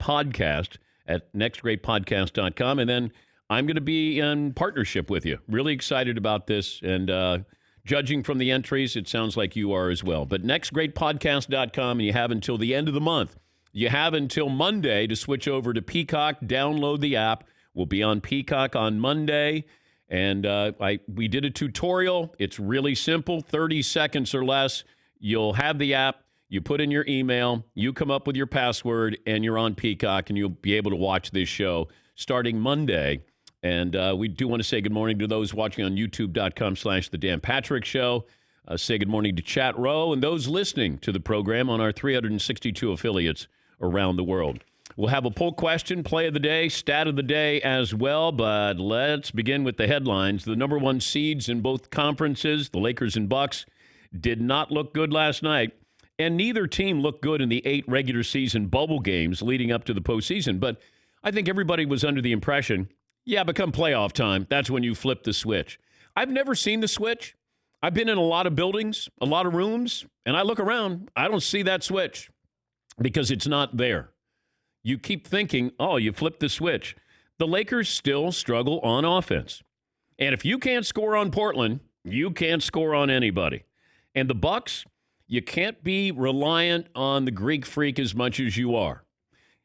Podcast at nextgreatpodcast.com. And then I'm going to be in partnership with you. Really excited about this. And judging from the entries, it sounds like you are as well. But nextgreatpodcast.com, and you have until the end of the month. You have until Monday to switch over to Peacock, download the app. We'll be on Peacock on Monday. And we did a tutorial. It's really simple, 30 seconds or less. You'll have the app. You put in your email. You come up with your password, and you're on Peacock, and you'll be able to watch this show starting Monday. And we do want to say good morning to those watching on youtube.com/The Dan Patrick Show. Say good morning to Chat Row and those listening to the program on our 362 affiliates around the world. We'll have a poll question, play of the day, stat of the day as well, but let's begin with the headlines. The number one seeds in both conferences, the Lakers and Bucks, did not look good last night, and neither team looked good in the 8 regular season bubble games leading up to the postseason. But I think everybody was under the impression, become playoff time, that's when you flip the switch. I've never seen the switch. I've been in a lot of buildings, a lot of rooms, and I look around, I don't see that switch because it's not there. You keep thinking, you flipped the switch. The Lakers still struggle on offense. And if you can't score on Portland, you can't score on anybody. And the Bucks, you can't be reliant on the Greek Freak as much as you are.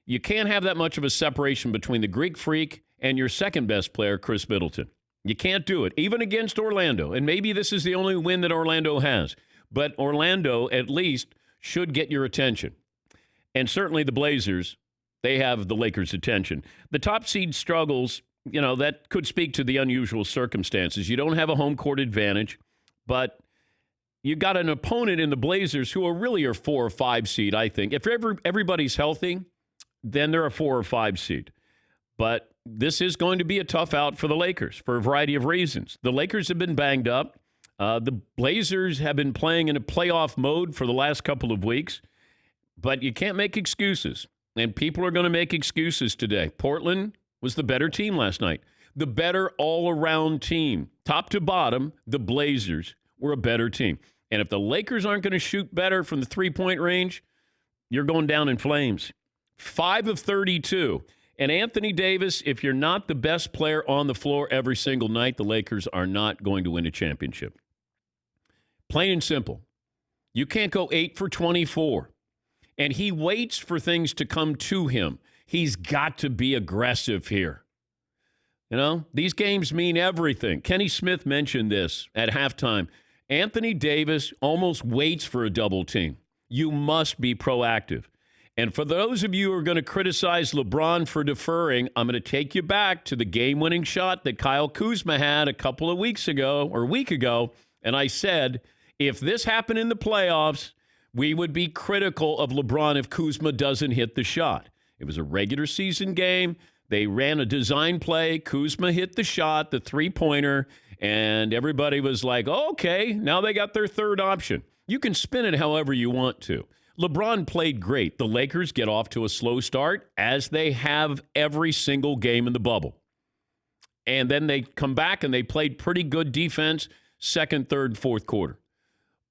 You can't have that much of a separation between the Greek Freak and your second best player, Chris Middleton. You can't do it, even against Orlando. And maybe this is the only win that Orlando has. But Orlando, at least, should get your attention. And certainly the Blazers, they have the Lakers' attention. The top seed struggles, that could speak to the unusual circumstances. You don't have a home court advantage, but you got an opponent in the Blazers who are really a 4 or 5 seed, I think. If everybody's healthy, then they're a 4 or 5 seed. But this is going to be a tough out for the Lakers for a variety of reasons. The Lakers have been banged up. The Blazers have been playing in a playoff mode for the last couple of weeks. But you can't make excuses. And people are going to make excuses today. Portland was the better team last night. The better all-around team. Top to bottom, the Blazers were a better team. And if the Lakers aren't going to shoot better from the three-point range, you're going down in flames. 5 of 32. And Anthony Davis, if you're not the best player on the floor every single night, the Lakers are not going to win a championship. Plain and simple. You can't go 8 for 24. And he waits for things to come to him. He's got to be aggressive here. These games mean everything. Kenny Smith mentioned this at halftime. Anthony Davis almost waits for a double team. You must be proactive. And for those of you who are going to criticize LeBron for deferring, I'm going to take you back to the game-winning shot that Kyle Kuzma had a couple of weeks ago or a week ago. And I said, if this happened in the playoffs, we would be critical of LeBron if Kuzma doesn't hit the shot. It was a regular season game. They ran a design play. Kuzma hit the shot, the three-pointer, and everybody was like, okay, now they got their third option. You can spin it however you want to. LeBron played great. The Lakers get off to a slow start, as they have every single game in the bubble. And then they come back and they played pretty good defense second, third, fourth quarter.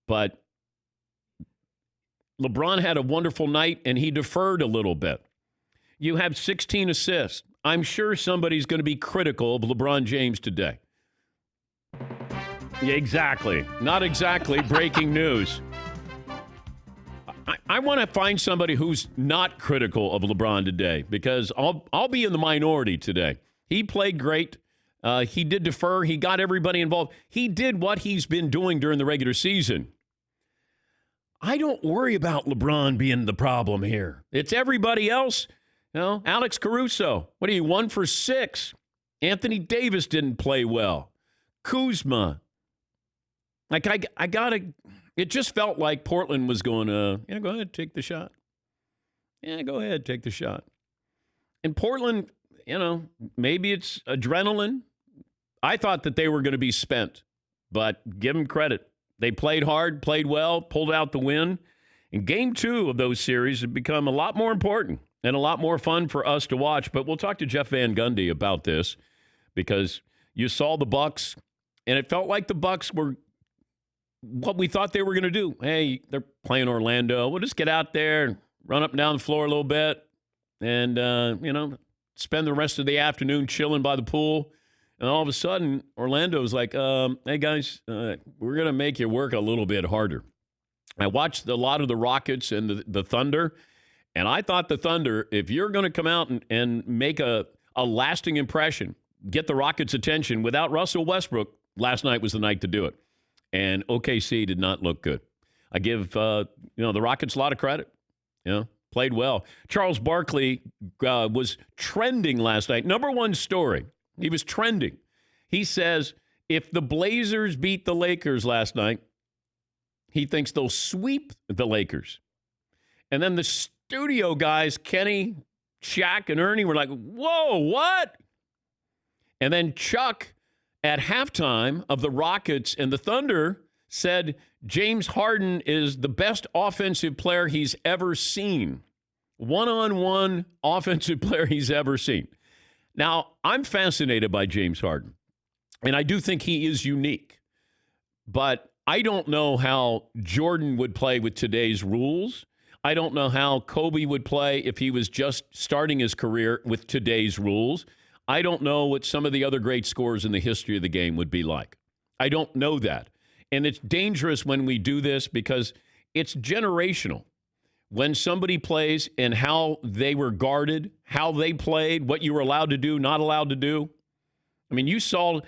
But LeBron had a wonderful night, and he deferred a little bit. You have 16 assists. I'm sure somebody's going to be critical of LeBron James today. Yeah, exactly. Not exactly breaking news. I want to find somebody who's not critical of LeBron today, because I'll be in the minority today. He played great. He did defer. He got everybody involved. He did what he's been doing during the regular season. I don't worry about LeBron being the problem here. It's everybody else. Alex Caruso, what are you, 1 for 6? Anthony Davis didn't play well. Kuzma. It just felt like Portland was going, go ahead, take the shot. Yeah, go ahead, take the shot. And Portland, maybe it's adrenaline. I thought that they were going to be spent, but give them credit. They played hard, played well, pulled out the win. And game 2 of those series have become a lot more important and a lot more fun for us to watch. But we'll talk to Jeff Van Gundy about this, because you saw the Bucks, and it felt like the Bucks were what we thought they were going to do. Hey, they're playing Orlando. We'll just get out there and run up and down the floor a little bit. and, spend the rest of the afternoon chilling by the pool. And all of a sudden, Orlando's like, hey, guys, we're going to make you work a little bit harder. I watched a lot of the Rockets and the Thunder, and I thought the Thunder, if you're going to come out and make a lasting impression, get the Rockets' attention, without Russell Westbrook, last night was the night to do it. And OKC did not look good. I give the Rockets a lot of credit. Played well. Charles Barkley was trending last night. Number one story. He was trending. He says if the Blazers beat the Lakers last night, he thinks they'll sweep the Lakers. And then the studio guys, Kenny, Shaq, and Ernie, were like, whoa, what? And then Chuck, at halftime of the Rockets and the Thunder, said James Harden is the best offensive player he's ever seen. One-on-one offensive player he's ever seen. Now, I'm fascinated by James Harden, and I do think he is unique. But I don't know how Jordan would play with today's rules. I don't know how Kobe would play if he was just starting his career with today's rules. I don't know what some of the other great scorers in the history of the game would be like. I don't know that. And it's dangerous when we do this because it's generational. When somebody plays and how they were guarded, how they played, what you were allowed to do, not allowed to do. I mean, you saw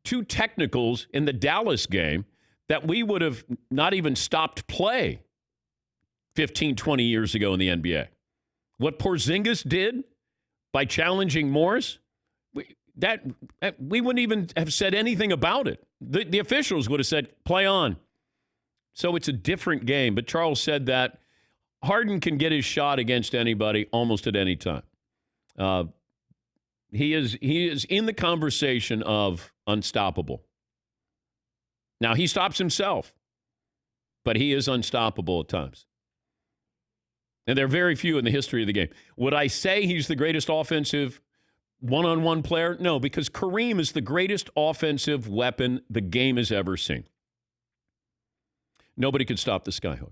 two technicals in the Dallas game that we would have not even stopped play 15, 20 years ago in the NBA. What Porzingis did by challenging Morris, we wouldn't even have said anything about it. The officials would have said, play on. So it's a different game. But Charles said that Harden can get his shot against anybody almost at any time. He is in the conversation of unstoppable. Now, he stops himself, but he is unstoppable at times. And there are very few in the history of the game. Would I say he's the greatest offensive one-on-one player? No, because Kareem is the greatest offensive weapon the game has ever seen. Nobody could stop the Skyhook.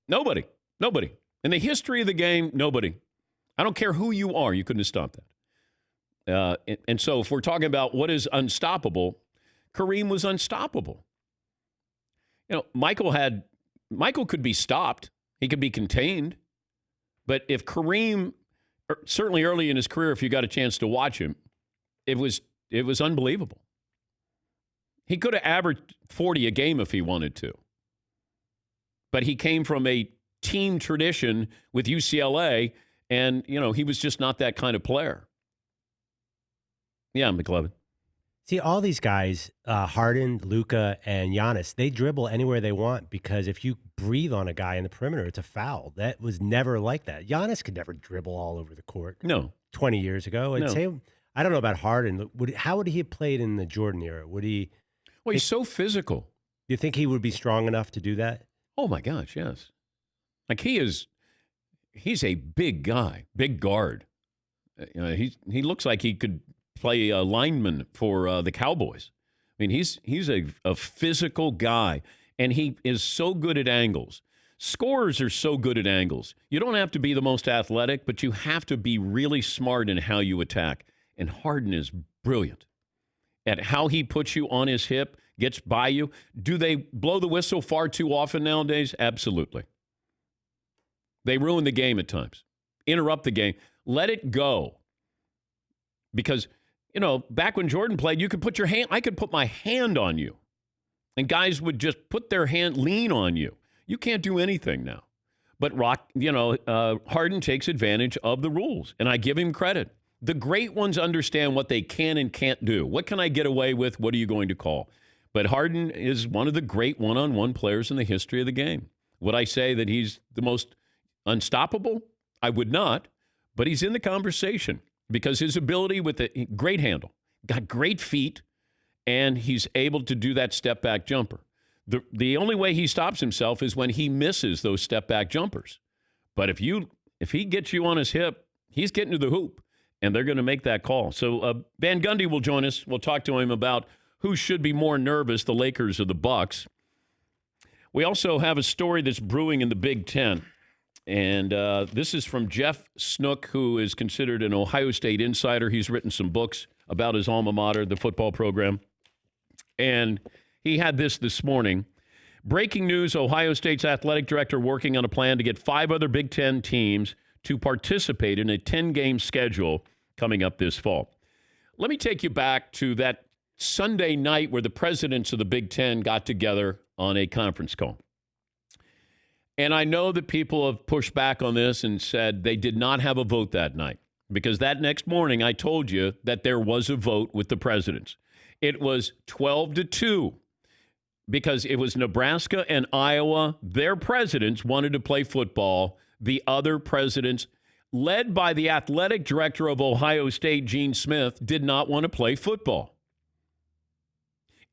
Nobody. In the history of the game, nobody. I don't care who you are, you couldn't have stopped that. And so if we're talking about what is unstoppable, Kareem was unstoppable. Michael could be stopped. He could be contained. But if Kareem, certainly early in his career, if you got a chance to watch him, it was unbelievable. He could have averaged 40 a game if he wanted to. But he came from a team tradition with UCLA, and, he was just not that kind of player. Yeah, McLevin. See, all these guys, Harden, Luka, and Giannis, they dribble anywhere they want because if you breathe on a guy in the perimeter, it's a foul. That was never like that. Giannis could never dribble all over the court. No. 20 years ago. No. I don't know about Harden. How would he have played in the Jordan era? Would he? Well, he's so physical. Do you think he would be strong enough to do that? Oh, my gosh, yes. Like he's a big guy, big guard. He looks like he could play a lineman for the Cowboys. I mean, he's a physical guy, and he is so good at angles. Scorers are so good at angles. You don't have to be the most athletic, but you have to be really smart in how you attack. And Harden is brilliant at how he puts you on his hip, gets by you. Do they blow the whistle far too often nowadays? Absolutely. They ruin the game at times. Interrupt the game. Let it go. Because, back when Jordan played, you could put your hand, I could put my hand on you. And guys would just put their hand, lean on you. You can't do anything now. But Harden takes advantage of the rules, and I give him credit. The great ones understand what they can and can't do. What can I get away with? What are you going to call? But Harden is one of the great one-on-one players in the history of the game. Would I say that he's the most unstoppable? I would not, but he's in the conversation because his ability with a great handle, got great feet, and he's able to do that step-back jumper. The only way he stops himself is when he misses those step-back jumpers. But if he gets you on his hip, he's getting to the hoop, and they're going to make that call. So Van Gundy will join us. We'll talk to him about who should be more nervous, the Lakers or the Bucks. We also have a story that's brewing in the Big Ten. And this is from Jeff Snook, who is considered an Ohio State insider. He's written some books about his alma mater, the football program. And he had this morning. Breaking news, Ohio State's athletic director working on a plan to get 5 other Big Ten teams to participate in a 10-game schedule coming up this fall. Let me take you back to that Sunday night where the presidents of the Big Ten got together on a conference call. And I know that people have pushed back on this and said they did not have a vote that night, because that next morning I told you that there was a vote with the presidents. It was 12-2 because it was Nebraska and Iowa. Their presidents wanted to play football. The other presidents, led by the athletic director of Ohio State, Gene Smith, did not want to play football.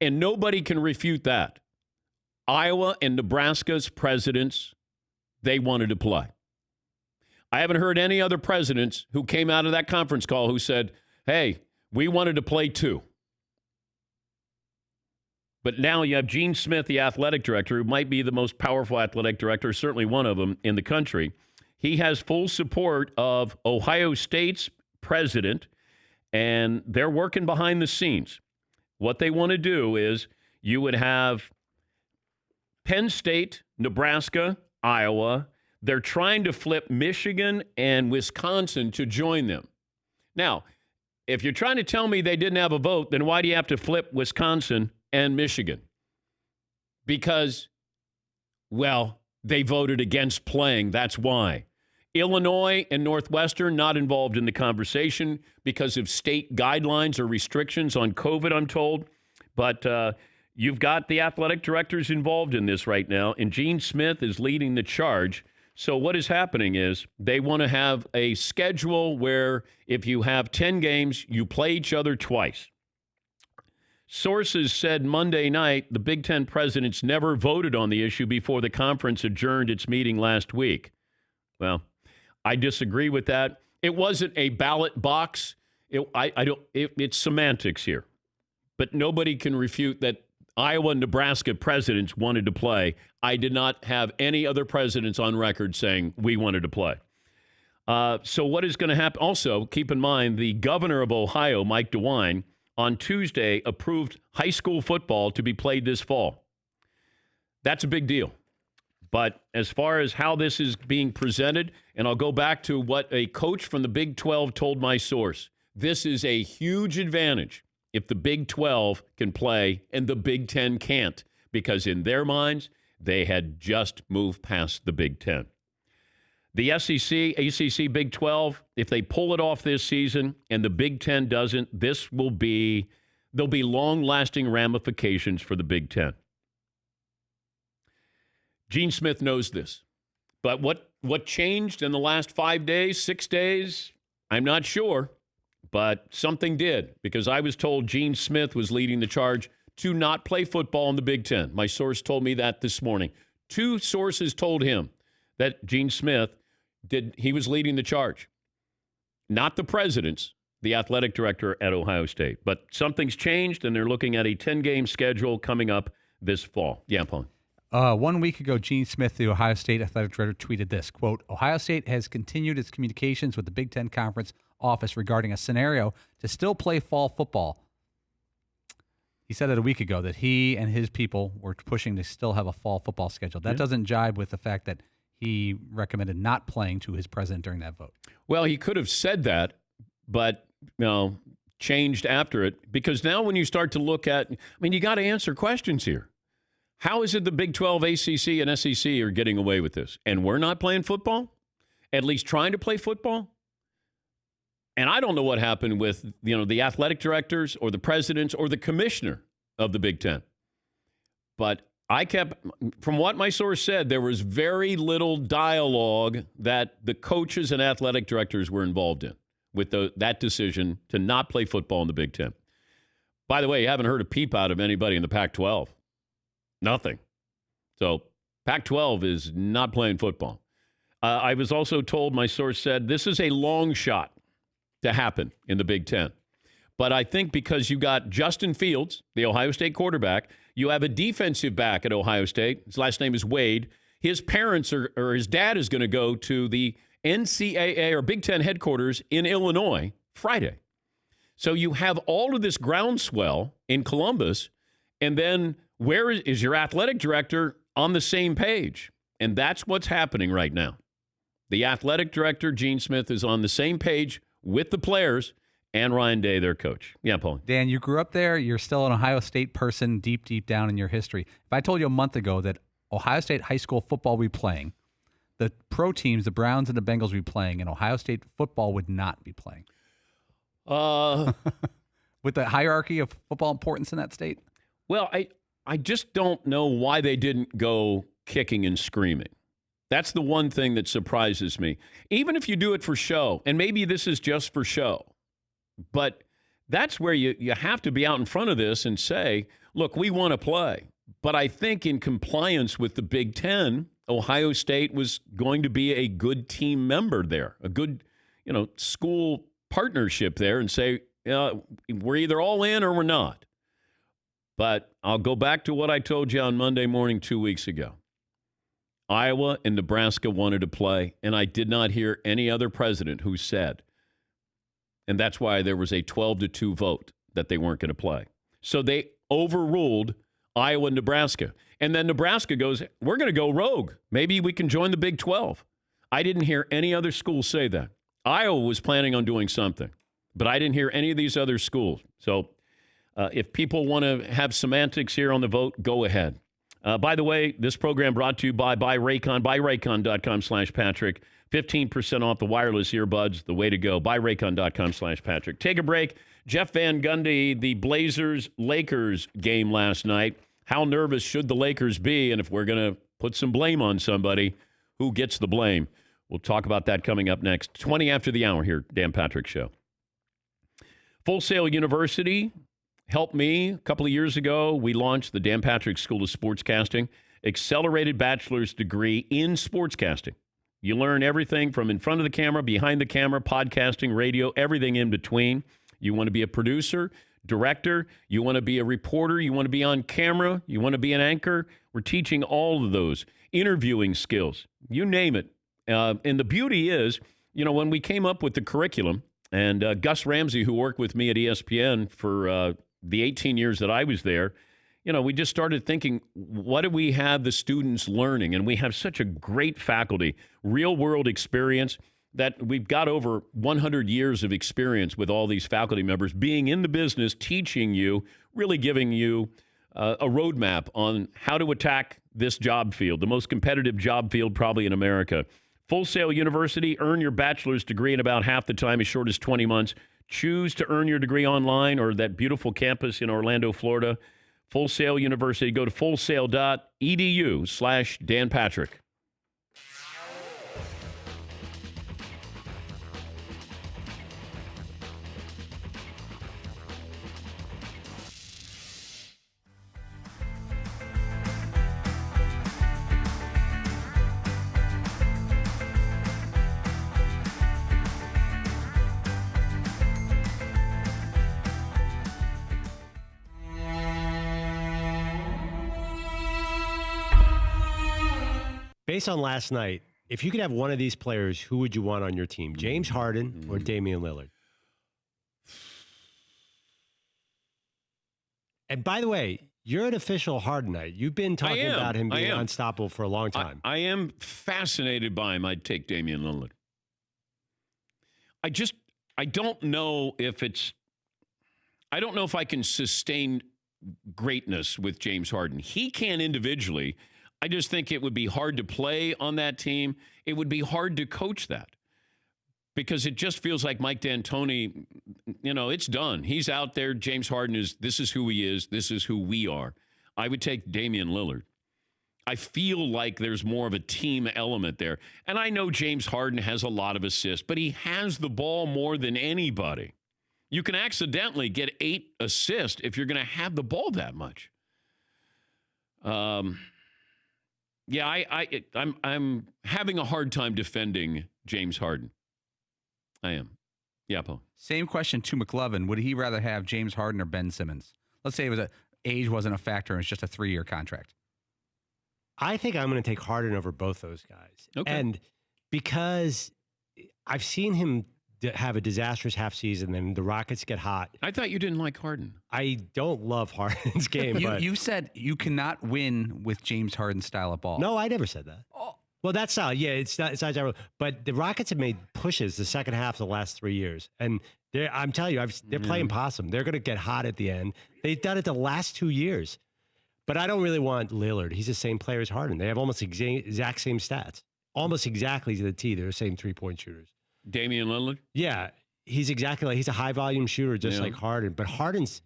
And nobody can refute that. Iowa and Nebraska's presidents, they wanted to play. I haven't heard any other presidents who came out of that conference call who said, hey, we wanted to play too. But now you have Gene Smith, the athletic director, who might be the most powerful athletic director, certainly one of them in the country. He has full support of Ohio State's president, and they're working behind the scenes. What they want to do is you would have Penn State, Nebraska, Iowa. They're trying to flip Michigan and Wisconsin to join them. Now, if you're trying to tell me they didn't have a vote, then why do you have to flip Wisconsin and Michigan? Because, well, they voted against playing. That's why. Illinois and Northwestern not involved in the conversation because of state guidelines or restrictions on COVID, I'm told. But you've got the athletic directors involved in this right now, and Gene Smith is leading the charge. So what is happening is they want to have a schedule where if you have 10 games, you play each other twice. Sources said Monday night the Big Ten presidents never voted on the issue before the conference adjourned its meeting last week. Well, I disagree with that. It wasn't a ballot box. It's semantics here. But nobody can refute that Iowa and Nebraska presidents wanted to play. I did not have any other presidents on record saying we wanted to play. So what is going to happen? Also, keep in mind, the governor of Ohio, Mike DeWine, on Tuesday approved high school football to be played this fall. That's a big deal. But as far as how this is being presented, and I'll go back to what a coach from the Big 12 told my source, this is a huge advantage if the Big 12 can play and the Big 10 can't, because in their minds, they had just moved past the Big 10. The SEC, ACC, Big 12, if they pull it off this season and the Big 10 doesn't, there'll be long-lasting ramifications for the Big 10. Gene Smith knows this. But what changed in the last 5 days, 6 days? I'm not sure. But something did, because I was told Gene Smith was leading the charge to not play football in the Big Ten. My source told me that this morning. 2 sources told him that Gene Smith he was leading the charge. Not the presidents, the athletic director at Ohio State. But something's changed, and they're looking at a 10-game schedule coming up this fall. Yeah, Paul. 1 week ago, Gene Smith, the Ohio State athletic director, tweeted this, quote, Ohio State has continued its communications with the Big Ten Conference office regarding a scenario to still play fall football. He said it a week ago that he and his people were pushing to still have a fall football schedule. That doesn't jibe with the fact that he recommended not playing to his president during that vote. Well, he could have said that, but changed after it, because now when you start to look at, you got to answer questions here. How is it the Big 12, ACC, and SEC are getting away with this, and we're not playing football? At least trying to play football? And I don't know what happened with, the athletic directors or the presidents or the commissioner of the Big Ten. But from what my source said, there was very little dialogue that the coaches and athletic directors were involved in with that decision to not play football in the Big Ten. By the way, you haven't heard a peep out of anybody in the Pac-12. Nothing. So Pac-12 is not playing football. I was also told, my source said, this is a long shot to happen in the Big Ten. But I think because you got Justin Fields, the Ohio State quarterback, you have a defensive back at Ohio State. His last name is Wade. his parents or his dad is going to go to the NCAA or Big Ten headquarters in Illinois Friday. So you have all of this groundswell in Columbus, and then where is your athletic director on the same page? And that's what's happening right now. The athletic director, Gene Smith, is on the same page with the players and Ryan Day, their coach. Yeah, Paul. Dan, you grew up there. You're still an Ohio State person deep, deep down in your history. If I told you a month ago that Ohio State high school football would be playing, the pro teams, the Browns and the Bengals would be playing, and Ohio State football would not be playing. With the hierarchy of football importance in that state? Well, I just don't know why they didn't go kicking and screaming. That's the one thing that surprises me. Even if you do it for show, and maybe this is just for show, but that's where you have to be out in front of this and say, look, we want to play. But I think in compliance with the Big Ten, Ohio State was going to be a good team member there, a good, school partnership there, and say, we're either all in or we're not. But I'll go back to what I told you on Monday morning 2 weeks ago. Iowa and Nebraska wanted to play, and I did not hear any other president who said, and that's why there was a 12-2 vote that they weren't going to play. So they overruled Iowa and Nebraska. And then Nebraska goes, we're going to go rogue. Maybe we can join the Big 12. I didn't hear any other school say that. Iowa was planning on doing something, but I didn't hear any of these other schools. So if people want to have semantics here on the vote, go ahead. By the way, this program brought to you by Raycon, buyraycon.com/Patrick. 15% off the wireless earbuds, the way to go. Buyraycon.com/Patrick. Take a break. Jeff Van Gundy, the Blazers-Lakers game last night. How nervous should the Lakers be? And if we're going to put some blame on somebody, who gets the blame? We'll talk about that coming up next. 20 after the hour here, Dan Patrick Show. Full Sail University helped me a couple of years ago. We launched the Dan Patrick School of Sportscasting, accelerated bachelor's degree in sportscasting. You learn everything from in front of the camera, behind the camera, podcasting, radio, everything in between. You want to be a producer, director, you want to be a reporter, you want to be on camera, you want to be an anchor. We're teaching all of those, interviewing skills, you name it. And the beauty is, when we came up with the curriculum, and Gus Ramsey, who worked with me at ESPN for the 18 years that I was there, we just started thinking, what do we have the students learning? And we have such a great faculty, real-world experience, that we've got over 100 years of experience with all these faculty members being in the business, teaching you, really giving you a roadmap on how to attack this job field, the most competitive job field probably in America. Full Sail University, earn your bachelor's degree in about half the time, as short as 20 months. Choose to earn your degree online or that beautiful campus in Orlando, Florida. Full Sail University. Go to fullsail.edu/Dan Patrick. Based on last night, if you could have one of these players, who would you want on your team? James Harden or Damian Lillard? And by the way, you're an official Hardenite. You've been talking about him being unstoppable for a long time. I am fascinated by him. I'd take Damian Lillard. I don't know if I can sustain greatness with James Harden. He can individually. I just think it would be hard to play on that team. It would be hard to coach that because it just feels like Mike D'Antoni, it's done. He's out there. James Harden this is who he is. This is who we are. I would take Damian Lillard. I feel like there's more of a team element there. And I know James Harden has a lot of assists, but he has the ball more than anybody. You can accidentally get 8 assists if you're going to have the ball that much. Yeah, I'm having a hard time defending James Harden. I am. Yeah, Paul. Same question to McLovin. Would he rather have James Harden or Ben Simmons? Let's say age wasn't a factor and it's just a 3-year contract. I think I'm going to take Harden over both those guys. Okay. And because I've seen him have a disastrous half season, then the Rockets get hot. I thought you didn't like Harden. I don't love Harden's game. but You said you cannot win with James Harden's style of ball. No, I never said that. Oh. Well, that's not. Yeah, it's not. It's not general. But the Rockets have made pushes the second half of the last 3 years, and I'm telling you, they're playing possum. They're going to get hot at the end. They've done it the last 2 years. But I don't really want Lillard. He's the same player as Harden. They have almost exact same stats, almost exactly to the T. They're the same 3-point shooters. Damian Lillard? Yeah, he's exactly like he's a high volume shooter, just Yeah. like Harden. But Harden's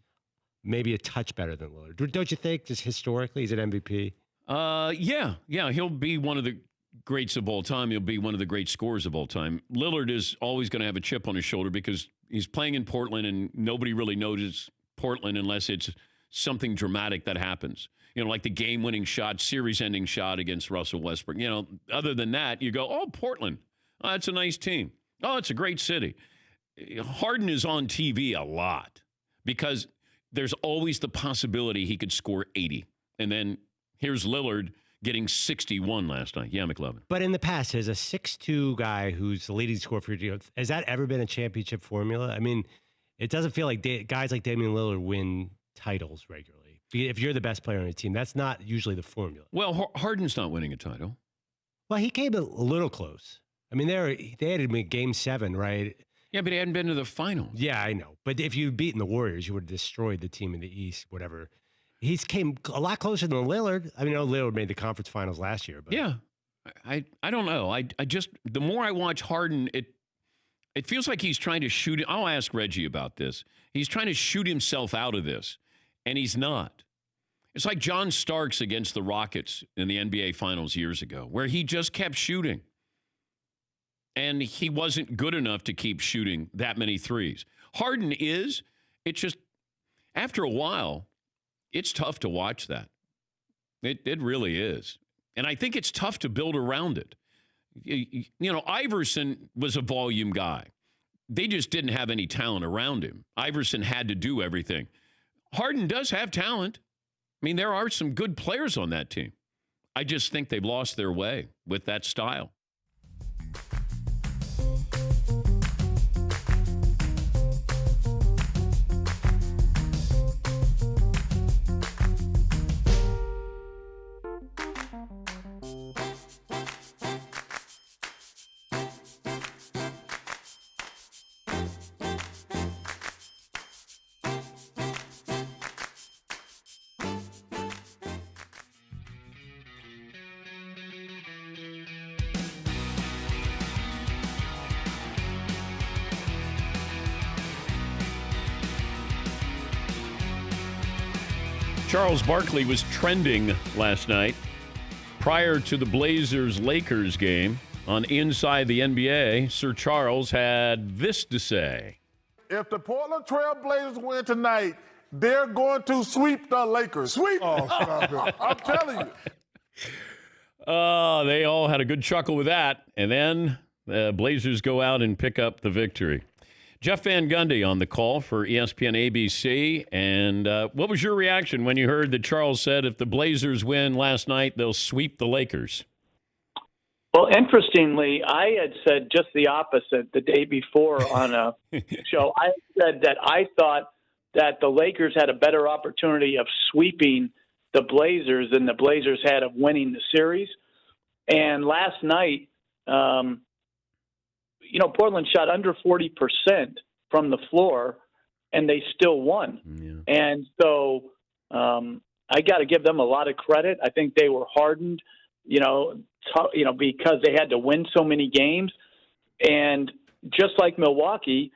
maybe a touch better than Lillard. Don't you think? Just historically, he's an MVP. Yeah. He'll be one of the greats of all time. He'll be one of the great scorers of all time. Lillard is always going to have a chip on his shoulder because he's playing in Portland, and nobody really notices Portland unless it's something dramatic that happens. You know, like the game-winning shot, series-ending shot against Russell Westbrook. You know, other than that, you go, oh, Portland. Oh, that's a nice team. Oh, it's a great city. Harden is on TV a lot because there's always the possibility he could score 80. And then here's Lillard getting 61 last night. Yeah, McLovin. But in the past, as a 6'2" guy who's the leading scorer for your team, has that ever been a championship formula? I mean, it doesn't feel like guys like Damian Lillard win titles regularly. If you're the best player on a team, that's not usually the formula. Well, Harden's not winning a title. Well, he came a little close. I mean, they had him in Game 7, right? Yeah, but he hadn't been to the finals. Yeah, I know. But if you'd beaten the Warriors, you would have destroyed the team in the East, whatever. He's came a lot closer than Lillard. I mean, I know Lillard made the conference finals last year. But Yeah. I don't know. I just, the more I watch Harden, it feels like he's trying to shoot. I'll ask Reggie about this. He's trying to shoot himself out of this, and he's not. It's like John Starks against the Rockets in the NBA Finals years ago, where he just kept shooting. And he wasn't good enough to keep shooting that many threes. Harden is. It's just, after a while, it's tough to watch that. It really is. And I think it's tough to build around it. You know, Iverson was a volume guy. They just didn't have any talent around him. Iverson had to do everything. Harden does have talent. I mean, there are some good players on that team. I just think they've lost their way with that style. Charles Barkley was trending last night prior to the Blazers-Lakers game on Inside the NBA. Sir Charles had this to say. If the Portland Trail Blazers win tonight, they're going to sweep the Lakers. Sweep! Oh, stop it. I'm telling you. They all had a good chuckle with that. And then the Blazers go out and pick up the victory. Jeff Van Gundy on the call for ESPN ABC. And what was your reaction when you heard that Charles said if the Blazers win last night, they'll sweep the Lakers? Well, interestingly, I had said just the opposite the day before on a show. I said that I thought that the Lakers had a better opportunity of sweeping the Blazers than the Blazers had of winning the series. And last night, Portland shot under 40% from the floor, and they still won. Yeah. And so I got to give them a lot of credit. I think they were hardened, because they had to win so many games. And just like Milwaukee,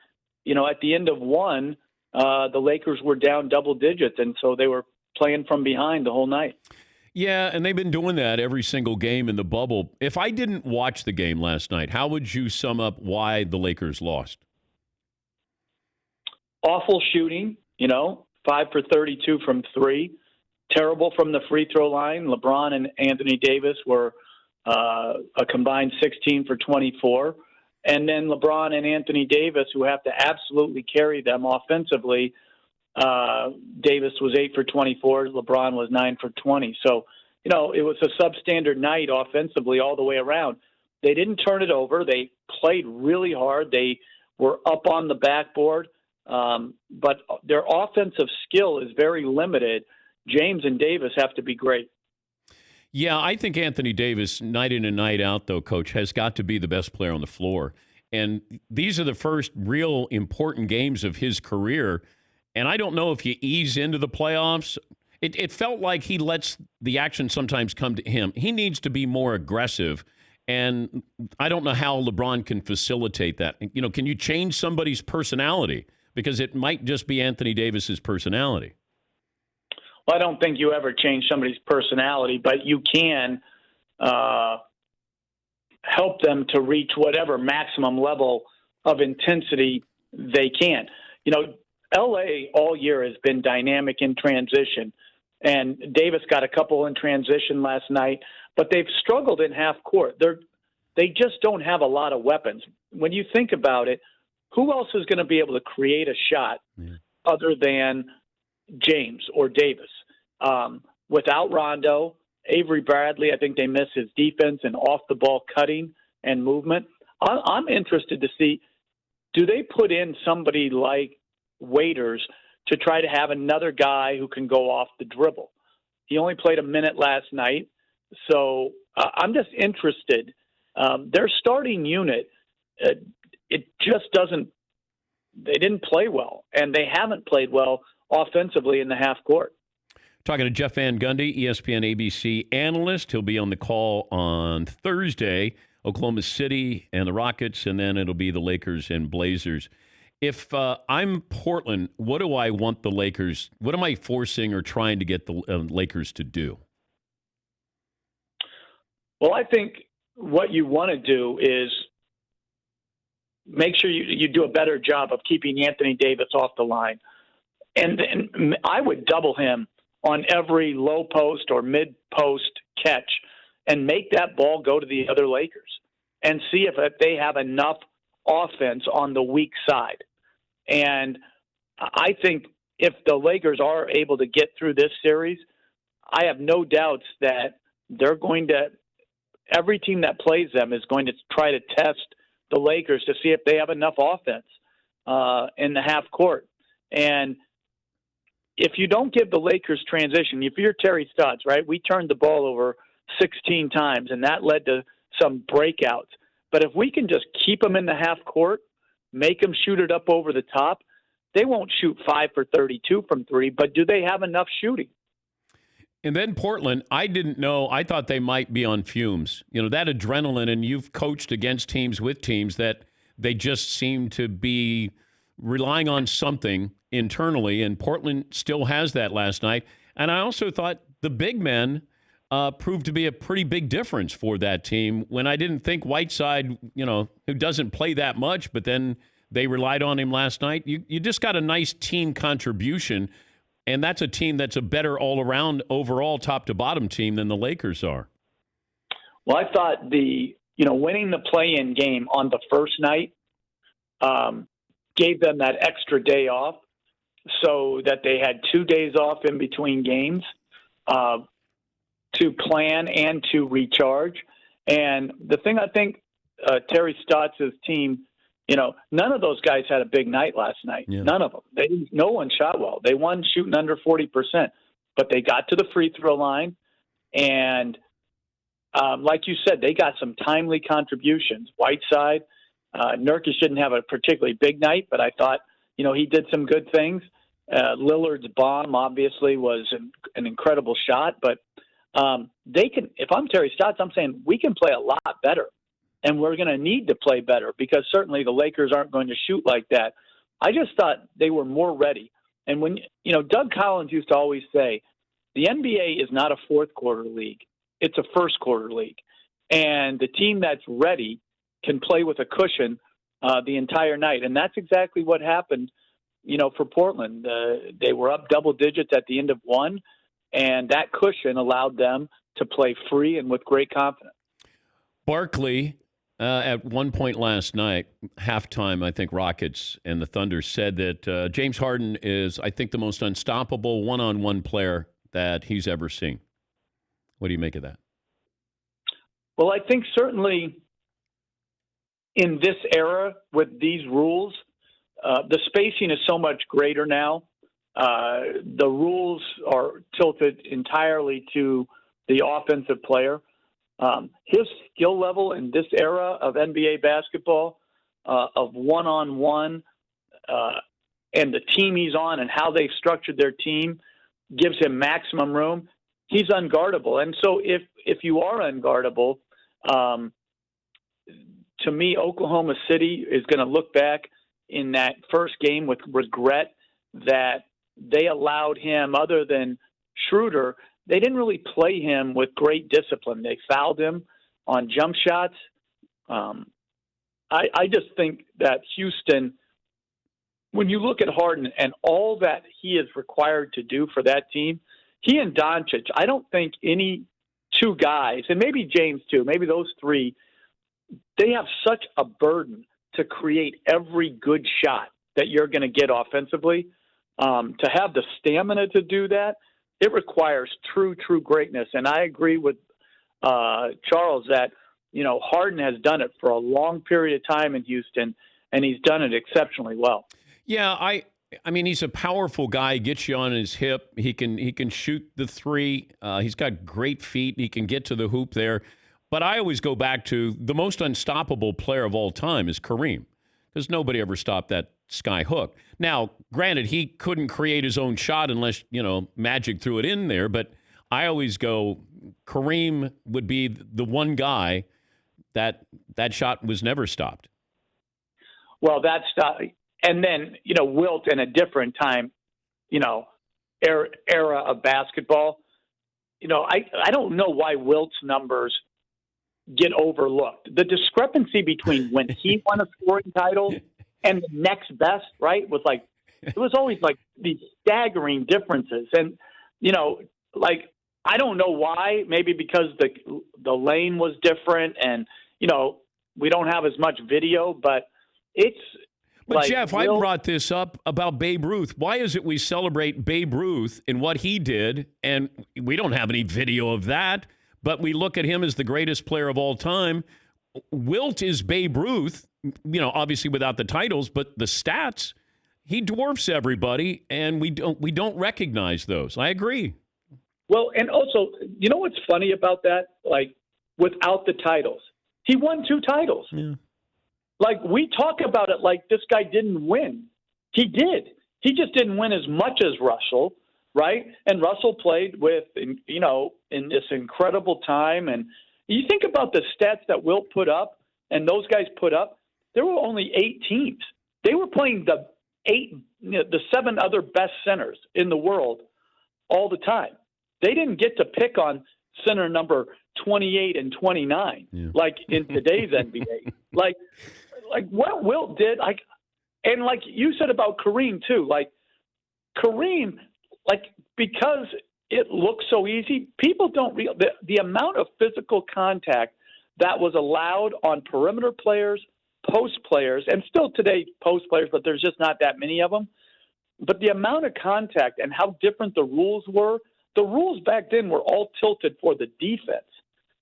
at the end of one, the Lakers were down double digits, and so they were playing from behind the whole night. Yeah, and they've been doing that every single game in the bubble. If I didn't watch the game last night, how would you sum up why the Lakers lost? Awful shooting, 5 for 32 from three. Terrible from the free throw line. LeBron and Anthony Davis were a combined 16 for 24. And then LeBron and Anthony Davis, who have to absolutely carry them offensively, Davis was 8 for 24. LeBron was 9 for 20. So it was a substandard night offensively all the way around. They didn't turn it over. They played really hard. They were up on the backboard, but their offensive skill is very limited. James and Davis have to be great. Yeah, I think Anthony Davis, night in and night out, though, Coach, has got to be the best player on the floor. And these are the first real important games of his career. And I don't know if you ease into the playoffs. It felt like he lets the action sometimes come to him. He needs to be more aggressive. And I don't know how LeBron can facilitate that. Can you change somebody's personality? Because it might just be Anthony Davis's personality. Well, I don't think you ever change somebody's personality, but you can help them to reach whatever maximum level of intensity they can. L.A. all year has been dynamic in transition, and Davis got a couple in transition last night, but they've struggled in half court. They just don't have a lot of weapons. When you think about it, who else is going to be able to create a shot other than James or Davis? Without Rondo, Avery Bradley, I think they miss his defense and off-the-ball cutting and movement. I'm interested to see, do they put in somebody like Waiters to try to have another guy who can go off the dribble? He only played a minute last night, so I'm just interested. Their starting unit, it just doesn't – they didn't play well, and they haven't played well offensively in the half court. Talking to Jeff Van Gundy, ESPN ABC analyst. He'll be on the call on Thursday, Oklahoma City and the Rockets, and then it'll be the Lakers and Blazers. If I'm Portland, what do I want the Lakers – what am I forcing or trying to get the Lakers to do? Well, I think what you want to do is make sure you do a better job of keeping Anthony Davis off the line. And I would double him on every low post or mid post catch and make that ball go to the other Lakers and see if they have enough offense on the weak side. And I think if the Lakers are able to get through this series, I have no doubts that they're going to – every team that plays them is going to try to test the Lakers to see if they have enough offense in the half court. And if you don't give the Lakers transition, if you're Terry Stotts, right, we turned the ball over 16 times, and that led to some breakouts. But if we can just keep them in the half court, make them shoot it up over the top, they won't shoot 5 for 32 from three, but do they have enough shooting? And then Portland, I didn't know. I thought they might be on fumes. That adrenaline, and you've coached against teams with teams that they just seem to be relying on something internally, and Portland still has that last night. And I also thought the big men proved to be a pretty big difference for that team when I didn't think Whiteside, who doesn't play that much, but then they relied on him last night. You just got a nice team contribution, and that's a team that's a better all-around, overall, top-to-bottom team than the Lakers are. Well, I thought winning the play-in game on the first night gave them that extra day off so that they had 2 days off in between games to plan and to recharge. And the thing I think Terry Stotts' team, none of those guys had a big night last night. Yeah. None of them. No one shot well. They won shooting under 40%, but they got to the free throw line. And like you said, they got some timely contributions. Whiteside, Nurkic didn't have a particularly big night, but I thought, he did some good things. Lillard's bomb obviously was an incredible shot, but they can. If I'm Terry Stotts, I'm saying we can play a lot better, and we're going to need to play better because certainly the Lakers aren't going to shoot like that. I just thought they were more ready. And when Doug Collins used to always say, the NBA is not a fourth quarter league; it's a first quarter league, and the team that's ready can play with a cushion the entire night. And that's exactly what happened, for Portland. They were up double digits at the end of one, and that cushion allowed them to play free and with great confidence. Barkley, at one point last night, halftime, I think Rockets and the Thunder said that James Harden is, I think, the most unstoppable one-on-one player that he's ever seen. What do you make of that? Well, I think certainly in this era with these rules, the spacing is so much greater now. The rules are tilted entirely to the offensive player. His skill level in this era of NBA basketball, of one-on-one, and the team he's on and how they've structured their team gives him maximum room. He's unguardable. And so if you are unguardable, to me, Oklahoma City is going to look back in that first game with regret that they allowed him, other than Schroeder, they didn't really play him with great discipline. They fouled him on jump shots. I just think that Houston, when you look at Harden and all that he is required to do for that team, he and Doncic, I don't think any two guys, and maybe James too, maybe those three, they have such a burden to create every good shot that you're going to get offensively. To have the stamina to do that, it requires true greatness. And I agree with Charles that, Harden has done it for a long period of time in Houston, and he's done it exceptionally well. Yeah, I mean, he's a powerful guy. Gets you on his hip. He can shoot the three. He's got great feet. He can get to the hoop there. But I always go back to the most unstoppable player of all time is Kareem, because nobody ever stopped that sky hook. Now, granted, he couldn't create his own shot unless, Magic threw it in there. But I always go, Kareem would be the one guy that shot was never stopped. Well, that's and then, Wilt in a different time, era of basketball. I don't know why Wilt's numbers get overlooked. The discrepancy between when he won a scoring title and the next best, right, was it was always these staggering differences. And, I don't know why, maybe because the lane was different and, we don't have as much video, but it's, But Jeff, I brought this up about Babe Ruth. Why is it we celebrate Babe Ruth and what he did, and we don't have any video of that, but we look at him as the greatest player of all time? Wilt is Babe Ruth, obviously without the titles, but the stats, he dwarfs everybody, and we don't recognize those. I agree. Well, and also, what's funny about that? Without the titles, he won 2 titles. Yeah. We talk about it like this guy didn't win. He did. He just didn't win as much as Russell, right? And Russell played with, in this incredible time. And you think about the stats that Wilt put up and those guys put up, there were only 8 teams. They were playing the 7 other best centers in the world all the time. They didn't get to pick on center number 28 and 29, like in today's NBA. Like what Wilt did, and like you said about Kareem too, Kareem, because it looks so easy, people don't realize the amount of physical contact that was allowed on perimeter players, post players, and still today post players, but there's just not that many of them. But the amount of contact and how different the rules were, the rules back then were all tilted for the defense.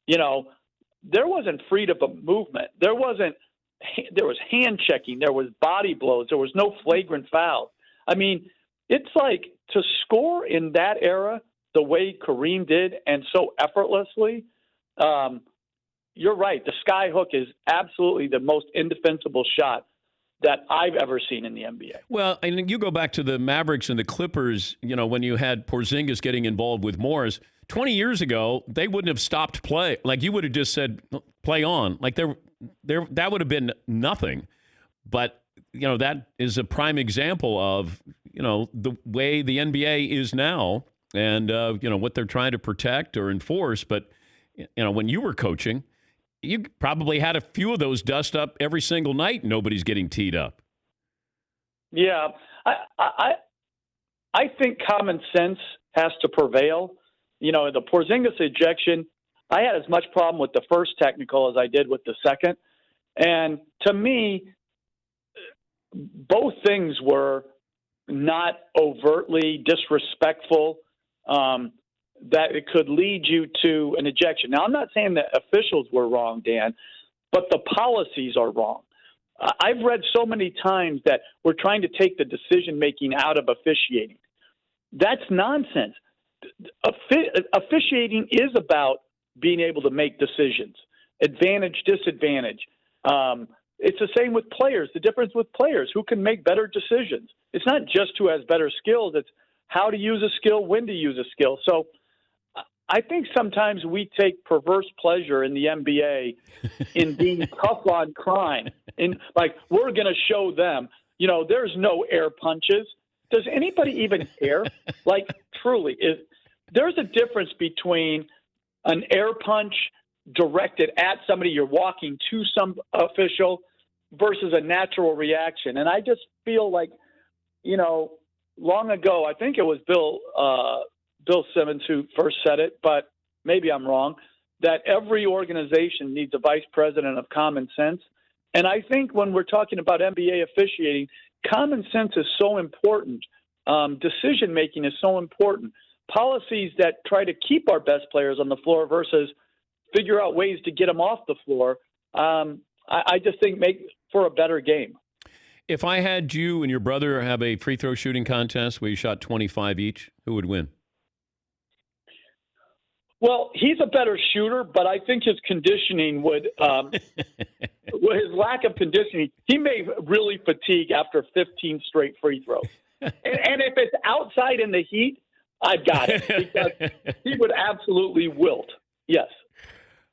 There wasn't freedom of movement. There was hand checking. There was body blows. There was no flagrant fouls. I mean, it's to score in that era the way Kareem did and so effortlessly. You're right. The sky hook is absolutely the most indefensible shot that I've ever seen in the NBA. Well, and you go back to the Mavericks and the Clippers, when you had Porzingis getting involved with Morris. 20 years ago, they wouldn't have stopped play. You would have just said, play on. That would have been nothing. But, that is a prime example of, the way the NBA is now and, what they're trying to protect or enforce. But, when you were coaching, you probably had a few of those dust up every single night. Nobody's getting teed up. Yeah. I think common sense has to prevail. The Porzingis ejection, I had as much problem with the first technical as I did with the second. And to me, both things were not overtly disrespectful. that it could lead you to an ejection. Now, I'm not saying that officials were wrong, Dan, but the policies are wrong. I've read so many times that we're trying to take the decision-making out of officiating. That's nonsense. Officiating is about being able to make decisions, advantage, disadvantage. It's the same with players. The difference with players, who can make better decisions. It's not just who has better skills. It's how to use a skill, when to use a skill. So I think sometimes we take perverse pleasure in the NBA in being tough on crime. In like, we're going to show them, there's no air punches. Does anybody even care? Like, truly, there's a difference between an air punch directed at somebody, you're walking to some official, versus a natural reaction. And I just feel like, long ago, I think it was Bill Simmons who first said it, but maybe I'm wrong, that every organization needs a vice president of common sense. And I think when we're talking about NBA officiating, common sense is so important. Decision-making is so important. Policies that try to keep our best players on the floor versus figure out ways to get them off the floor, I just think make for a better game. If I had you and your brother have a free throw shooting contest where you shot 25 each, who would win? Well, he's a better shooter, but I think his conditioning would, his lack of conditioning, he may really fatigue after 15 straight free throws. And if it's outside in the heat, I've got it, because he would absolutely wilt. Yes.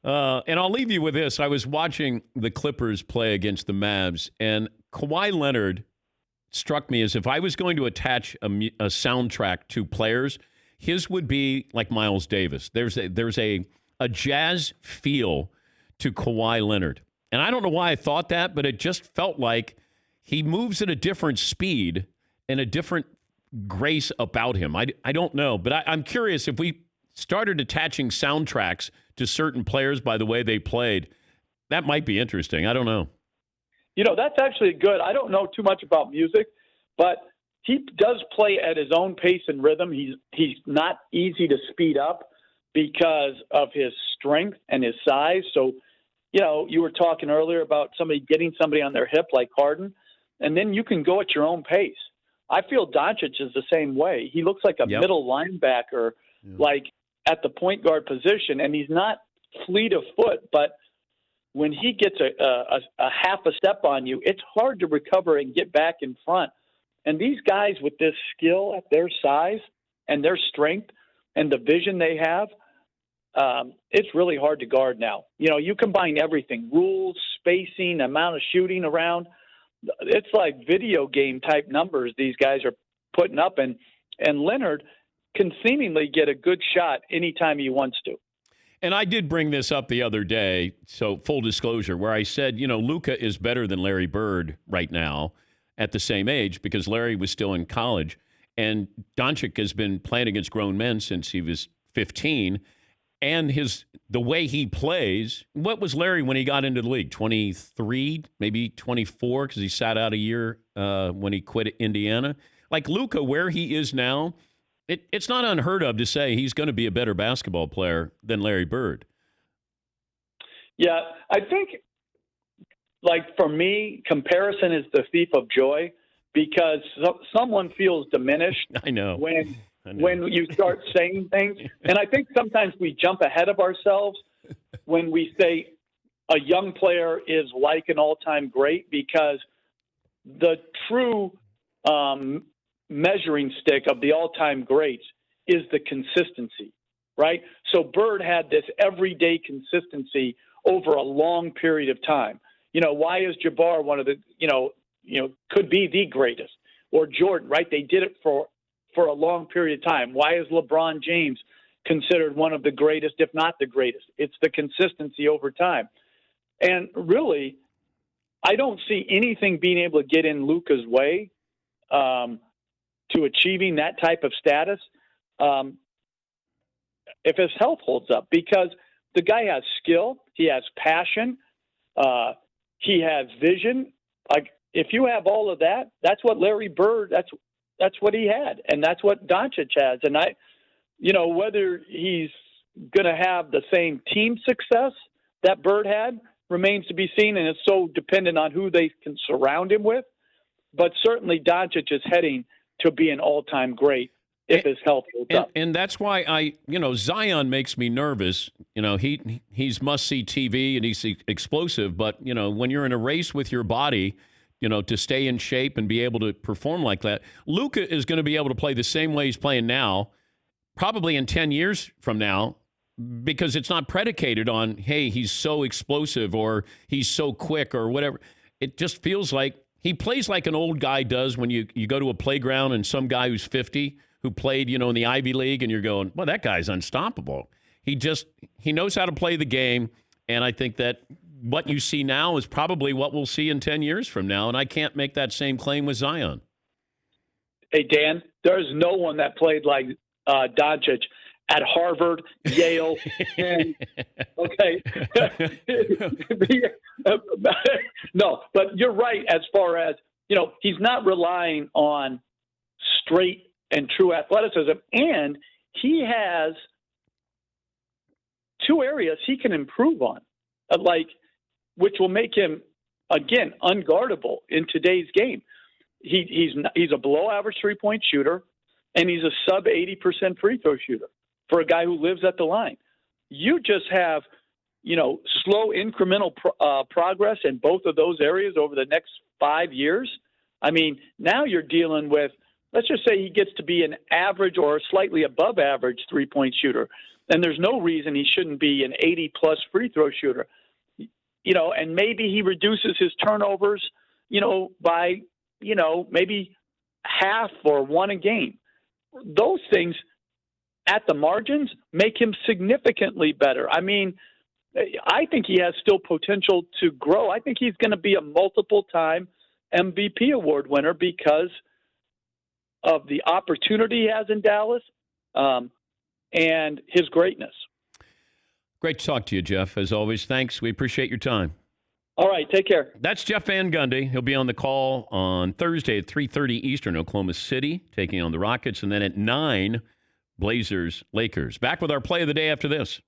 And I'll leave you with this. I was watching the Clippers play against the Mavs, and Kawhi Leonard struck me as if I was going to attach a soundtrack to players, his would be like Miles Davis. There's a jazz feel to Kawhi Leonard. And I don't know why I thought that, but it just felt like he moves at a different speed and a different grace about him. I don't know, but I'm curious if we started attaching soundtracks to certain players by the way they played, that might be interesting. I don't know. That's actually good. I don't know too much about music, but he does play at his own pace and rhythm. He's not easy to speed up because of his strength and his size. So, you were talking earlier about getting somebody on their hip like Harden, and then you can go at your own pace. I feel Doncic is the same way. He looks like a middle linebacker, like at the point guard position, and he's not fleet of foot, but when he gets a half a step on you, it's hard to recover and get back in front. And these guys with this skill at their size and their strength and the vision they have, it's really hard to guard now. You combine everything, rules, spacing, amount of shooting around. It's like video game type numbers these guys are putting up. And Leonard can seemingly get a good shot anytime he wants to. And I did bring this up the other day, so full disclosure, where I said, Luka is better than Larry Bird right now at the same age because Larry was still in college. And Doncic has been playing against grown men since he was 15. And the way he plays, what was Larry when he got into the league? 23, maybe 24, because he sat out a year when he quit Indiana. Like Luka, where he is now, it's not unheard of to say he's going to be a better basketball player than Larry Bird. Yeah, I think, for me, comparison is the thief of joy because someone feels diminished. I know. When you start saying things. And I think sometimes we jump ahead of ourselves when we say a young player is like an all-time great because the true measuring stick of the all-time greats is the consistency, right? So Bird had this everyday consistency over a long period of time. Why is Jabbar one of the, could be the greatest? Or Jordan, right? They did it for a long period of time. Why is LeBron James considered one of the greatest, if not the greatest? It's the consistency over time. And really, I don't see anything being able to get in Luka's way to achieving that type of status if his health holds up, because the guy has skill, he has passion, he has vision. Like, if you have all of that, that's what Larry Bird, that's what he had, and that's what Doncic has. And whether he's going to have the same team success that Bird had remains to be seen, and it's so dependent on who they can surround him with. But certainly Doncic is heading to be an all-time great if his health holds up. And that's why Zion makes me nervous. He's must-see TV and he's explosive, but, when you're in a race with your body, to stay in shape and be able to perform like that, Luka is going to be able to play the same way he's playing now, probably in 10 years from now, because it's not predicated on, hey, he's so explosive or he's so quick or whatever. It just feels like he plays like an old guy does when you go to a playground and some guy who's 50 who played, in the Ivy League, and you're going, well, that guy's unstoppable. He knows how to play the game, and I think that what you see now is probably what we'll see in 10 years from now, and I can't make that same claim with Zion. Hey, Dan, there's no one that played like Doncic at Harvard, Yale, and okay. No, but you're right as far as, he's not relying on straight and true athleticism, and he has two areas he can improve on, which will make him, again, unguardable in today's game. He's a below-average three-point shooter, and he's a sub-80% free throw shooter for a guy who lives at the line. You just have, slow incremental progress in both of those areas over the next 5 years. I mean, now you're dealing with, let's just say he gets to be an average or slightly above average three-point shooter, and there's no reason he shouldn't be an 80-plus free throw shooter. And maybe he reduces his turnovers, by, maybe half or one a game. Those things at the margins make him significantly better. I mean, I think he has still potential to grow. I think he's going to be a multiple-time MVP award winner because of the opportunity he has in Dallas and his greatness. Great to talk to you, Jeff. As always, thanks. We appreciate your time. All right, take care. That's Jeff Van Gundy. He'll be on the call on Thursday at 3:30 Eastern, Oklahoma City, taking on the Rockets. And then at 9, Blazers, Lakers. Back with our play of the day after this.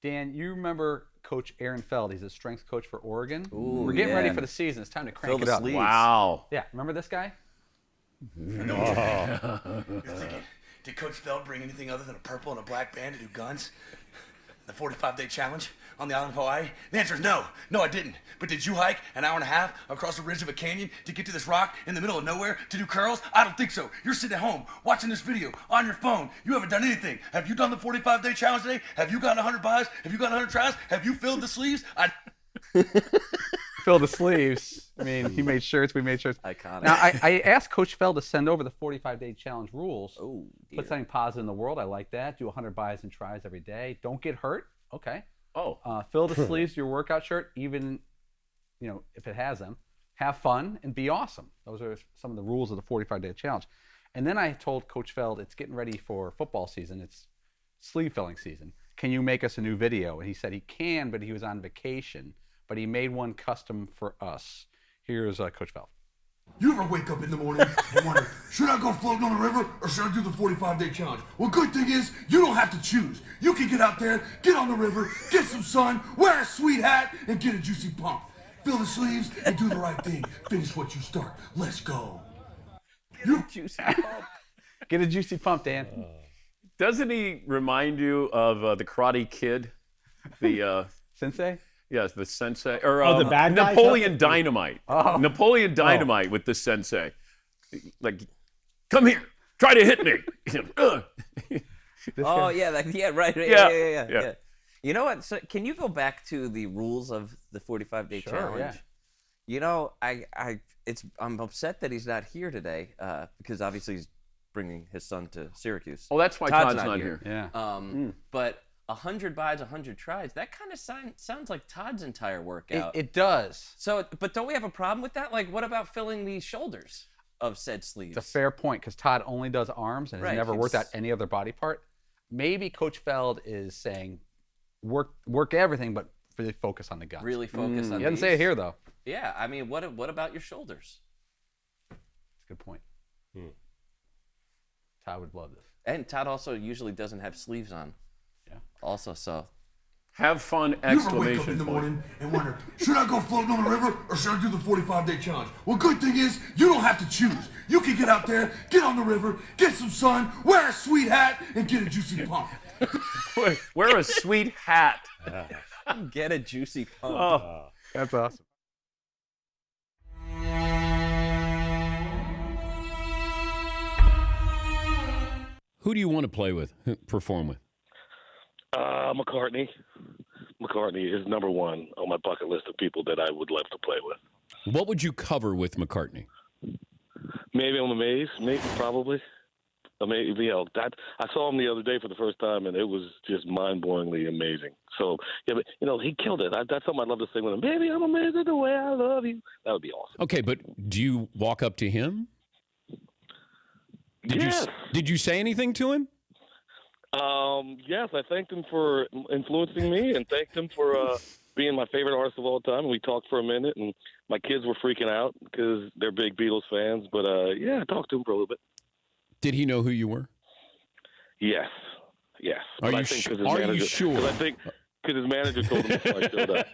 Dan, you remember Coach Aaron Feld? He's a strength coach for Oregon. Ooh, We're getting yeah. ready for the season. It's time to crank Fill it the up. sleeves. Wow. Yeah, remember this guy? You're thinking, did Coach Feld bring anything other than a purple and a black band to do guns? The 45-day challenge on the island of Hawaii? The answer is no. No, I didn't. But did you hike an hour and a half across the ridge of a canyon to get to this rock in the middle of nowhere to do curls? I don't think so. You're sitting at home watching this video on your phone. You haven't done anything. Have you done the 45-day challenge today? Have you gotten 100 buys? Have you gotten 100 tries? Have you filled the sleeves? Fill the sleeves. I mean, he made shirts. We made shirts. Iconic. Now, I asked Coach Feld to send over the 45-day challenge rules. Oh, dear. Put something positive in the world. I like that. Do 100 buys and tries every day. Don't get hurt. Okay. Oh. Fill the sleeves of your workout shirt, even, if it has them. Have fun and be awesome. Those are some of the rules of the 45-day challenge. And then I told Coach Feld, it's getting ready for football season. It's sleeve filling season. Can you make us a new video? And he said he can, but he was on vacation. But he made one custom for us. Here's Coach Feld. You ever wake up in the morning and wonder, should I go floating on the river or should I do the 45-day challenge? Well, good thing is, you don't have to choose. You can get out there, get on the river, get some sun, wear a sweet hat, and get a juicy pump. Fill the sleeves and do the right thing. Finish what you start. Let's go. Juicy pump. Get a juicy pump, Dan. Doesn't he remind you of the Karate Kid? The Sensei? yes, the sensei. Or the bad guy? Napoleon Dynamite. Oh. Napoleon Dynamite with the sensei. Like, come here, try to hit me. Oh, yeah, right. Yeah. Yeah. You know what? So, can you go back to the rules of the 45-day challenge? yeah. You know, I'm upset that he's not here today because obviously he's bringing his son to Syracuse. Oh, that's why Todd's not here. Yeah. But 100 buys, 100 tries, that kind of sounds like Todd's entire workout. It does. So, but don't we have a problem with that? Like, what about filling the shoulders of said sleeves? It's a fair point because Todd only does arms and has Right, never worked out he's- any other body part. Maybe Coach Feld is saying work everything, but really focus on the guns. Really focus on He doesn't these? say it here, though. Yeah, I mean, what about your shoulders? That's a good point. Todd would love this. And Todd also usually doesn't have sleeves on. Yeah. Also, so Have fun! You ever wake up in Exclamation the point. morning and wonder, should I go floating on the river or should I do the 45-day challenge? Well, good thing is, you don't have to choose. You can get out there, get on the river, get some sun, wear a sweet hat, and get a juicy pump. Wear a sweet hat. get a juicy pump. Oh. That's awesome. Who do you want to play with, perform with? McCartney. McCartney is number one on my bucket list of people that I would love to play with. What would you cover with McCartney? Maybe on the maze, maybe probably. Maybe, that I saw him the other day for the first time, and it was just mind-blowingly amazing. So, yeah, but he killed it. That's something I'd love to sing with him. Baby, I'm amazing the way I love you. That would be awesome. Okay, but do you walk up to him? Yes. Did you say anything to him? Yes, I thanked him for influencing me and thanked him for being my favorite artist of all time. We talked for a minute, and my kids were freaking out because they're big Beatles fans. But, yeah, I talked to him for a little bit. Did he know who you were? Yes. Are But you I think 'cause his are you manager, sure? Because I think his manager told him before I showed up.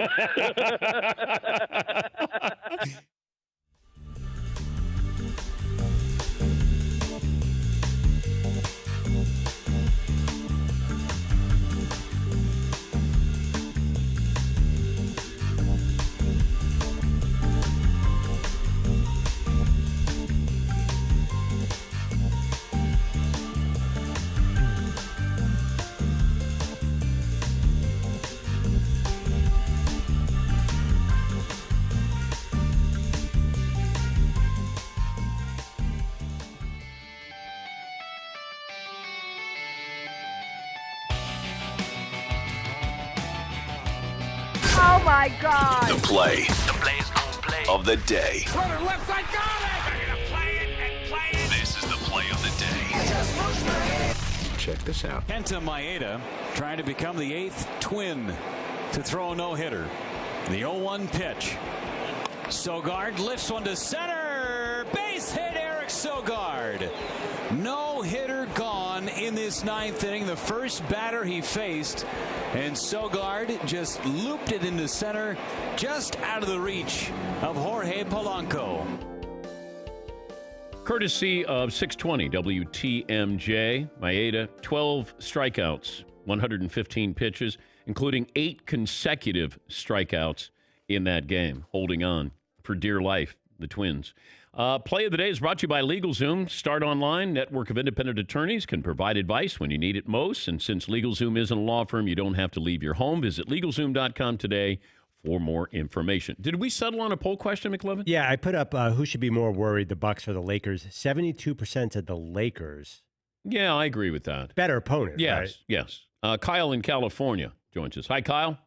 Oh my God! The play of the day. Left side, got it! This is the play of the day. Check this out. Kenta Maeda trying to become the 8th twin to throw a no-hitter. The 0-1 pitch. Sogard lifts one to center. Base hit, Eric Sogard. No-hitter gone in this 9th inning. The first batter he faced. And Sogard just looped it into center, just out of the reach of Jorge Polanco. Courtesy of 620 WTMJ, Maeda, 12 strikeouts, 115 pitches, including 8 consecutive strikeouts in that game, holding on for dear life, the Twins. Play of the day is brought to you by LegalZoom. Start online. Network of independent attorneys can provide advice when you need it most. And since LegalZoom isn't a law firm, you don't have to leave your home. Visit LegalZoom.com today for more information. Did we settle on a poll question, McLevin? Yeah, I put up who should be more worried, the Bucks or the Lakers. 72% of the Lakers. Yeah, I agree with that. Better opponent, Yes, right? yes. Kyle in California joins us. Hi, Kyle.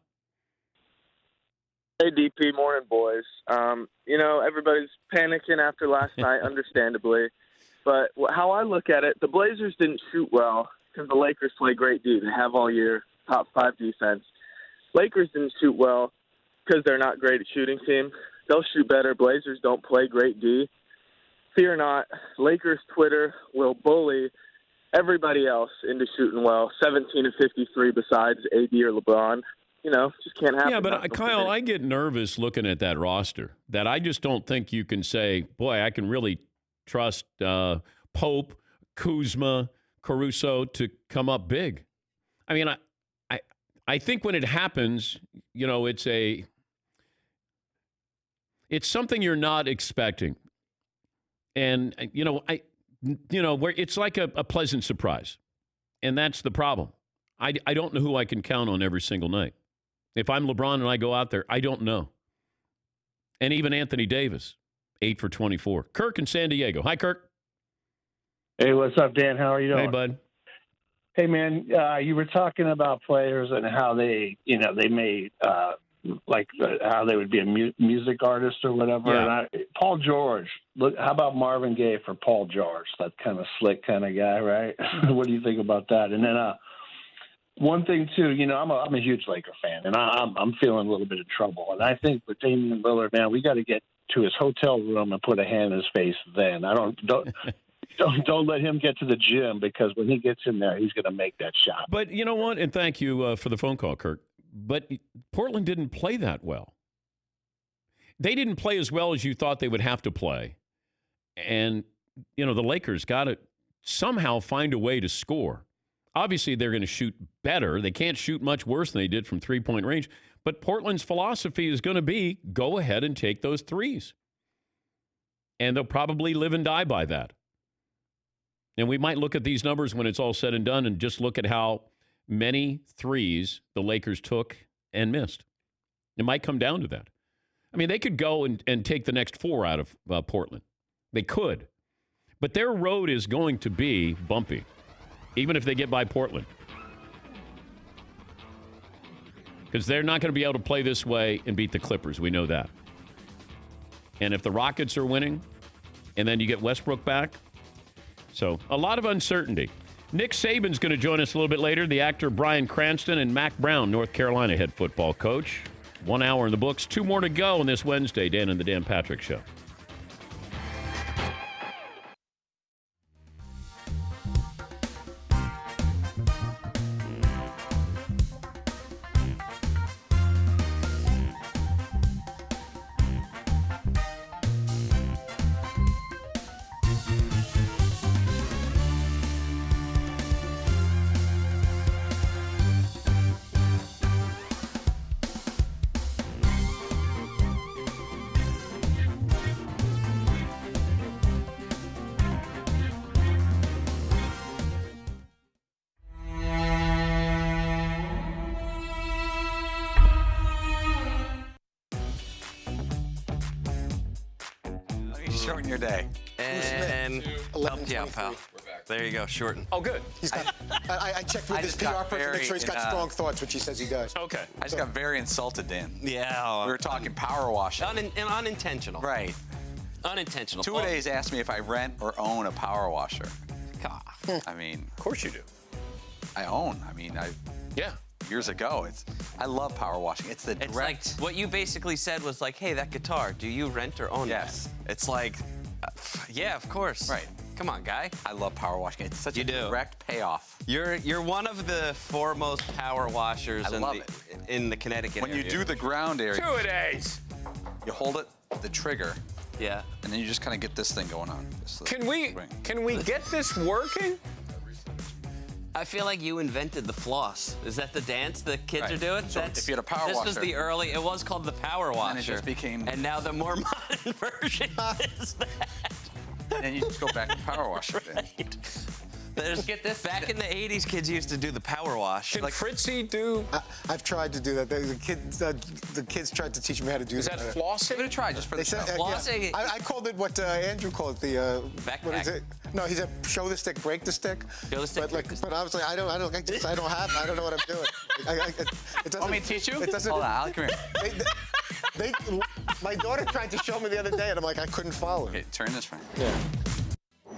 Hey, DP, morning, boys. Everybody's panicking after last night, understandably. But how I look at it, the Blazers didn't shoot well because the Lakers play great D. They have all year, top 5 defense. Lakers didn't shoot well because they're not great at shooting team. They'll shoot better. Blazers don't play great D. fear not, Lakers Twitter will bully everybody else into shooting well. 17 of 53 besides AD or LeBron. Just can't happen. Yeah, but Kyle, I get nervous looking at that roster. That I just don't think you can say, boy, I can really trust Pope, Kuzma, Caruso to come up big. I mean, I think when it happens, it's something you're not expecting. And, where it's like a pleasant surprise. And that's the problem. I don't know who I can count on every single night. If I'm LeBron and I go out there, I don't know. And even Anthony Davis, 8 for 24. Kirk in San Diego. Hi, Kirk. Hey, what's up, Dan? How are you doing? Hey, bud. Hey, man, you were talking about players and how they may how they would be a music artist or whatever. Yeah. And Paul George, look, how about Marvin Gaye for Paul George? That kind of slick kind of guy, right? What do you think about that? And then one thing too, I'm a huge Laker fan, and I'm feeling a little bit of trouble. And I think with Damian Lillard, man, we got to get to his hotel room and put a hand in his face. Then don't let him get to the gym, because when he gets in there, he's going to make that shot. But you know what? And thank you for the phone call, Kirk. But Portland didn't play that well. They didn't play as well as you thought they would have to play. And, the Lakers got to somehow find a way to score. Obviously, they're going to shoot better. They can't shoot much worse than they did from three-point range. But Portland's philosophy is going to be go ahead and take those threes. And they'll probably live and die by that. And we might look at these numbers when it's all said and done and just look at how many threes the Lakers took and missed. It might come down to that. I mean, they could go and take the next 4 out of Portland. They could. But their road is going to be bumpy, even if they get by Portland. Because they're not going to be able to play this way and beat the Clippers. We know that. And if the Rockets are winning, and then you get Westbrook back, so a lot of uncertainty. Nick Saban's going to join us a little bit later. The actor Bryan Cranston and Mack Brown, North Carolina head football coach. 1 hour in the books. 2 more to go on this Wednesday. Dan and the Dan Patrick Show. Shorten your day. And help you out, pal. There you go, shorten. Oh, good. He's got, I checked with his PR person to make sure he's got strong thoughts, which he says he does. Okay. I just got very insulted, Dan. Yeah. We were talking power washing. Unintentional. Right. Unintentional. Two-a-days asked me if I rent or own a power washer. God. I mean. Of course you do. I own. I mean, Yeah. Years ago, I love power washing. It's the direct. It's like what you basically said was like, hey, that guitar, do you rent or own Yes. that? It's like, yeah, of course. Right. Come on, guy. I love power washing. It's such a direct payoff. You're one of the foremost power washers in the Connecticut when area. you do the ground area. Two-a-days. You hold it, the trigger. Yeah. And then you just kind of get this thing going on. Can we get this working? I feel like you invented the floss. Is that the dance the kids are doing? So if you had a power this washer. was the early, it was called the power washer. And it just became. And now the more modern version is that. And you just go back to power washer. Right. Get this. Back in the 80s, kids used to do the power wash. Can Fritzy do? I've tried to do that. The kids tried to teach me how to do that. Is that flossing? Give it a try just for the show. Flossing. I called it what Andrew called it, the what is it? No, he said show the stick, break the stick. Show the stick. But I was like, I don't know what I'm doing. It doesn't. Want me to teach you? It doesn't. Hold on, Alec, come here. My daughter tried to show me the other day, and I'm like, I couldn't follow. Okay, turn this way. Yeah.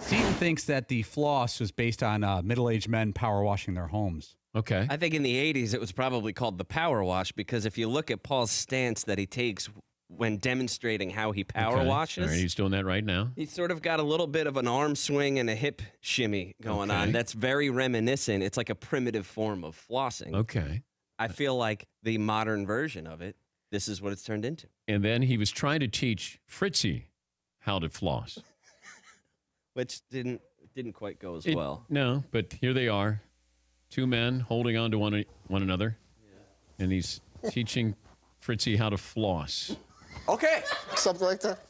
Seton thinks that the floss was based on middle-aged men power washing their homes. Okay. I think in the 80s it was probably called the power wash because if you look at Paul's stance that he takes when demonstrating how he power Okay. washes. All right, he's doing that right now. He's sort of got a little bit of an arm swing and a hip shimmy going on. That's very reminiscent. It's like a primitive form of flossing. Okay. I feel like the modern version of it, this is what it's turned into. And then he was trying to teach Fritzy how to floss. Which didn't quite go as well. No, but here they are. Two men holding on to one another. Yeah. And he's teaching Fritzy how to floss. Okay. Something like that.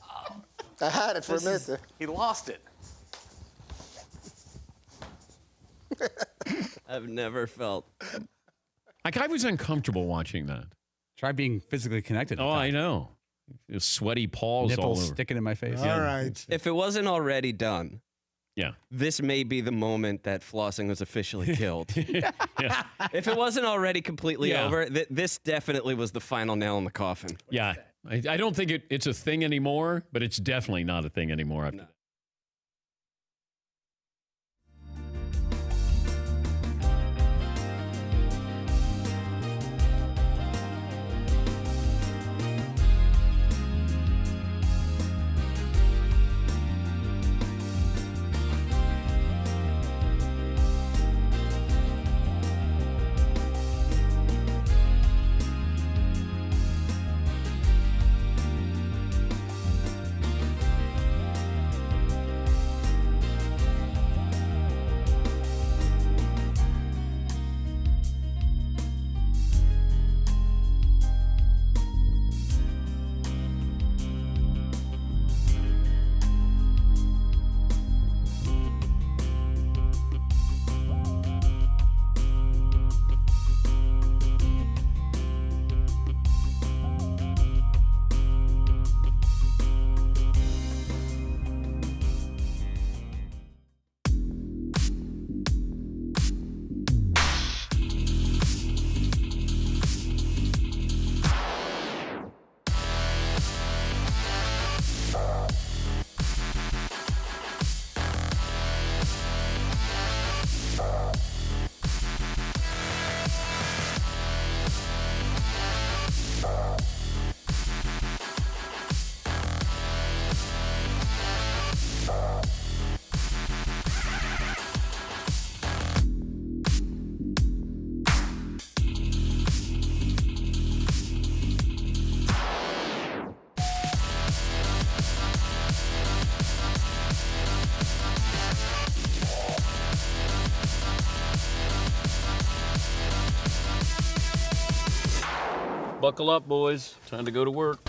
I had it for a minute there. He lost it. I've never felt. Like, I was uncomfortable watching that. Try being physically connected. Oh, I know. Sweaty paws all Nipples over. sticking in my face. Yeah. All right. If it wasn't already done, Yeah. this may be the moment that flossing was officially killed. If it wasn't already completely over, this definitely was the final nail in the coffin. Yeah. I don't think it's a thing anymore, but it's definitely not a thing anymore after that. Buckle up, boys. Time to go to work.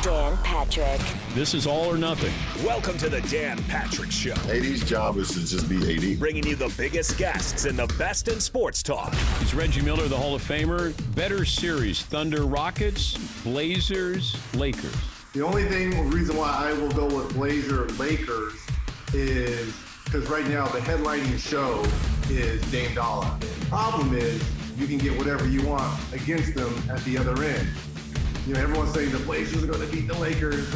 Dan Patrick. This is all or nothing. Welcome to the Dan Patrick Show. AD's job is to just be AD. Bringing you the biggest guests and the best in sports talk. He's Reggie Miller, the Hall of Famer. Better series, Thunder Rockets, Blazers, Lakers. The only reason why I will go with Blazer Lakers is because right now the headlining show is Dame Dollar. The problem is you can get whatever you want against them at the other end. You know, everyone's saying the Blazers are going to beat the Lakers.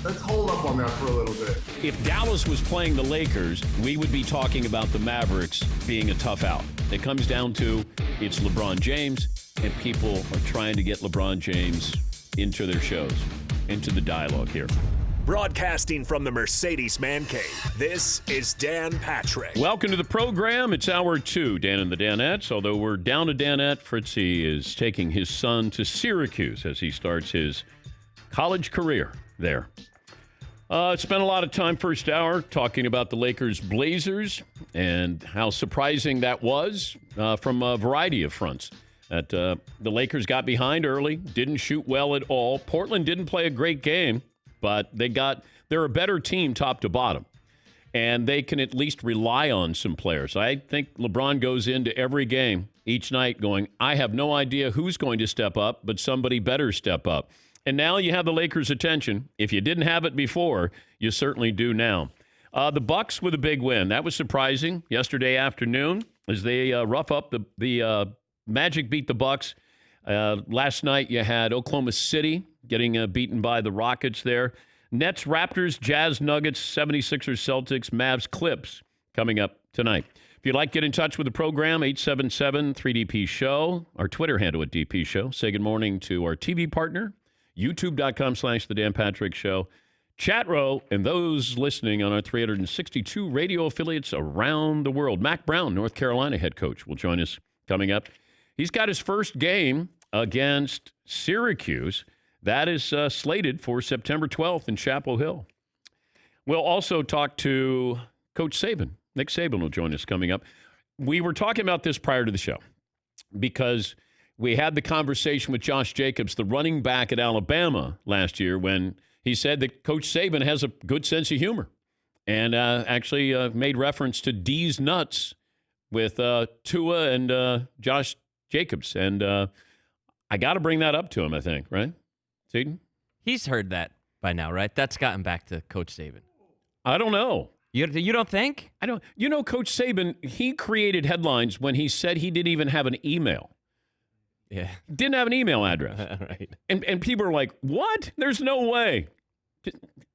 Let's hold up on that for a little bit. If Dallas was playing the Lakers, we would be talking about the Mavericks being a tough out. It comes down to it's LeBron James, and people are trying to get LeBron James into their shows, into the dialogue here. Broadcasting from the Mercedes Man Cave, this is Dan Patrick. Welcome to the program. It's hour 2, Dan and the Danettes. Although we're down to Danette, Fritzy is taking his son to Syracuse as he starts his college career there. Spent a lot of time first hour talking about the Lakers Blazers and how surprising that was from a variety of fronts. That the Lakers got behind early, didn't shoot well at all. Portland didn't play a great game, but they're a better team top to bottom. And they can at least rely on some players. I think LeBron goes into every game each night going, I have no idea who's going to step up, but somebody better step up. And now you have the Lakers' attention. If you didn't have it before, you certainly do now. The Bucks with a big win. That was surprising yesterday afternoon as they rough up the Magic beat the Bucks Last night you had Oklahoma City getting beaten by the Rockets there. Nets, Raptors, Jazz, Nuggets, 76ers, Celtics, Mavs, Clips coming up tonight. If you'd like to get in touch with the program, 877-3DP-SHOW, our Twitter handle at DP Show. Say good morning to our TV partner, youtube.com/The Dan Patrick Show. Chat row, and those listening on our 362 radio affiliates around the world. Mack Brown, North Carolina head coach, will join us coming up. He's got his first game against Syracuse. That is slated for September 12th in Chapel Hill. We'll also talk to Coach Saban. Nick Saban will join us coming up. We were talking about this prior to the show because we had the conversation with Josh Jacobs, the running back at Alabama last year, when he said that Coach Saban has a good sense of humor and actually made reference to D's nuts with Tua and Josh Jacobs. And I got to bring that up to him, I think, right? Seton? He's heard that by now, right? That's gotten back to Coach Saban. I don't know. You don't think? I don't. You know, Coach Saban, he created headlines when he said he didn't even have an email. Yeah. Didn't have an email address. Right. And people are like, what? There's no way.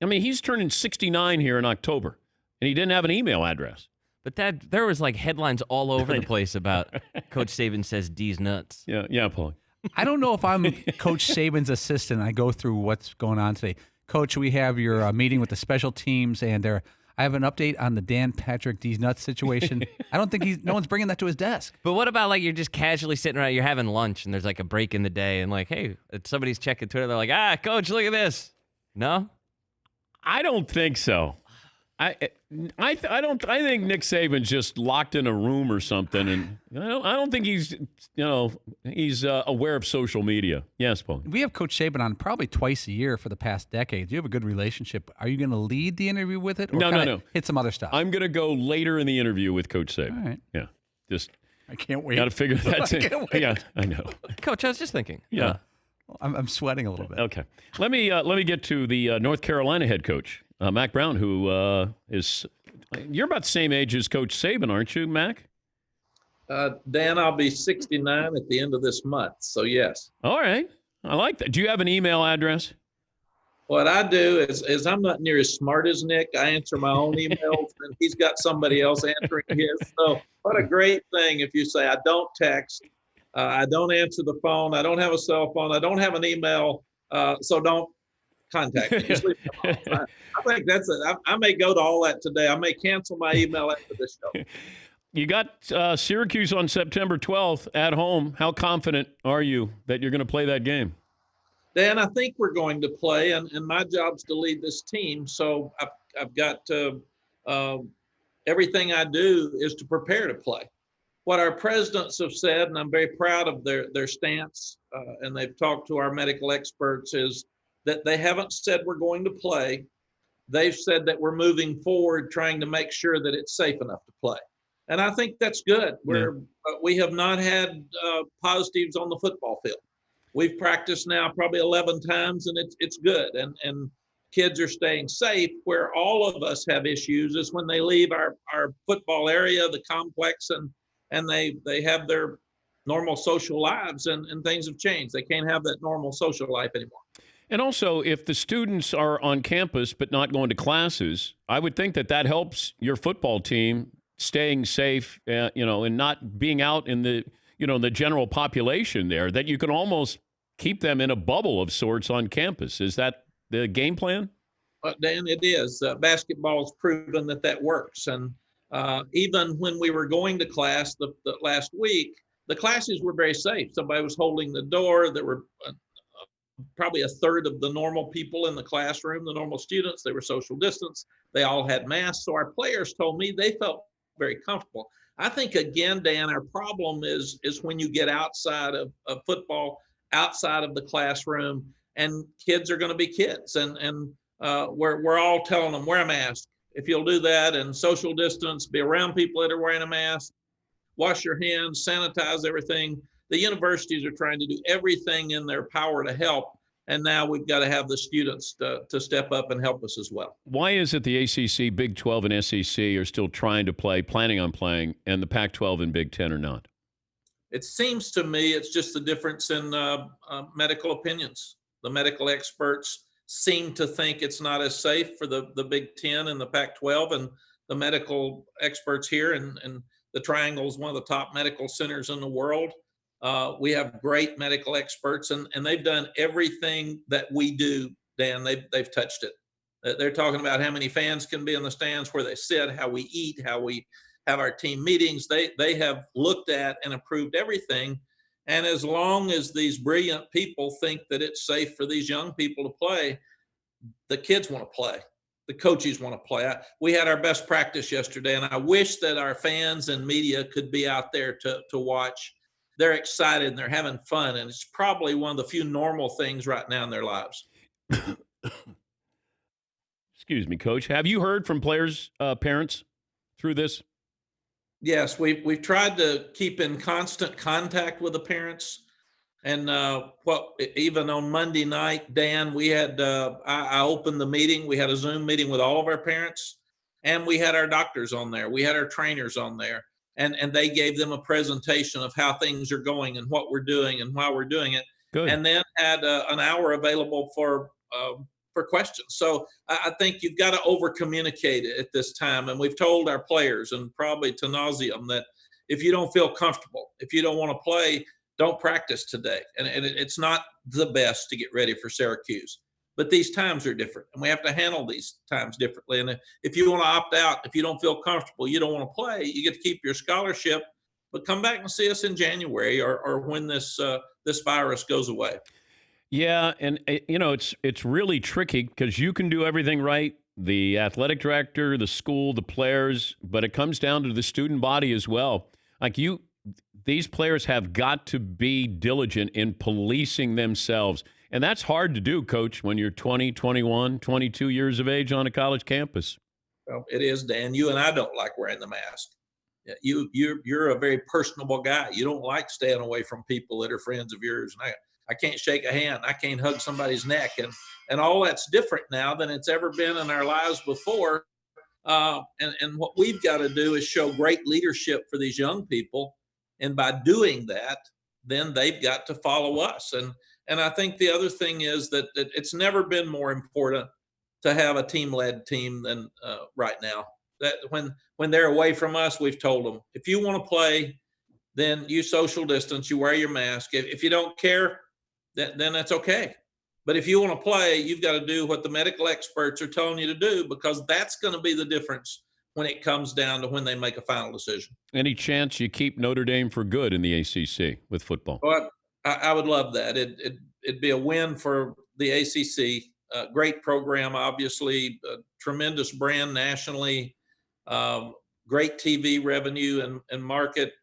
I mean, he's turning 69 here in October, and he didn't have an email address. But there was like headlines all over the place about Coach Saban says D's nuts. Yeah, Paul. I don't know if I'm Coach Saban's assistant. I go through what's going on today. Coach, we have your meeting with the special teams, and I have an update on the Dan Patrick D's nuts situation. I don't think no one's bringing that to his desk. But what about like you're just casually sitting around, you're having lunch, and there's like a break in the day, and like, hey, somebody's checking Twitter. They're like, Coach, look at this. No? I don't think so. I think Nick Saban's just locked in a room or something, and I don't think he's aware of social media. Yes, Paul. We have Coach Saban on probably twice a year for the past decade. You have a good relationship. Are you going to lead the interview with it? Or No. Hit some other stuff. I'm going to go later in the interview with Coach Saban. All right. Yeah, just I can't wait. Got to figure that out. I can't wait. Yeah, I know. Coach, I was just thinking. Yeah. I'm sweating a little bit. Okay. Let me get to the North Carolina head coach, Mack Brown, who is. You're about the same age as Coach Saban, aren't you, Mack? Dan, I'll be 69 at the end of this month, so yes. All right. I like that. Do you have an email address? What I do is I'm not near as smart as Nick. I answer my own emails, and he's got somebody else answering his. So what a great thing if you say, I don't text, I don't answer the phone, I don't have a cell phone, I don't have an email, so don't contact me. Just leave them off. I think that's it. I may go to all that today. I may cancel my email after this show. You got Syracuse on September 12th at home. How confident are you that you're going to play that game? Dan, I think we're going to play, and my job's to lead this team. So I've got to, everything I do is to prepare to play. What our presidents have said, and I'm very proud of their stance, and they've talked to our medical experts, is that they haven't said we're going to play. They've said that we're moving forward, trying to make sure that it's safe enough to play. And I think that's good. We have not had positives on the football field. We've practiced now probably 11 times, and it's good. And kids are staying safe. Where all of us have issues is when they leave our football area, the complex, and they have their normal social lives, and things have changed. They can't have that normal social life anymore. And also, if the students are on campus but not going to classes, I would think that helps your football team staying safe, and not being out in the, the general population there, that you can almost keep them in a bubble of sorts on campus. Is that the game plan? Dan, it is. Basketball's proven that works. And even when we were going to class the last week, the classes were very safe. Somebody was holding the door. There were probably a third of the normal people in the classroom, the normal students. They were social distance. They all had masks. So our players told me they felt very comfortable. I think, again, Dan, our problem is when you get outside of football, outside of the classroom, and kids are going to be kids. And we're all telling them, wear a mask. If you'll do that, and social distance, be around people that are wearing a mask, wash your hands, sanitize everything. The universities are trying to do everything in their power to help. And now we've got to have the students to step up and help us as well. Why is it the ACC, Big 12, and SEC are still trying to play, planning on playing, and the Pac-12 and Big 10 are not? It seems to me it's just the difference in medical opinions. The medical experts seem to think it's not as safe for the Big Ten and the Pac-12, and the medical experts here and the Triangle is one of the top medical centers in the world. We have great medical experts, and they've done everything that we do, Dan. They've touched it. They're talking about how many fans can be in the stands, where they sit, how we eat, how we have our team meetings. They have looked at and approved everything. And as long as these brilliant people think that it's safe for these young people to play, the kids want to play. The coaches want to play. We had our best practice yesterday, and I wish that our fans and media could be out there to watch. They're excited and they're having fun, and it's probably one of the few normal things right now in their lives. Excuse me, Coach. Have you heard from players' parents through this? Yes, we've tried to keep in constant contact with the parents, and even on Monday night, Dan, we had I opened the meeting. We had a Zoom meeting with all of our parents, and we had our doctors on there. We had our trainers on there, and they gave them a presentation of how things are going and what we're doing and why we're doing it. Good. And then had an hour available for questions. So I think you've got to over communicate at this time. And we've told our players, and probably to nauseam, that if you don't feel comfortable, if you don't want to play, don't practice today. And it's not the best to get ready for Syracuse. But these times are different, and we have to handle these times differently. And if you want to opt out, if you don't feel comfortable, you don't want to play, you get to keep your scholarship, but come back and see us in January or when this virus goes away. Yeah, and it's really tricky because you can do everything right, the athletic director, the school, the players, but it comes down to the student body as well. Like these players have got to be diligent in policing themselves, and that's hard to do, Coach, when you're 20, 21, 22 years of age on a college campus. Well, it is, Dan. You and I don't like wearing the mask. You're a very personable guy. You don't like staying away from people that are friends of yours. And I can't shake a hand. I can't hug somebody's neck. And all that's different now than it's ever been in our lives before. And what we've got to do is show great leadership for these young people. And by doing that, then they've got to follow us. And I think the other thing is that it's never been more important to have a team-led team than right now. That when they're away from us, we've told them, if you want to play, then you social distance, you wear your mask. If you don't care, then that's okay. But if you want to play, you've got to do what the medical experts are telling you to do, because that's going to be the difference when it comes down to when they make a final decision. Any chance you keep Notre Dame for good in the ACC with football? Well, I would love that. It'd be a win for the ACC. Great program, obviously, tremendous brand nationally, great TV revenue and market.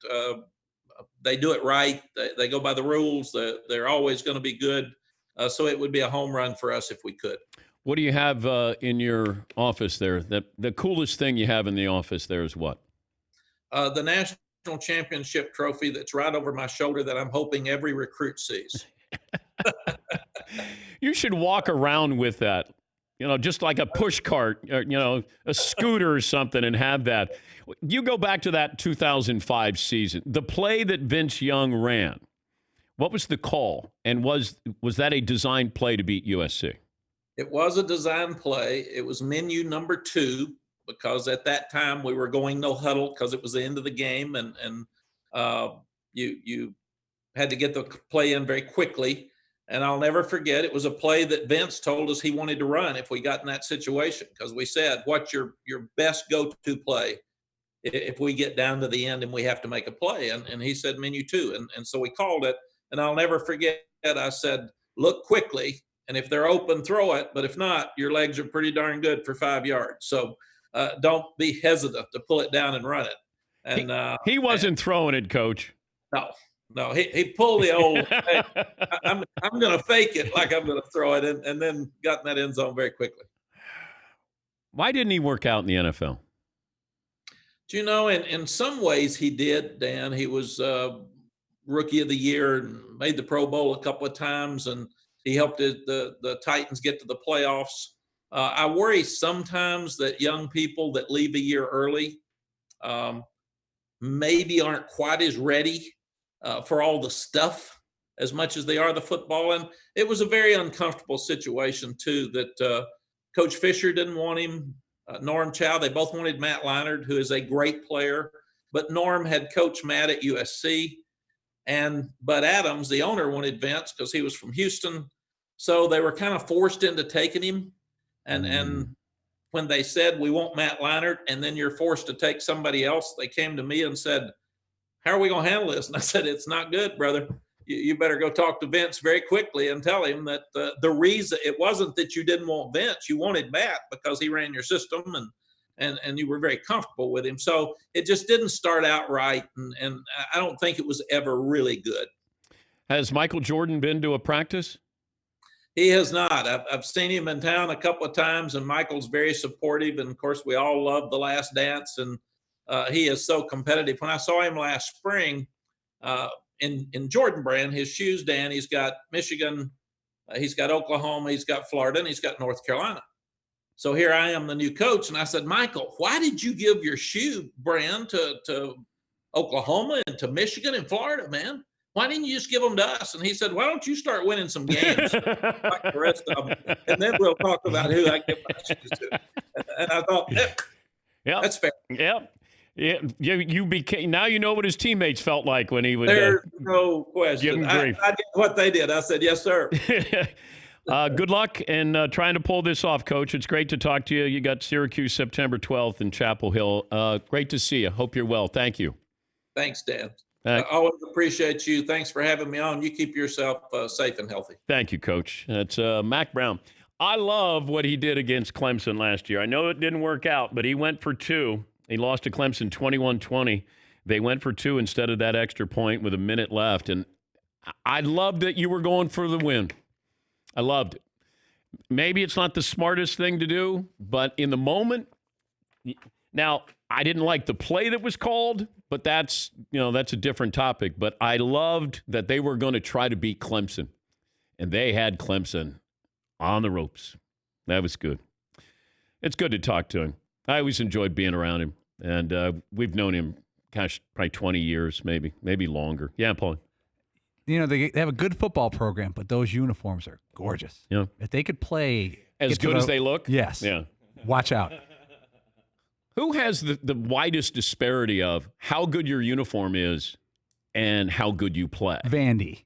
They do it right. They go by the rules. They're always going to be good. So it would be a home run for us if we could. What do you have in your office there? The coolest thing you have in the office there is what? The national championship trophy that's right over my shoulder that I'm hoping every recruit sees. You should walk around with that, just like a push cart, or, a scooter or something, and have that. You go back to that 2005 season, the play that Vince Young ran. What was the call, and was that a designed play to beat USC? It was a design play. It was menu number 2, because at that time we were going no huddle because it was the end of the game, and you had to get the play in very quickly. And I'll never forget, it was a play that Vince told us he wanted to run if we got in that situation, because we said, what's your best go-to play if we get down to the end and we have to make a play? And he said menu 2. And so we called it. And I'll never forget, I said, look quickly, and if they're open, throw it. But if not, your legs are pretty darn good for 5 yards. So don't be hesitant to pull it down and run it. And he wasn't throwing it, Coach. No, he pulled the old, hey, I'm going to fake it like I'm going to throw it, and then got in that end zone very quickly. Why didn't he work out in the NFL? Do in some ways he did, Dan. He was Rookie of the Year and made the Pro Bowl a couple of times, and he helped the Titans get to the playoffs. I worry sometimes that young people that leave a year early maybe aren't quite as ready for all the stuff as much as they are the football. And it was a very uncomfortable situation, too, that Coach Fisher didn't want him, Norm Chow. They both wanted Matt Leinart, who is a great player. But Norm had coached Matt at USC. And Bud Adams, the owner, wanted Vince because he was from Houston. So they were kind of forced into taking him. And when they said, we want Matt Leinart, and then you're forced to take somebody else, they came to me and said, how are we going to handle this? And I said, it's not good, brother. You better go talk to Vince very quickly and tell him that the reason it wasn't that you didn't want Vince, you wanted Matt because he ran your system and you were very comfortable with him. So it just didn't start out right, and I don't think it was ever really good. Has Michael Jordan been to a practice? He has not. I've seen him in town a couple of times, and Michael's very supportive. And of course, we all love The Last Dance, and he is so competitive. When I saw him last spring in Jordan Brand, his shoes, Dan, he's got Michigan, he's got Oklahoma, he's got Florida, and he's got North Carolina. So here I am, the new coach, and I said, Michael, why did you give your shoe brand to Oklahoma and to Michigan and Florida, man? Why didn't you just give them to us? And he said, why don't you start winning some games like the rest of them, and then we'll talk about who I give my shoes to. And I thought, that's fair. Yep. Yeah, you became. Now you know what his teammates felt like when he would. There's no question. I did what they did. I said, yes, sir. Good luck in trying to pull this off, Coach. It's great to talk to you. You got Syracuse September 12th in Chapel Hill. Great to see you. Hope you're well. Thank you. Thanks, Dan. I always appreciate you. Thanks for having me on. You keep yourself safe and healthy. Thank you, Coach. That's Mack Brown. I love what he did against Clemson last year. I know it didn't work out, but he went for two. He lost to Clemson 21-20. They went for two instead of that extra point with a minute left. And I loved that you were going for the win. I loved it. Maybe it's not the smartest thing to do, but in the moment, now I didn't like the play that was called, but that's a different topic. But I loved that they were going to try to beat Clemson, and they had Clemson on the ropes. That was good. It's good to talk to him. I always enjoyed being around him, and we've known him, probably 20 years, maybe longer. Yeah, Paul. They have a good football program, but those uniforms are gorgeous. Yeah. If they could play as good as they look, yes. Yeah. Watch out. Who has the widest disparity of how good your uniform is and how good you play? Vandy.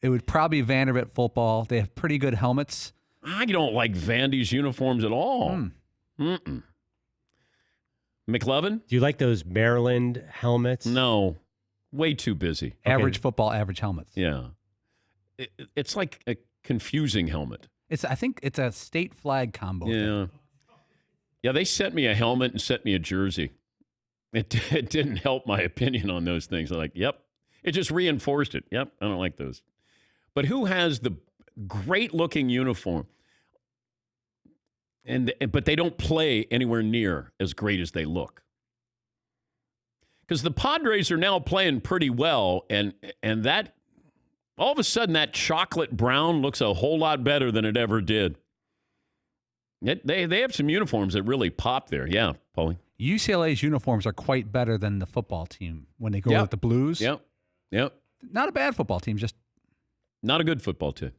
It would probably be Vanderbilt football. They have pretty good helmets. I don't like Vandy's uniforms at all. Mm-mm. McLovin? Do you like those Maryland helmets? No. Way too busy. Average football, average helmets. Yeah. It's like a confusing helmet. I think it's a state flag combo. Yeah. Yeah, they sent me a helmet and sent me a jersey. It didn't help my opinion on those things. I'm like, yep. It just reinforced it. Yep, I don't like those. But who has the great-looking uniform? But they don't play anywhere near as great as they look. Because the Padres are now playing pretty well, and that all of a sudden that chocolate brown looks a whole lot better than it ever did. They have some uniforms that really pop there. Yeah, Paulie. UCLA's uniforms are quite better than the football team when they go with the blues. Yep. Not a bad football team, just not a good football team.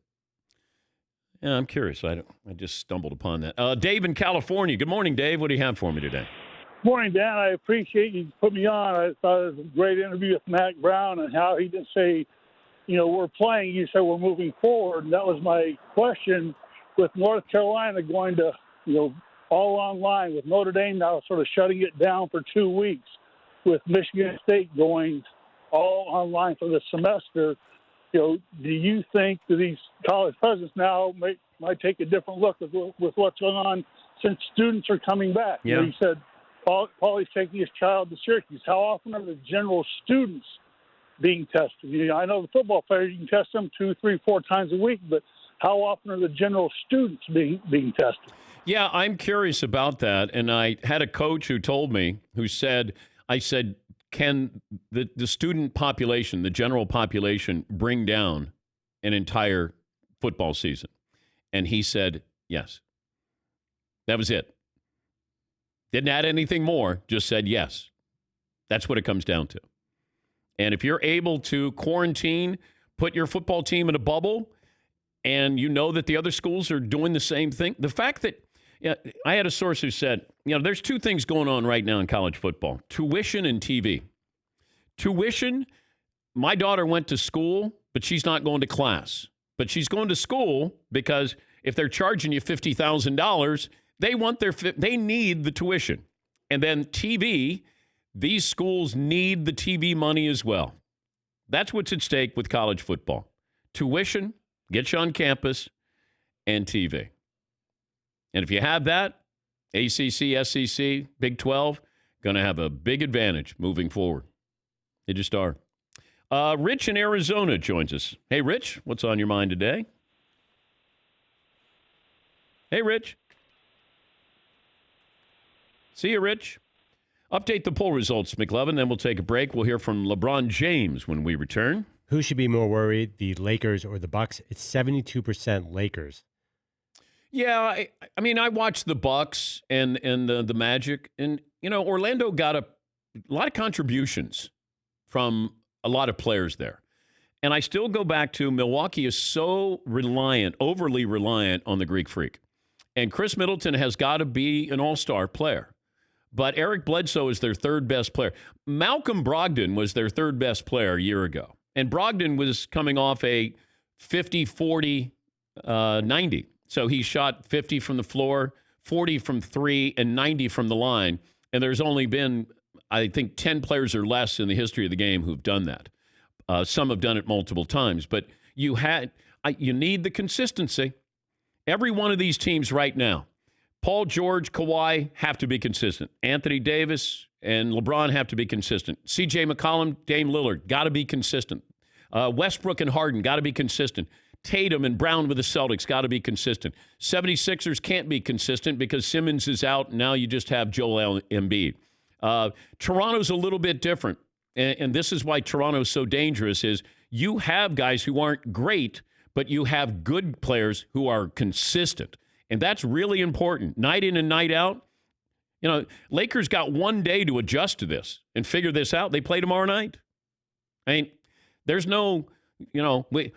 Yeah, I'm curious. I just stumbled upon that. Dave in California. Good morning, Dave. What do you have for me today? Morning, Dan. I appreciate you put me on. I thought it was a great interview with Mack Brown and how he didn't say, we're playing. You said we're moving forward. And that was my question with North Carolina going to, all online, with Notre Dame now sort of shutting it down for 2 weeks, with Michigan State going all online for the semester. Do you think that these college presidents now might take a different look with what's going on since students are coming back? Yeah. You said Paulie's taking his child to Syracuse. How often are the general students being tested? I know the football players, you can test them 2, 3, 4 times a week, but how often are the general students being tested? Yeah, I'm curious about that. And I had a coach who told me, I said, can the student population, the general population, bring down an entire football season? And he said, yes. That was it. Didn't add anything more, just said yes. That's what it comes down to. And if you're able to quarantine, put your football team in a bubble, and you know that the other schools are doing the same thing. The fact that I had a source who said, there's two things going on right now in college football, tuition and TV. Tuition, my daughter went to school, but she's not going to class. But she's going to school because if they're charging you $50,000, they need the tuition. And then TV, these schools need the TV money as well. That's what's at stake with college football. Tuition, get you on campus, and TV. And if you have that, ACC, SEC, Big 12, going to have a big advantage moving forward. They just are. Rich in Arizona joins us. Hey, Rich, what's on your mind today? Hey, Rich. See you, Rich. Update the poll results, McLovin, then we'll take a break. We'll hear from LeBron James when we return. Who should be more worried, the Lakers or the Bucks? It's 72% Lakers. Yeah, I mean, I watched the Bucks and the Magic, and Orlando got a lot of contributions from a lot of players there. And I still go back to Milwaukee is so overly reliant on the Greek Freak. And Chris Middleton has got to be an all-star player. But Eric Bledsoe is their third best player. Malcolm Brogdon was their third best player a year ago. And Brogdon was coming off a 50-40-90. So he shot 50 from the floor, 40 from three, and 90 from the line. And there's only been, I think, 10 players or less in the history of the game who've done that. Some have done it multiple times. But you need the consistency. Every one of these teams right now, Paul George, Kawhi have to be consistent. Anthony Davis and LeBron have to be consistent. C.J. McCollum, Dame Lillard, got to be consistent. Westbrook and Harden, got to be consistent. Tatum and Brown with the Celtics, got to be consistent. 76ers can't be consistent because Simmons is out. Now you just have Joel Embiid. Toronto's a little bit different. And this is why Toronto's so dangerous is you have guys who aren't great, but you have good players who are consistent. And that's really important. Night in and night out. Lakers got one day to adjust to this and figure this out. They play tomorrow night. I mean, there's no,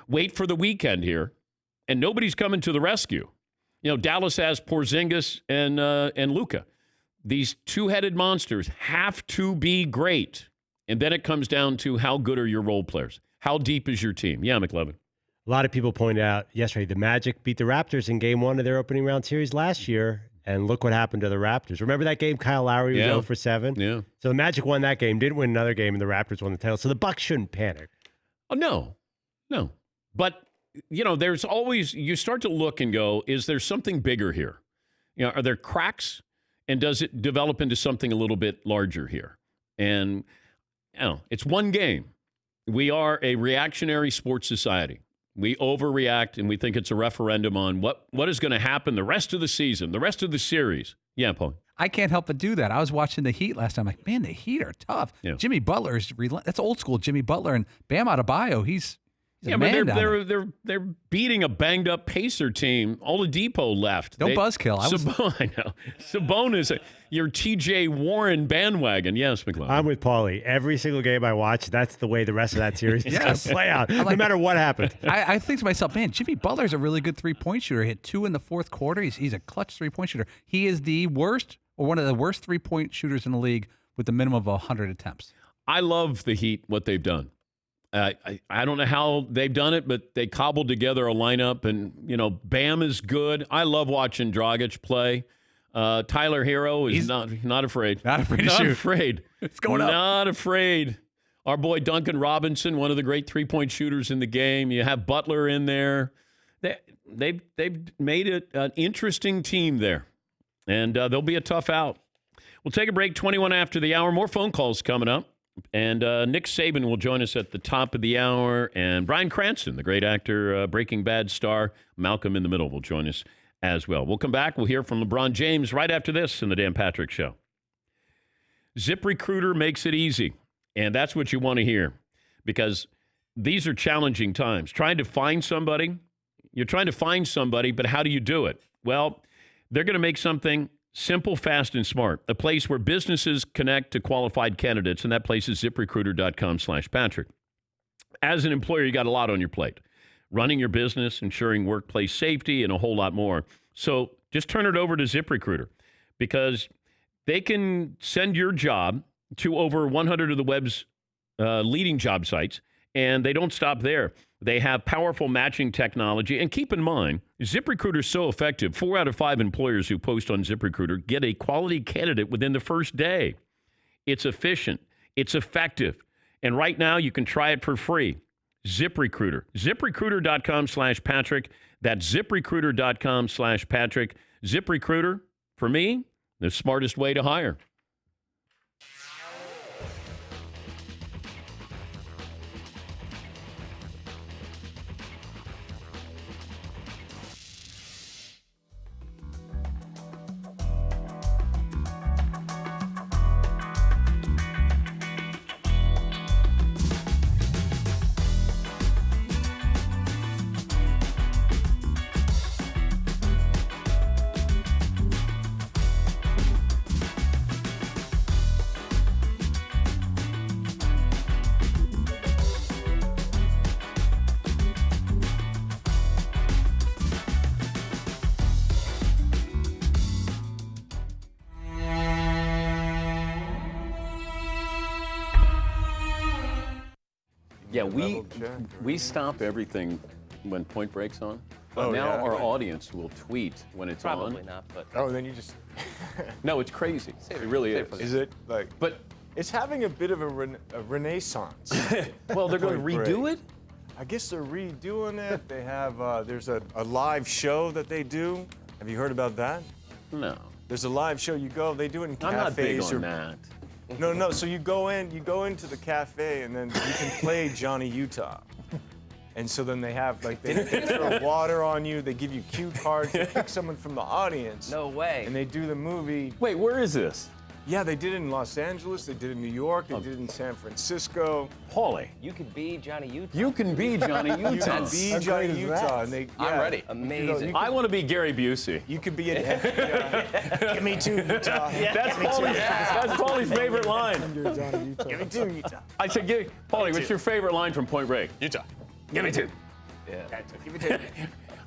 wait for the weekend here. And nobody's coming to the rescue. Dallas has Porzingis and Luka. These two-headed monsters have to be great. And then it comes down to how good are your role players? How deep is your team? Yeah, McLevin. A lot of people pointed out yesterday the Magic beat the Raptors in game one of their opening round series last year, and look what happened to the Raptors. Remember that game Kyle Lowry was 0 for 7? Yeah. So the Magic won that game, didn't win another game, and the Raptors won the title. So the Bucks shouldn't panic. Oh, no. But, there's always, you start to look and go, is there something bigger here? Are there cracks? And does it develop into something a little bit larger here? And, it's one game. We are a reactionary sports society. We overreact, and we think it's a referendum on what is going to happen the rest of the season, the rest of the series. Yeah, Paul. I can't help but do that. I was watching the Heat last time. I'm like, man, the Heat are tough. Yeah. Jimmy Butler is that's old school Jimmy Butler, and Bam Adebayo, he's a but man they're beating a banged up Pacer team. Oladipo left. Don't buzzkill. I know. Sabonis, your TJ Warren bandwagon. Yes, McLeod. I'm with Paulie. Every single game I watch, that's the way the rest of that series is going to play out, no matter what happened. I think to myself, man, Jimmy Butler's a really good three-point shooter. He hit 2 in the fourth quarter. He's a clutch three-point shooter. He is the worst or one of the worst three-point shooters in the league with a minimum of 100 attempts. I love the Heat, what they've done. I don't know how they've done it, but they cobbled together a lineup, and, Bam is good. I love watching Dragic play. Tyler Hero is not afraid. Not afraid to shoot. Not afraid. It's going up. Not afraid. Our boy Duncan Robinson, one of the great three-point shooters in the game. You have Butler in there. They've made it an interesting team there, and they'll be a tough out. We'll take a break, 21 after the hour. More phone calls coming up. And Nick Saban will join us at the top of the hour. And Bryan Cranston, the great actor, Breaking Bad star, Malcolm in the Middle will join us as well. We'll come back. We'll hear from LeBron James right after this in the Dan Patrick Show. ZipRecruiter makes it easy. And that's what you want to hear, because these are challenging times. Trying to find somebody, but how do you do it? Well, they're going to make something Simple, fast, and smart. A place where businesses connect to qualified candidates, and that place is ZipRecruiter.com/Patrick. As an employer, you got a lot on your plate. Running your business, ensuring workplace safety, and a whole lot more. So just turn it over to ZipRecruiter because they can send your job to over 100 of the web's leading job sites, and they don't stop there. They have powerful matching technology. And keep in mind, ZipRecruiter is so effective, 4 out of 5 employers who post on ZipRecruiter get a quality candidate within the first day. It's efficient. It's effective. And right now, you can try it for free. ZipRecruiter. ZipRecruiter.com/Patrick. That's ZipRecruiter.com/Patrick. ZipRecruiter, for me, the smartest way to hire. Yeah, we stop everything when Point Break's on. But now our audience will tweet when it's on. Probably not, but. Oh, then you just. No, it's crazy. It really is. Is it like? But it's having a bit of a renaissance. Well, they're going to redo it? I guess they're redoing it. They have, there's a live show that they do. Have you heard about that? No. There's a live show. You go, they do it in cafes. I'm not big on that. No. So you go into the cafe and then you can play Johnny Utah. And so then they have, like, they throw water on you. They give you cue cards. They pick someone from the audience. No way. And they do the movie. Wait, where is this? Yeah, they did it in Los Angeles. They did it in New York. They did it in San Francisco. Paulie. You could be Johnny Utah. You can be Johnny Utah. You can be Johnny Utah. And I'm ready. Amazing. I want to be Gary Busey. You could be an FBI. Give me 2, Utah. That's Paulie's favorite line. Give me 2, Utah. I said, Paulie, what's your favorite line from Point Break? Utah. Give me 2. Yeah. Give me 2.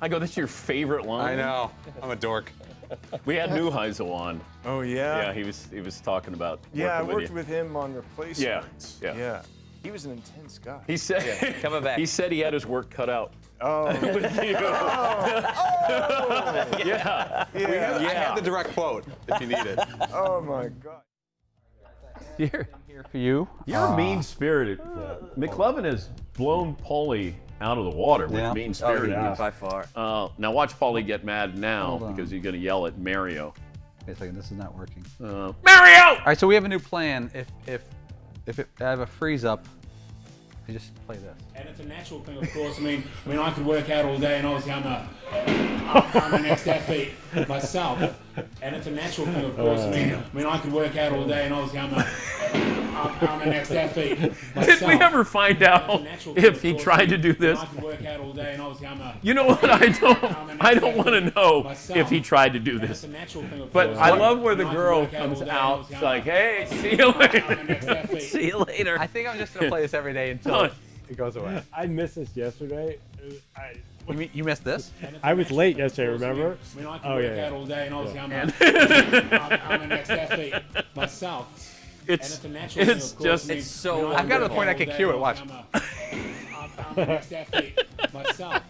I go, that's your favorite line? I know. I'm a dork. We had Neuheisel on. Oh, yeah? Yeah, he was talking about I working worked with him on Replacements. Yeah. He was an intense guy. He said, coming back. He said he had his work cut out. Oh. With you. Yeah. I had the direct quote if you need it. Oh, my God. Here for you. You're mean-spirited. McLovin has blown Paulie out of the water with mean-spirited. By far. Now watch Paulie get mad now because he's going to yell at Mario. Wait a second, this is not working. Mario! All right, so we have a new plan. If I have a freeze up, you just play this. And it's a natural thing, of course. I mean, I could work out all day, and obviously I'm an ex-athlete myself. And it's a natural thing, of course. I mean, I could work out all day, and obviously I'm an ex-athlete myself. Did we ever find out if he tried to do this? I could work out all day, and obviously You know what? I don't want to know if he tried to do this. But I love where the girl comes out. It's like, hey, see you later. See you later. I think I'm just gonna play this every day until it goes away. I missed this yesterday. You missed this? I was late yesterday, remember? I could work out all day, and obviously I'm an ex-athlete myself. It's a natural thing, of course. It's so. I've got to the point I can cue it. Watch. I'm an ex-athlete myself.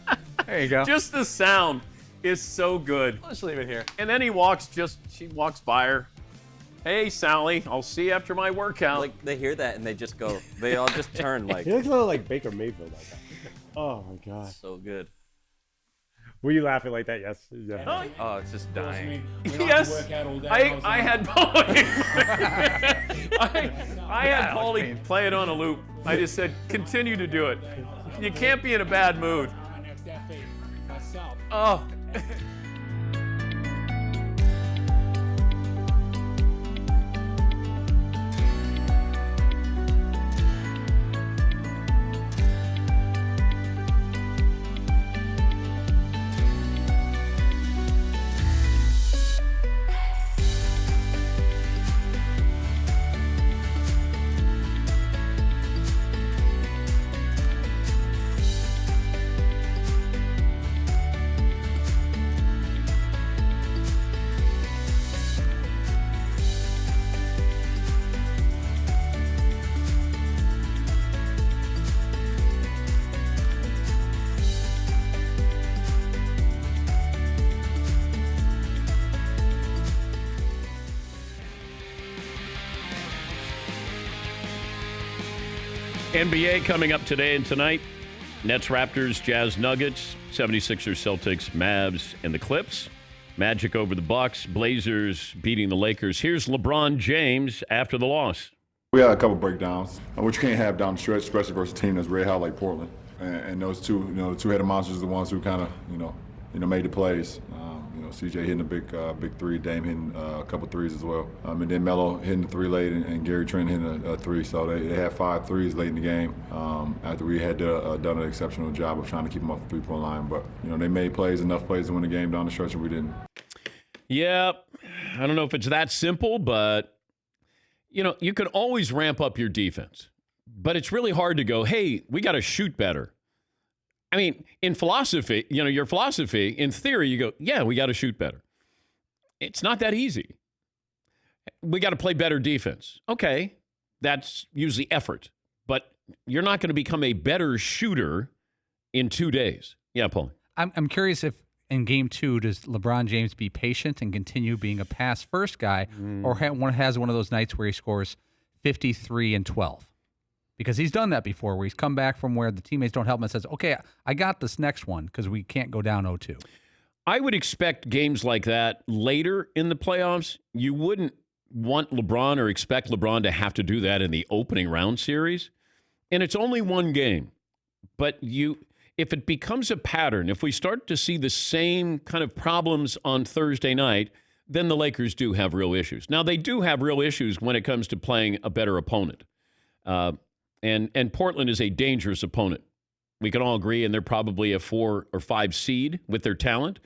There you go. Just the sound is so good. Let's leave it here. And then she walks by her. Hey, Sally, I'll see you after my workout. Like, they hear that and they all just turn like. He looks a little like Baker Mayfield like that. Oh my God. So good. Were you laughing like that? Yes. Yeah. Oh, it's just dying. Yes. I had Paulie. I had Paulie play it on a loop. I just said, continue to do it. You can't be in a bad mood. Oh. NBA coming up today and tonight. Nets, Raptors, Jazz, Nuggets, 76ers, Celtics, Mavs, and the Clips. Magic over the Bucks. Blazers beating the Lakers. Here's LeBron James after the loss. We had a couple breakdowns, which you can't have down the stretch, especially versus a team that's very high like Portland. And those two, the two-headed monsters are the ones who kind of, made the plays. CJ hitting a big three, Dame hitting a couple threes as well. And then Melo hitting the three late and Gary Trent hitting a three. So they had 5 threes late in the game after we had done an exceptional job of trying to keep them off the three-point line. But, they made enough plays to win the game down the stretch, and we didn't. Yeah, I don't know if it's that simple, but, you can always ramp up your defense. But it's really hard to go, hey, we got to shoot better. I mean, in philosophy, your philosophy, in theory, you go, yeah, we got to shoot better. It's not that easy. We got to play better defense. Okay, that's usually effort. But you're not going to become a better shooter in 2 days. Yeah, Paul. I'm curious if in Game 2, does LeBron James be patient and continue being a pass-first guy, or has one of those nights where he scores 53 and 12? Because he's done that before, where he's come back from where the teammates don't help him and says, okay, I got this next one because we can't go down 0-2. I would expect games like that later in the playoffs. You wouldn't want LeBron or expect LeBron to have to do that in the opening round series. And it's only one game. But if it becomes a pattern, if we start to see the same kind of problems on Thursday night, then the Lakers do have real issues. Now, they do have real issues when it comes to playing a better opponent. And Portland is a dangerous opponent. We can all agree, and they're probably a 4 or 5 seed with their talent.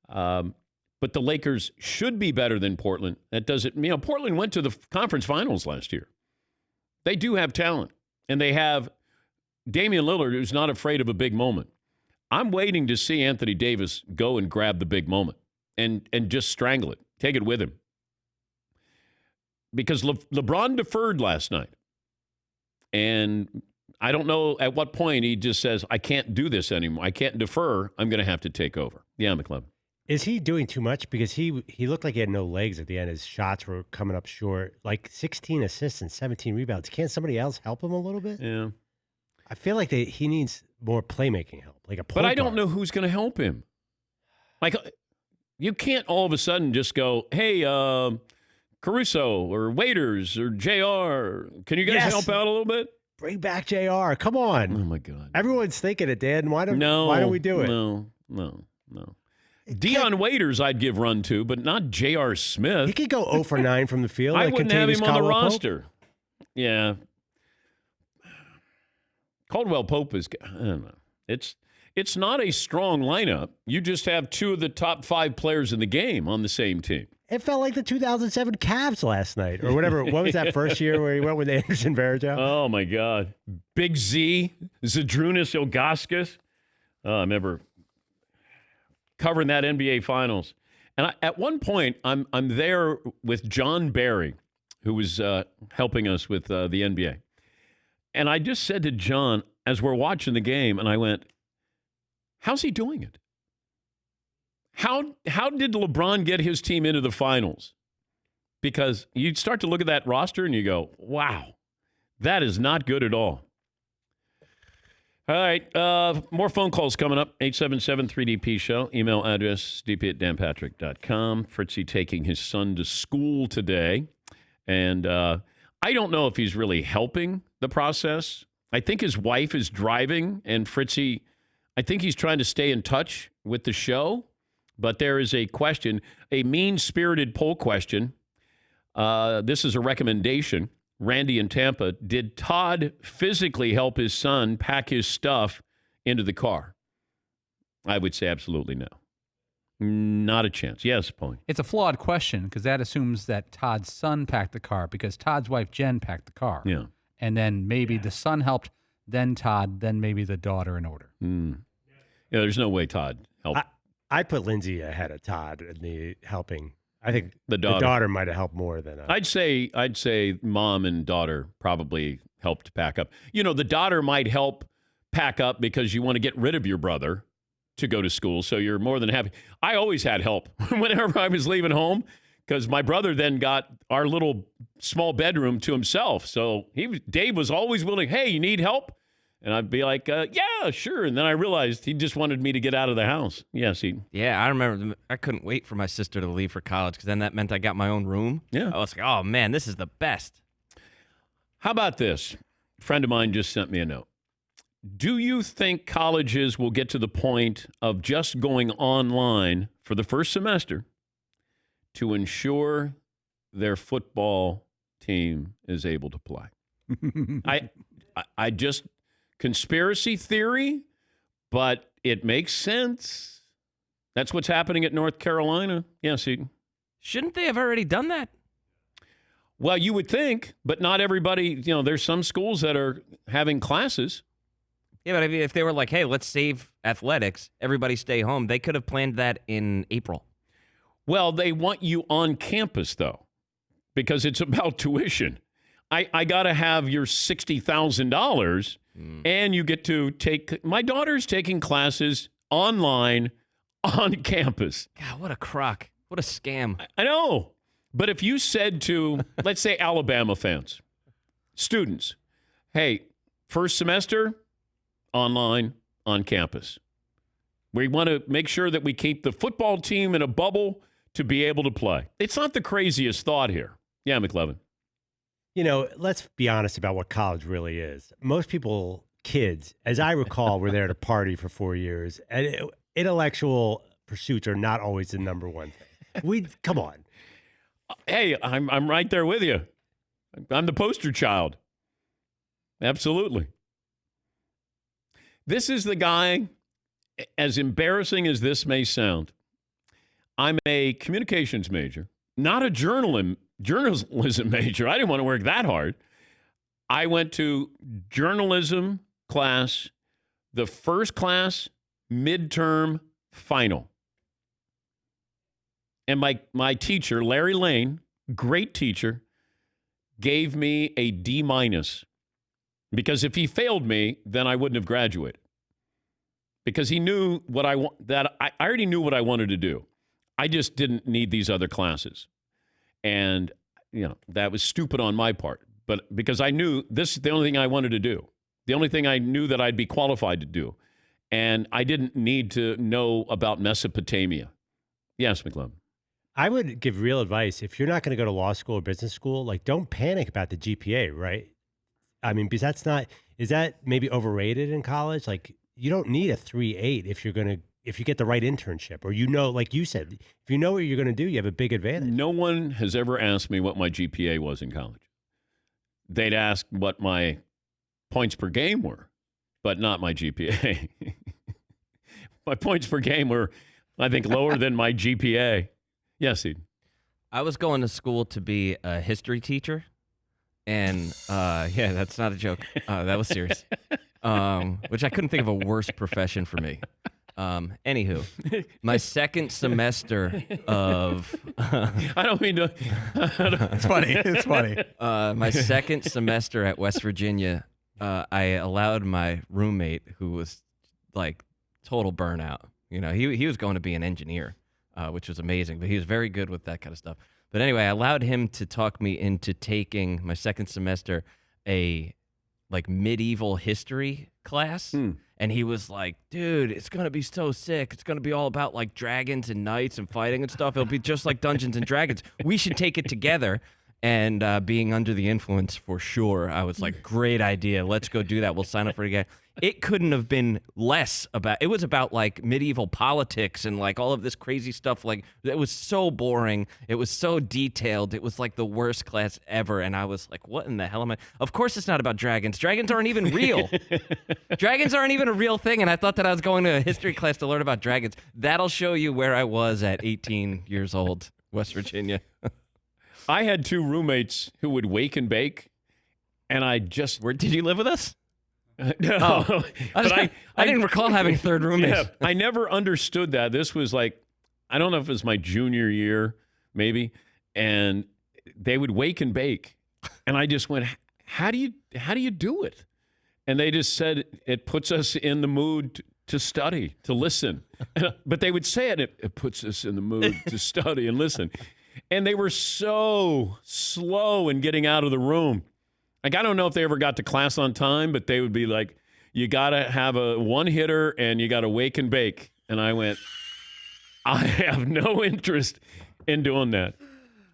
But the Lakers should be better than Portland. That doesn't, Portland went to the conference finals last year. They do have talent, and they have Damian Lillard, who's not afraid of a big moment. I'm waiting to see Anthony Davis go and grab the big moment and just strangle it, take it with him. Because LeBron deferred last night. And I don't know at what point he just says, I can't do this anymore. I can't defer. I'm going to have to take over. Yeah, McLeod. Is he doing too much? Because he looked like he had no legs at the end. His shots were coming up short. Like 16 assists and 17 rebounds. Can't somebody else help him a little bit? Yeah. I feel like he needs more playmaking help. Like a point But I don't guard. know who's going to help him. Like, you can't all of a sudden just go, hey, Caruso or Waiters or JR, can you guys help out a little bit? Bring back JR. Come on. Oh, my God. Everyone's thinking it, Dan. Why don't we do it? No. Deion Waiters I'd give run to, but not J.R. Smith. He could go 0 for 9 from the field. I like wouldn't have Contavious him on the Caldwell-Pope. roster. Yeah. Caldwell-Pope is, I don't know. It's not a strong lineup. You just have 2 of the top 5 players in the game on the same team. It felt like the 2007 Cavs last night, or whatever. What was that first year where he went with Anderson Varejao? Oh, my God. Big Z, Zydrunas Ilgauskas. I remember covering that NBA Finals. And at one point, I'm there with John Barry, who was helping us with the NBA. And I just said to John, as we're watching the game, and I went, how's he doing it? How did LeBron get his team into the finals? Because you start to look at that roster and you go, wow, that is not good at all. All right, more phone calls coming up. 877-3DP show. Email address dp@danpatrick.com. Fritzy taking his son to school today. And I don't know if he's really helping the process. I think his wife is driving, and Fritzy, I think he's trying to stay in touch with the show. But there is a question, a mean-spirited poll question. This is a recommendation. Randy in Tampa, did Todd physically help his son pack his stuff into the car? I would say absolutely no. Not a chance. Yes, Paulie. It's a flawed question because that assumes that Todd's son packed the car because Todd's wife, Jen, packed the car. Yeah. And then maybe the son helped, then Todd, then maybe the daughter in order. Yeah, there's no way Todd helped. I put Lindsay ahead of Todd in the helping. I think the daughter might have helped more than I'd say mom and daughter probably helped pack up. The daughter might help pack up because you want to get rid of your brother to go to school, so you're more than happy. I always had help whenever I was leaving home because my brother then got our little small bedroom to himself. So Dave was always willing, hey, you need help? And I'd be like, yeah, sure. And then I realized he just wanted me to get out of the house. Yes, Yeah, I remember I couldn't wait for my sister to leave for college because then that meant I got my own room. Yeah. I was like, oh, man, this is the best. How about this? A friend of mine just sent me a note. Do you think colleges will get to the point of just going online for the first semester to ensure their football team is able to play? I just, conspiracy theory, but it makes sense. That's what's happening at North Carolina. Yes, Eden. Shouldn't they have already done that? Well, you would think, but not everybody, there's some schools that are having classes. Yeah, but if they were like, hey, let's save athletics, everybody stay home, they could have planned that in April. Well, they want you on campus, though, because it's about tuition. I got to have your $60,000, and you get to take – my daughter's taking classes online on campus. God, what a crock. What a scam. I know. But if you said to, let's say, Alabama fans, students, hey, first semester, online, on campus. We want to make sure that we keep the football team in a bubble to be able to play. It's not the craziest thought here. Yeah, McLevin. Let's be honest about what college really is. Most people, kids, as I recall, were there to party for 4 years. And intellectual pursuits are not always the number one thing. Come on. Hey, I'm right there with you. I'm the poster child. Absolutely. This is the guy, as embarrassing as this may sound, I'm a communications major, not a journalism major. I didn't want to work that hard. I went to journalism class, the first class, midterm, final. And my teacher, Larry Lane, great teacher, gave me a D-, because if he failed me, then I wouldn't have graduated. Because he knew what I already knew what I wanted to do. I just didn't need these other classes. And, that was stupid on my part. But because I knew this is the only thing I wanted to do, the only thing I knew that I'd be qualified to do. And I didn't need to know about Mesopotamia. Yes, McLevin. I would give real advice. If you're not going to go to law school or business school, don't panic about the GPA, right? I mean, because is that maybe overrated in college? You don't need a 3.8 if you get the right internship, or like you said, if you know what you're going to do, you have a big advantage. No one has ever asked me what my GPA was in college. They'd ask what my points per game were, but not my GPA. My points per game were, I think, lower than my GPA. Yes, Eden. I was going to school to be a history teacher, and that's not a joke. That was serious. Which I couldn't think of a worse profession for me. Anywho, my second semester of I don't mean to. It's funny. It's funny. My second semester at West Virginia, I allowed my roommate, who was like total burnout. He was going to be an engineer, which was amazing, but he was very good with that kind of stuff. But anyway, I allowed him to talk me into taking my second semester a medieval history class. And he was like, dude, it's going to be so sick. It's going to be all about dragons and knights and fighting and stuff. It'll be just like Dungeons and Dragons. We should take it together. And being under the influence for sure, I was like, great idea. Let's go do that. We'll sign up for it again. It couldn't have been less about, it was about medieval politics and all of this crazy stuff. It was so boring. It was so detailed. It was the worst class ever. And I was like, what in the hell am I? Of course it's not about dragons. Dragons aren't even real. Dragons aren't even a real thing. And I thought that I was going to a history class to learn about dragons. That'll show you where I was at 18 years old, West Virginia. I had two roommates who would wake and bake, and I just... Where did you live with us? No. Oh. I didn't recall having third roommates. Yeah, I never understood that. This was I don't know if it was my junior year, maybe, and they would wake and bake, and I just went, how do you do it? And they just said, it puts us in the mood to study, to listen. But they would say it puts us in the mood to study and listen. And they were so slow in getting out of the room. Like, I don't know if they ever got to class on time, but they would be like, you got to have a one-hitter and you got to wake and bake. And I went, I have no interest in doing that.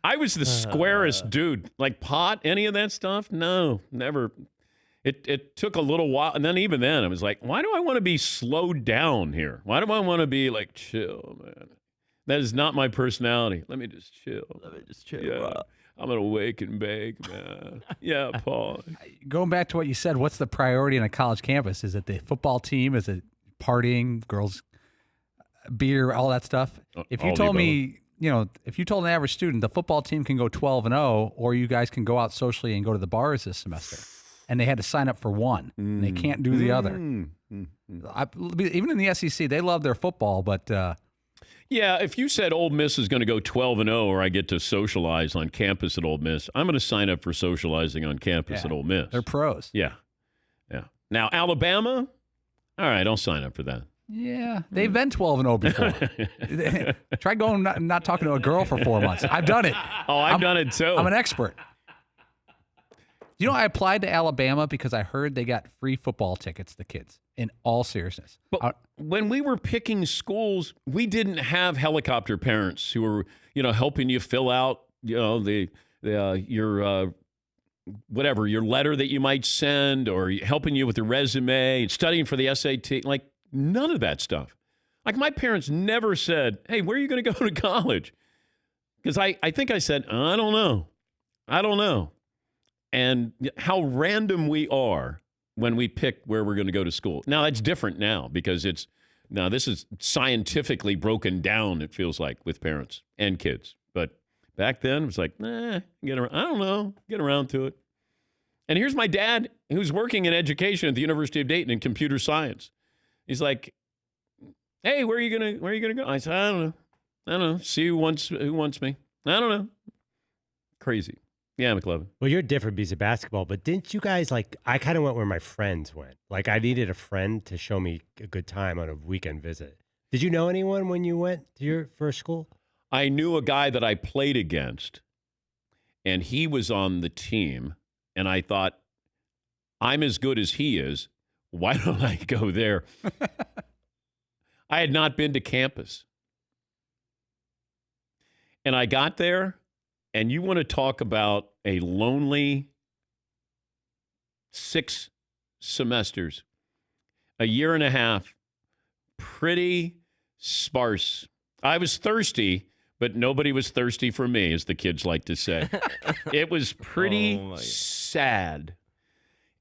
I was the squarest dude. Like pot, any of that stuff? No, never. It took a little while. And then even then, I was like, why do I want to be slowed down here? Why do I want to be like, chill, man? That is not my personality. Let me just chill. Yeah, I'm going to wake and bake, man. Yeah, Paul. Going back to what you said, what's the priority on a college campus? Is it the football team? Is it partying, girls, beer, all that stuff? If you told me, if you told an average student the football team can go 12-0, or you guys can go out socially and go to the bars this semester, and they had to sign up for one, and they can't do the other. Even in the SEC, they love their football, but yeah, if you said Ole Miss is going to go 12-0, or I get to socialize on campus at Ole Miss, I'm going to sign up for socializing on campus at Ole Miss. They're pros. Yeah. Now, Alabama, all right, I'll sign up for that. Yeah, they've been 12-0 before. Try going not talking to a girl for 4 months. I've done it. Oh, I've done it too. I'm an expert. I applied to Alabama because I heard they got free football tickets, the kids, in all seriousness. But when we were picking schools, we didn't have helicopter parents who were, helping you fill out, your whatever, your letter that you might send, or helping you with your resume, studying for the SAT, like none of that stuff. Like my parents never said, hey, where are you going to go to college? Because I think I said, I don't know. And how random we are when we pick where we're going to go to school. Now, that's different now because this is scientifically broken down, it feels like, with parents and kids. But back then, it was like, I don't know, get around to it. And here's my dad, who's working in education at the University of Dayton in computer science. He's like, hey, where are you gonna go? I said, I don't know. See who wants me. I don't know. Crazy. Yeah, McLovin. Well, you're different because of basketball, but didn't you guys I kind of went where my friends went. Like I needed a friend to show me a good time on a weekend visit. Did you know anyone when you went to your first school? I knew a guy that I played against, and he was on the team, and I thought, I'm as good as he is. Why don't I go there? I had not been to campus. And I got there, and you want to talk about a lonely 6 semesters, a year and a half, pretty sparse. I was thirsty, but nobody was thirsty for me, as the kids like to say. It was pretty sad.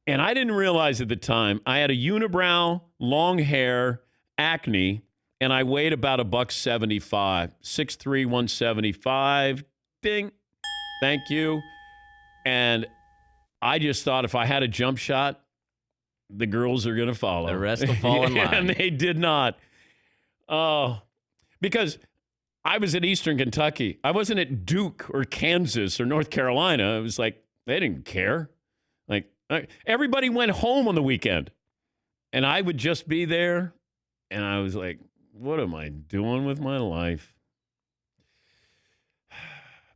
And I didn't realize at the time, I had a unibrow, long hair, acne, and I weighed about $175, 6'3", 175. Ding. Thank you. And I just thought if I had a jump shot, the girls are going to follow. The rest will fall in line. And they did not. Oh, because I was at Eastern Kentucky. I wasn't at Duke or Kansas or North Carolina. It was like, they didn't care. Like, everybody went home on the weekend. And I would just be there. And I was like, what am I doing with my life?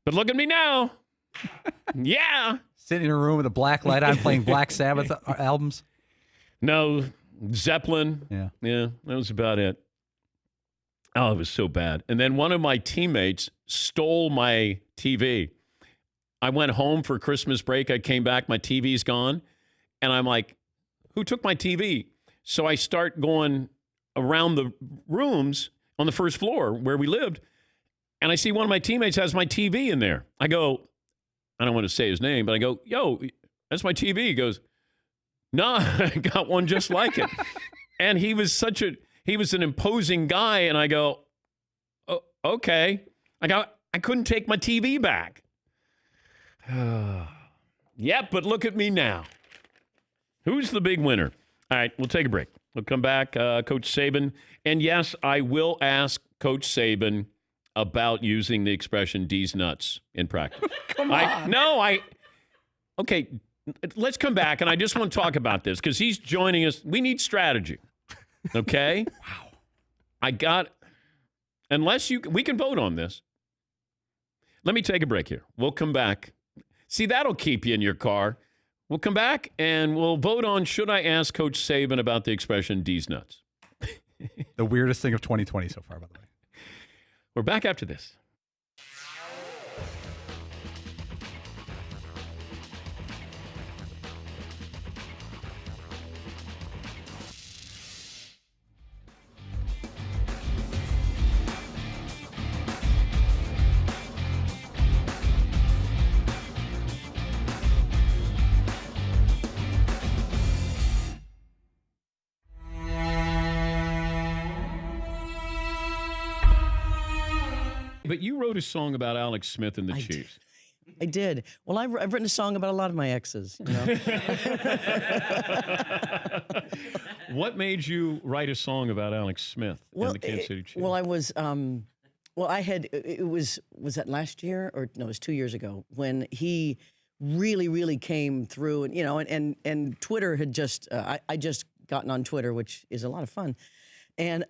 But look at me now. Yeah. Sitting in a room with a black light on playing Black Sabbath albums? No. Zeppelin. Yeah, that was about it. Oh, it was so bad. And then one of my teammates stole my TV. I went home for Christmas break. I came back. My TV's gone. And I'm like, who took my TV? So I start going around the rooms on the first floor where we lived. And I see one of my teammates has my TV in there. I go, I don't want to say his name, but I go, yo, that's my TV. He goes, no, I got one just like it. And he was an imposing guy. And I go, oh, okay. I couldn't take my TV back. Yep, but look at me now. Who's the big winner? All right, we'll take a break. We'll come back, Coach Saban. And yes, I will ask Coach Saban about using the expression D's nuts in practice. Come on. Okay, let's come back, and I just want to talk about this because he's joining us. We need strategy, okay? Wow. We can vote on this. Let me take a break here. We'll come back. See, that'll keep you in your car. We'll come back and we'll vote on should I ask Coach Saban about the expression D's nuts. The weirdest thing of 2020 so far, by the way. We're back after this. But you wrote a song about Alex Smith and the Chiefs. I did. Well, I've written a song about a lot of my exes. You know? What made you write a song about Alex Smith and the Kansas City Chiefs? Well, I was, was that last year or no, it was 2 years ago when he really came through and, you know, and Twitter had just, I just gotten on Twitter, which is a lot of fun. And,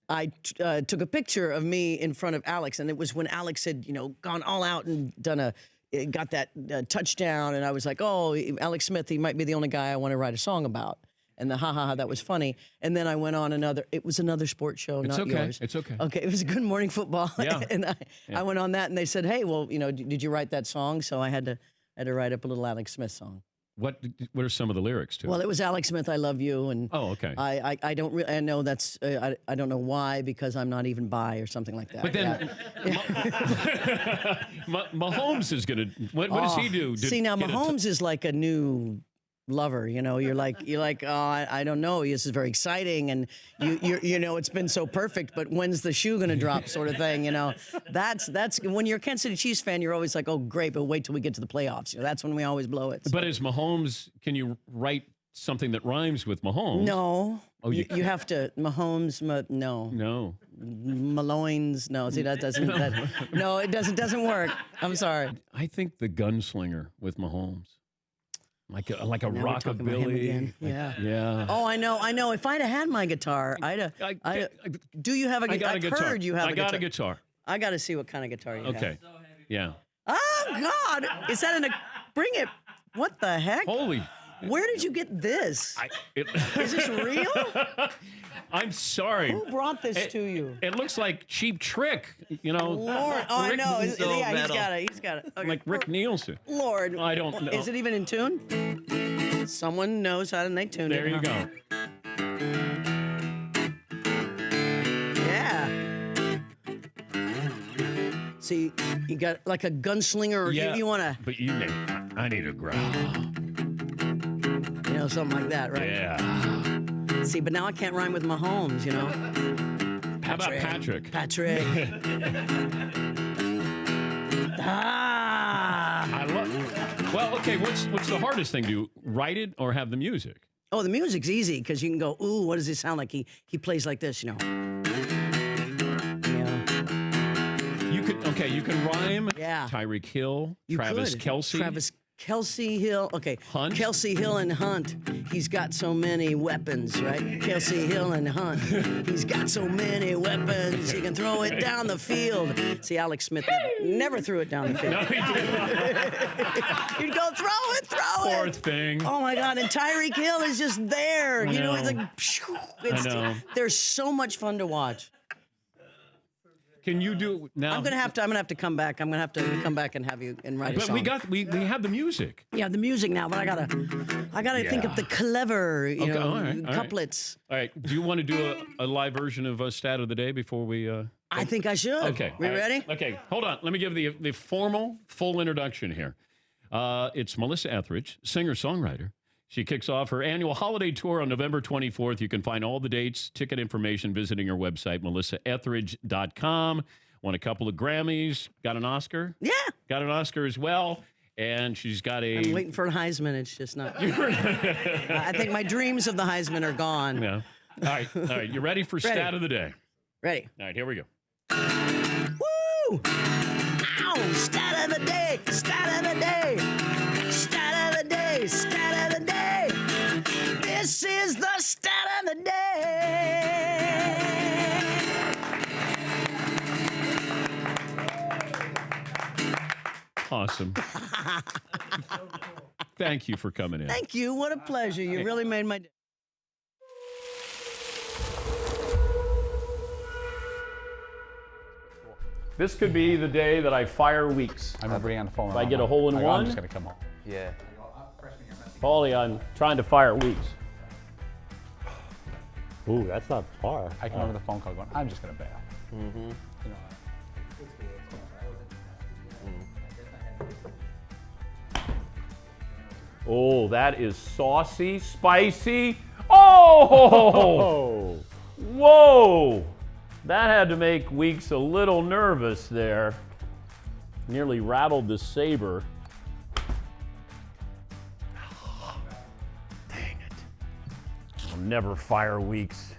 I took a picture of me in front of Alex, and it was when Alex had, you know, gone all out and got that touchdown, and I was like, oh, Alex Smith, he might be the only guy I want to write a song about. And the that was funny. And then I went on it was another sports show, it's not okay. yours. It's okay. Okay, it was Good Morning Football. Yeah. And I went on that, and they said, hey, well, you know, did you write that song? So I had to write up a little Alex Smith song. What are some of the lyrics to it? Well, it was Alex Smith, I love you, and okay. I don't really, I know that's I don't know why, because I'm not even bi or something like that. But then Mahomes is gonna. What does he do? See, now Mahomes is like a new lover. You know, you're like oh, I don't know. This is very exciting, and you know it's been so perfect, but when's the shoe gonna drop, sort of thing. You know, that's when you're a Kansas City Chiefs fan, you're always like, oh great, but wait till we get to the playoffs. You know, that's when we always blow it. So. But as Mahomes, can you write something that rhymes with Mahomes? No. Oh, you have to Mahomes. No. No. Maloines. No. See, that doesn't. No, it doesn't work. I'm sorry. I think the gunslinger with Mahomes. Like a Now we're talking about him rockabilly. again. Yeah. Yeah. Oh, I know. If I'd have had my guitar, do you have a guitar? I got a guitar. Heard you have I got a guitar. I got to see what kind of guitar you have. Okay. Yeah. Oh God! Is that bring it? What the heck? Holy. Where did you get this? Is this real? I'm sorry. Who brought this to you? It looks like Cheap Trick, you know. Lord, oh, I know. Yeah, he's got it. Okay. Like Rick Nielsen. Lord. I don't know. Is it even in tune? Someone knows how to make tune. There you go. Yeah. See, you got like a gunslinger, or Yeah, you want to. But I need a growl. You know, something like that, right? Yeah. See, but now I can't rhyme with Mahomes, you know? How about Patrick? Patrick. Well, okay, what's the hardest thing? Do write it or have the music? Oh, the music's easy because you can go, ooh, what does it sound like? He plays like this, you know? You can rhyme. Yeah. Tyreek Hill, You Travis could. Kelce. Kelsey Hill. Okay. Hunt. Kelsey Hill and Hunt. He's got so many weapons, right? Kelsey Hill and Hunt. He's got so many weapons. He can throw it down the field. See, Alex Smith never threw it down the field. No, he didn't. You'd go, throw it. Poor thing. Oh my God. And Tyreek Hill is just there. You know, it's like, I know. They're so much fun to watch. Can you do now? I'm gonna have to come back. I'm gonna have to come back and have you and write a But song. we have the music. Yeah, the music now, but I gotta think of the clever, Okay, all right. couplets. All right. Do you want to do a live version of Stat of the Day before we? I think I should. Okay. We all right. ready? Okay. Hold on. Let me give the formal full introduction here. It's Melissa Etheridge, singer-songwriter. She kicks off her annual holiday tour on November 24th. You can find all the dates, ticket information, visiting her website, melissaetheridge.com. Won a couple of Grammys. Got an Oscar? Yeah. Got an Oscar as well. And she's got a... I'm waiting for a Heisman. It's just not... I think my dreams of the Heisman are gone. Yeah. All right. You ready for Stat of the Day? Ready. All right, here we go. Woo! Ow! Stat of the day! Stat of the day! Stat of the day! Stat of the day! This is the stat of the day! Awesome. Thank you for coming in. Thank you. What a pleasure. You really made my day. This could be the day that I fire Weeks. I remember being on the phone. If I get a hole in one, I'm just going to come home. Yeah. Paulie, I'm trying to fire Weeks. Ooh, that's not far. I can remember the phone call going, I'm just going to bail. Mm-hmm. You know, Oh, that is saucy, spicy. Oh! Whoa! That had to make Weeks a little nervous there. Nearly rattled the saber. Dang it. I'll never fire Weeks.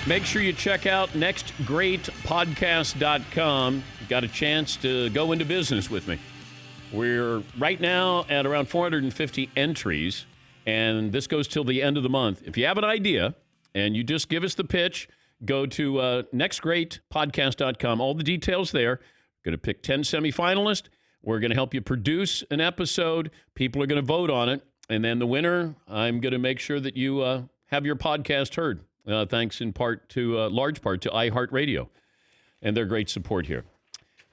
Make sure you check out nextgreatpodcast.com. Got a chance to go into business with me. We're right now at around 450 entries, and this goes till the end of the month. If you have an idea and you just give us the pitch, go to nextgreatpodcast.com. All the details there. Going to pick 10 semifinalists. We're going to help you produce an episode. People are going to vote on it. And then the winner, I'm going to make sure that you have your podcast heard. Thanks in part to, large part to iHeartRadio and their great support here.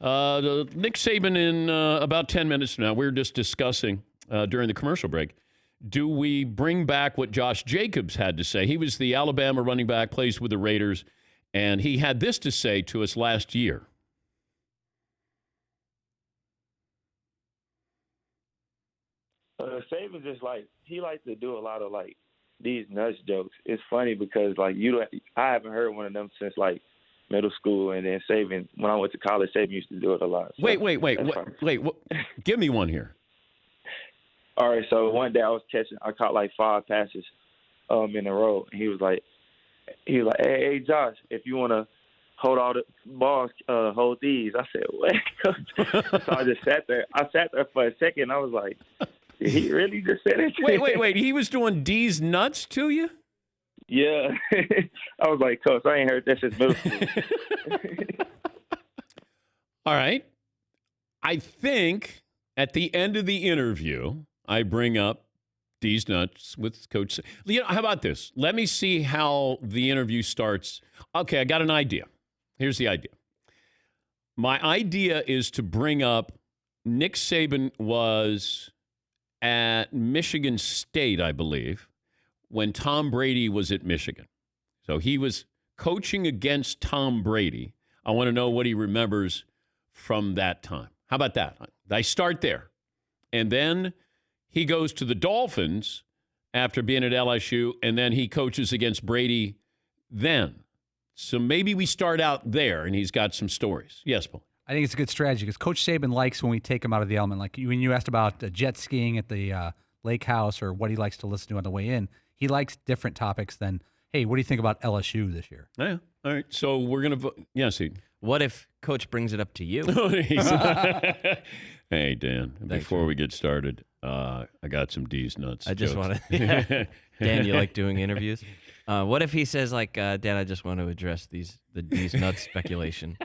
Nick Saban in about 10 minutes from now, we were just discussing during the commercial break, do we bring back what Josh Jacobs had to say? He was the Alabama running back, plays with the Raiders, and he had this to say to us last year. Saban just he likes to do a lot of these nuts jokes. It's funny because I haven't heard one of them since middle school, and then Saban, when I went to college, Saban used to do it a lot. So Wait. Give me one here. All right, so one day I caught 5 passes in a row, and he was like, hey Josh, if you want to hold all the balls, hold these. I said, what? So I just sat there. I sat there for a second. I was like, did he really just say that? Wait. He was doing D's nuts to you? Yeah. I was like, Coach, I ain't heard that since middle school. All right. I think at the end of the interview, I bring up D's nuts with Coach. How about this? Let me see how the interview starts. Okay, I got an idea. Here's the idea. My idea is to bring up Nick Saban was at Michigan State, I believe, when Tom Brady was at Michigan. So he was coaching against Tom Brady. I want to know what he remembers from that time. How about that? I start there. And then he goes to the Dolphins after being at LSU, and then he coaches against Brady then. So maybe we start out there, and he's got some stories. Yes, Paul. I think it's a good strategy because Coach Saban likes when we take him out of the element. Like when you asked about jet skiing at the lake house or what he likes to listen to on the way in, he likes different topics than, hey, what do you think about LSU this year? Yeah. All right. So we're going to vote. Yes, Eden. What if Coach brings it up to you? Hey, Dan, before we get started, I got some D's nuts. I just want to. Dan, you like doing interviews? What if he says, Dan, I just want to address the D's nuts speculation.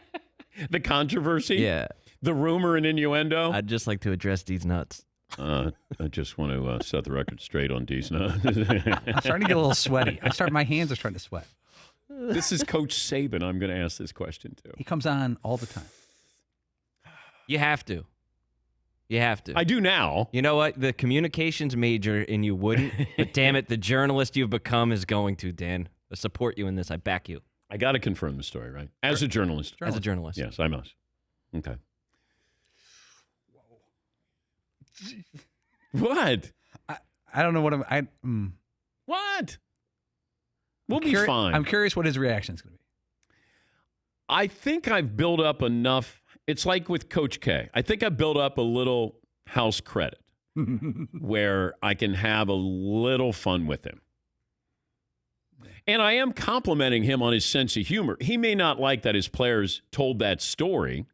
The controversy? Yeah. The rumor and innuendo? I'd just like to address D's nuts. I just want to set the record straight on D's nuts. I'm starting to get a little sweaty. My hands are starting to sweat. This is Coach Saban I'm going to ask this question to. He comes on all the time. You have to. I do now. You know what? The communications major in you wouldn't, but damn it, the journalist you've become is going to, Dan. I support you in this. I back you. I got to confirm the story, right? As a journalist. As a journalist. Yes, I must. Okay. What? I don't know what What? We'll be fine. I'm curious what his reaction is going to be. I think I've built up enough. It's like with Coach K. I think I've built up a little house credit where I can have a little fun with him. And I am complimenting him on his sense of humor. He may not like that his players told that story,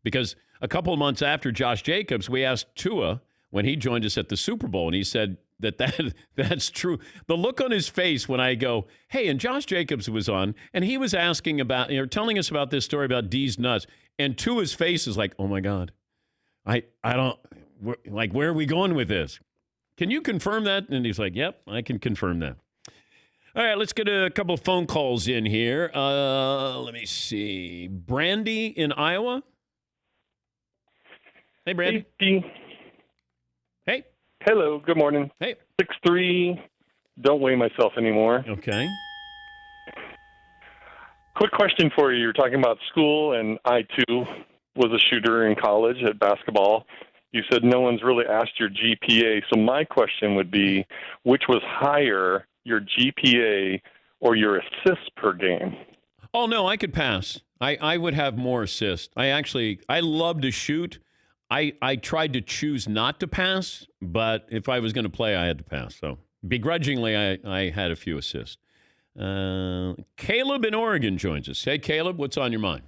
because a couple of months after Josh Jacobs, we asked Tua when he joined us at the Super Bowl, and he said that's true. The look on his face when I go, hey, and Josh Jacobs was on, and he was asking about, telling us about this story about D's nuts, and Tua's face is like, oh my God, I don't, where are we going with this? Can you confirm that? And he's like, yep, I can confirm that. All right, let's get a couple of phone calls in here. Let me see. Brandy in Iowa. Hey, Brandy. Hey. Hello, good morning. Hey. 6'3", don't weigh myself anymore. Okay. Quick question for you. You're talking about school, and I, too, was a shooter in college at basketball. You said no one's really asked your GPA. So my question would be, which was higher, your GPA or your assists per game? Oh, no, I could pass. I would have more assists. I love to shoot. I tried to choose not to pass, but if I was going to play, I had to pass. So begrudgingly, I had a few assists. Caleb in Oregon joins us. Hey, Caleb, what's on your mind?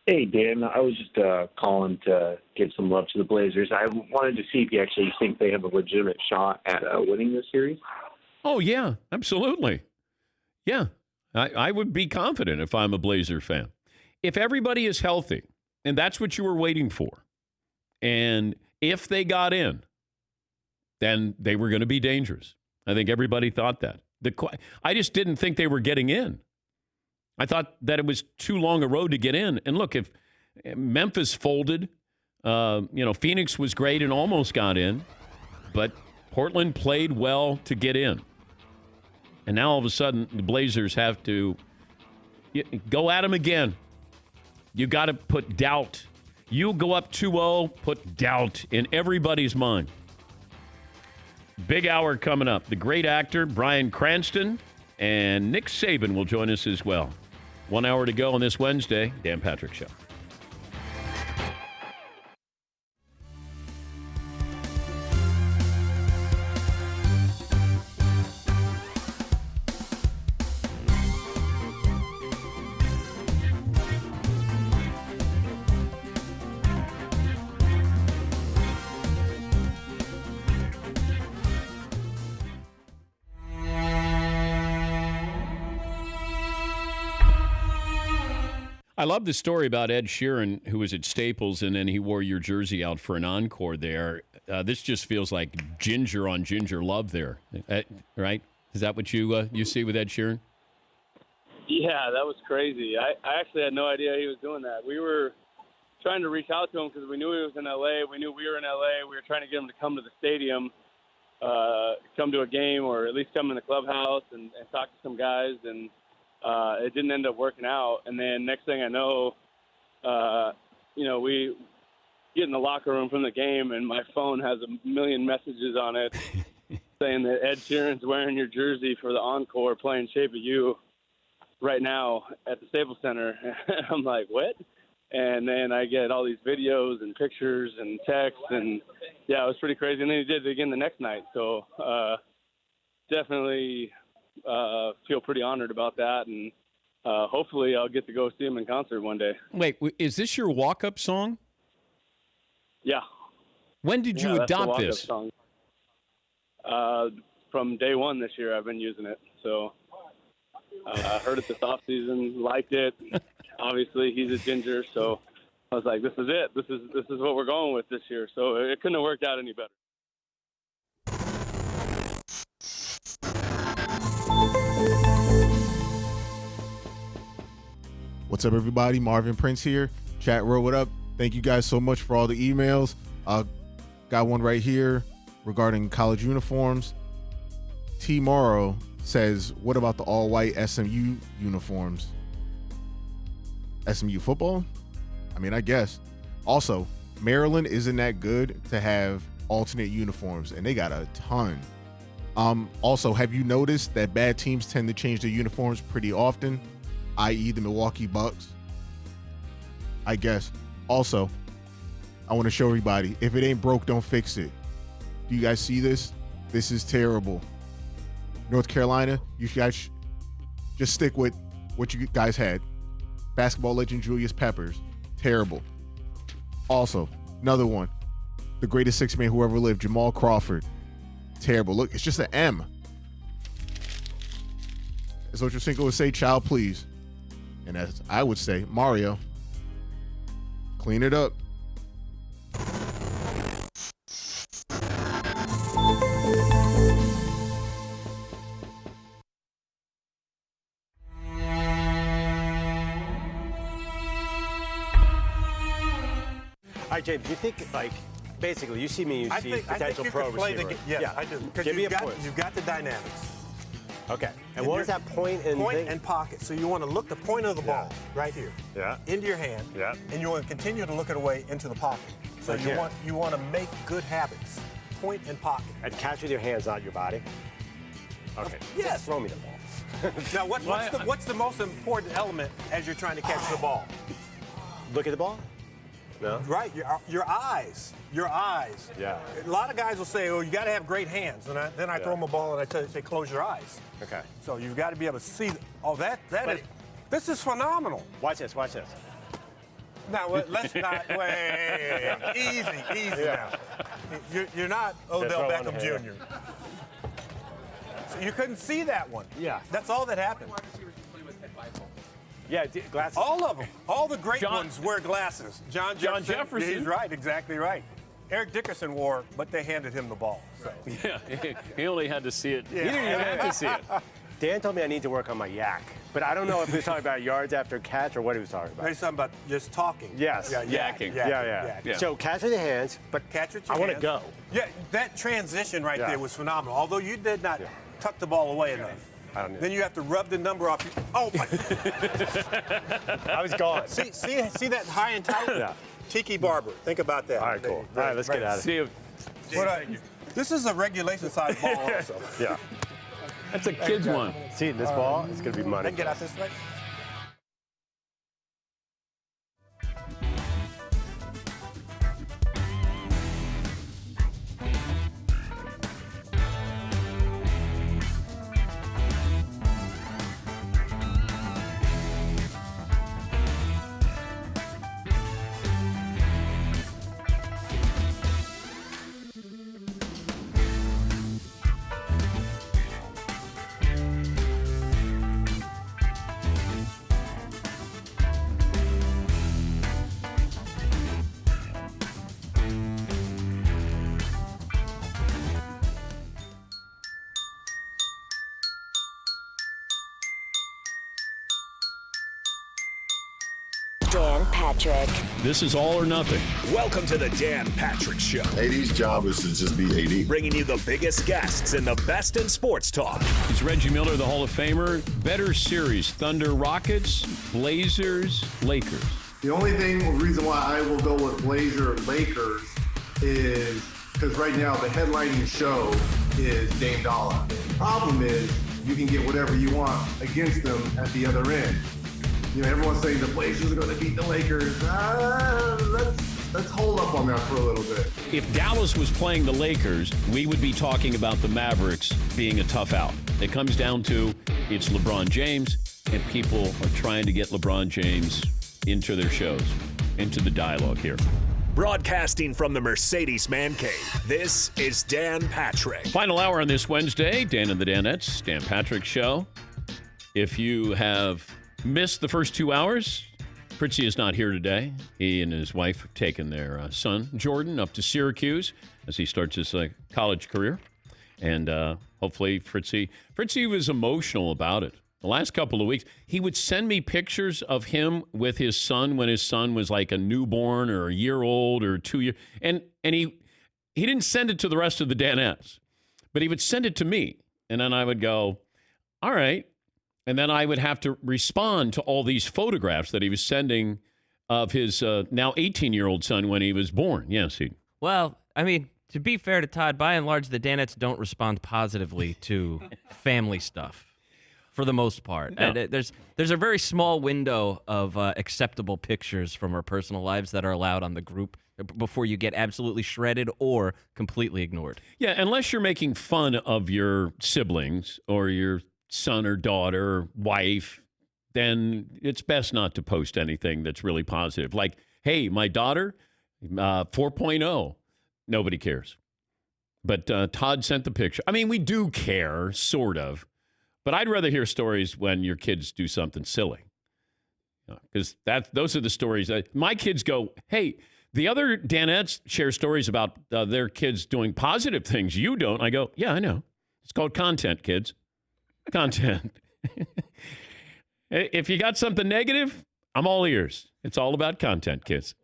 Hey, Dan. I was just calling to give some love to the Blazers. I wanted to see if you actually think they have a legitimate shot at winning this series. Oh, yeah, absolutely. Yeah, I would be confident if I'm a Blazer fan. If everybody is healthy, and that's what you were waiting for, and if they got in, then they were going to be dangerous. I think everybody thought that. I just didn't think they were getting in. I thought that it was too long a road to get in. And look, if Memphis folded, Phoenix was great and almost got in, but Portland played well to get in. And now all of a sudden, the Blazers have to go at them again. You got to put doubt. You go up 2-0, put doubt in everybody's mind. Big hour coming up. The great actor, Bryan Cranston, and Nick Saban will join us as well. 1 hour to go on this Wednesday. Dan Patrick Show. I love the story about Ed Sheeran, who was at Staples, and then he wore your jersey out for an encore there. This just feels like ginger on ginger love there, right? Is that what you see with Ed Sheeran? Yeah, that was crazy. I actually had no idea he was doing that. We were trying to reach out to him because we knew he was in L.A. We knew we were in L.A. We were trying to get him to come to the stadium, come to a game, or at least come in the clubhouse and talk to some guys, and it didn't end up working out. And then next thing I know, we get in the locker room from the game, and my phone has a million messages on it saying that Ed Sheeran's wearing your jersey for the encore playing Shape of You right now at the Staples Center. I'm like, what? And then I get all these videos and pictures and texts, and yeah, it was pretty crazy. And then he did it again the next night. So definitely feel pretty honored about that, and hopefully I'll get to go see him in concert one day. Wait, is this your walk-up song? Yeah. When did you adopt this? Song. From day one this year, I've been using it. So I heard it this off season, liked it. Obviously, he's a ginger, so I was like, "This is it. This is what we're going with this year." So it couldn't have worked out any better. What's up, everybody? Marvin Prince here. Chat row, what up? Thank you guys so much for all the emails. Got one right here regarding college uniforms. T. Morrow says, what about the all-white SMU uniforms? SMU football? I mean, I guess. Also, Maryland isn't that good to have alternate uniforms, and they got a ton. Also, have you noticed that bad teams tend to change their uniforms pretty often, i.e. the Milwaukee Bucks? I guess. Also, I want to show everybody, if it ain't broke, don't fix it. Do you guys see this? This is terrible. North Carolina, you guys just stick with what you guys had. Basketball legend Julius Peppers, terrible. Also, another one, the greatest six-man who ever lived, Jamal Crawford, terrible. Look, it's just an M. As Ocho Cinco would say, child, please. And as I would say, Mario, clean it up. All right, James, do you think, like, basically, you see me, you see potential pro receiver. Yes, I do. Because Give me a point. you've got the dynamics. Okay. And what is that point and Point thing? and pocket. So you want to look the point of the ball right here. Yeah. Into your hand. Yeah. And you want to continue to look it away into the pocket. So Like you here. want to make good habits. Point and pocket. And catch with your hands, not your body. Okay. Yes. Just throw me the ball. Now, what's the most important element as you're trying to catch the ball? Look at the ball? No. Right, your eyes. Your eyes. Yeah. A lot of guys will say, "Oh, you got to have great hands," and then I throw them a ball and I say, "Close your eyes." Okay. So you've got to be able to see. Oh, this is phenomenal. Watch this. Watch this. Now let's not. Wait, easy now. You're not Odell Beckham Jr. So you couldn't see that one. Yeah. That's all that happened. Yeah, glasses. All of them. All the great ones wear glasses. John Jefferson. He's right, exactly right. Eric Dickerson wore, but they handed him the ball. So. Yeah, he only had to see it. Yeah. He didn't even have to see it. Dan told me I need to work on my yak, but I don't know if he was talking about yards after catch or what he was talking about. He's talking about just talking. Yes. Yeah, yakking. Yeah. So catch with your hands, but catch with your I want to hands. go. Yeah, that transition right there was phenomenal. Although you did not tuck the ball away enough. Then you have to rub the number off. Oh my! I was gone. See that high and tight? Yeah. Tiki Barber. Think about that. All right, cool. All right, let's get out of here. This is a regulation size ball also. Yeah. That's a kid's one. See, this ball is going to be money. I can get out this way. Dan Patrick. This is all or nothing. Welcome to the Dan Patrick Show. AD's job is to just be AD. Bringing you the biggest guests and the best in sports talk. He's Reggie Miller, the Hall of Famer. Better series, Thunder Rockets, Blazers, Lakers. The only reason why I will go with Blazer Lakers is because right now the headlining show is Dame Dollar. Problem is you can get whatever you want against them at the other end. You know, everyone's saying the Blazers are going to beat the Lakers. Let's hold up on that for a little bit. If Dallas was playing the Lakers, we would be talking about the Mavericks being a tough out. It comes down to it's LeBron James, and people are trying to get LeBron James into their shows, into the dialogue here. Broadcasting from the Mercedes Man Cave, this is Dan Patrick. Final hour on this Wednesday, Dan and the Danettes, Dan Patrick Show. If you have missed the first 2 hours, Fritzy is not here today. He and his wife have taken their son, Jordan, up to Syracuse as he starts his college career. And hopefully Fritzy was emotional about it. The last couple of weeks, he would send me pictures of him with his son when his son was like a newborn or a year old or 2 years. And he didn't send it to the rest of the Danettes, but he would send it to me. And then I would go, all right. And then I would have to respond to all these photographs that he was sending of his now 18-year-old son when he was born. Yes, Well, I mean, to be fair to Todd, by and large, the Danettes don't respond positively to family stuff for the most part. No. There's a very small window of acceptable pictures from our personal lives that are allowed on the group before you get absolutely shredded or completely ignored. Yeah, unless you're making fun of your siblings or your son or daughter or wife, then it's best not to post anything that's really positive. Like, hey, my daughter, 4.0. Nobody cares. But Todd sent the picture. I mean, we do care, sort of. But I'd rather hear stories when your kids do something silly. Because those are the stories that my kids go, hey, the other Danettes share stories about their kids doing positive things. You don't. I go, yeah, I know. It's called content, kids. Content. If you got something negative, I'm all ears. It's all about content, kids.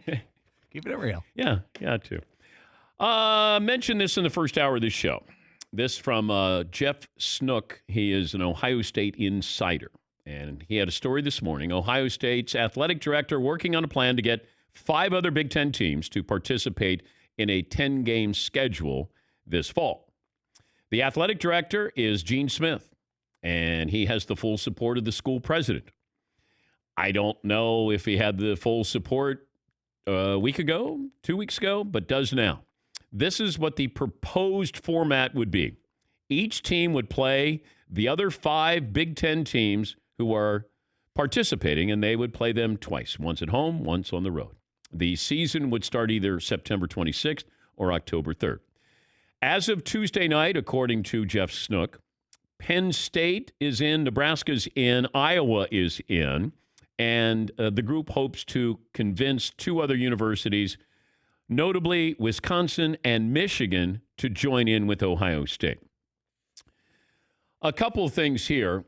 Keep it real. Yeah, too. Mentioned this in the first hour of this show. This from Jeff Snook. He is an Ohio State insider. And he had a story this morning. Ohio State's athletic director working on a plan to get 5 other Big Ten teams to participate in a 10-game schedule this fall. The athletic director is Gene Smith, and he has the full support of the school president. I don't know if he had the full support a week ago, 2 weeks ago, but does now. This is what the proposed format would be. Each team would play the other 5 Big Ten teams who are participating, and they would play them twice, once at home, once on the road. The season would start either September 26th or October 3rd. As of Tuesday night, according to Jeff Snook, Penn State is in, Nebraska's in, Iowa is in, and the group hopes to convince 2 other universities, notably Wisconsin and Michigan, to join in with Ohio State. A couple of things here.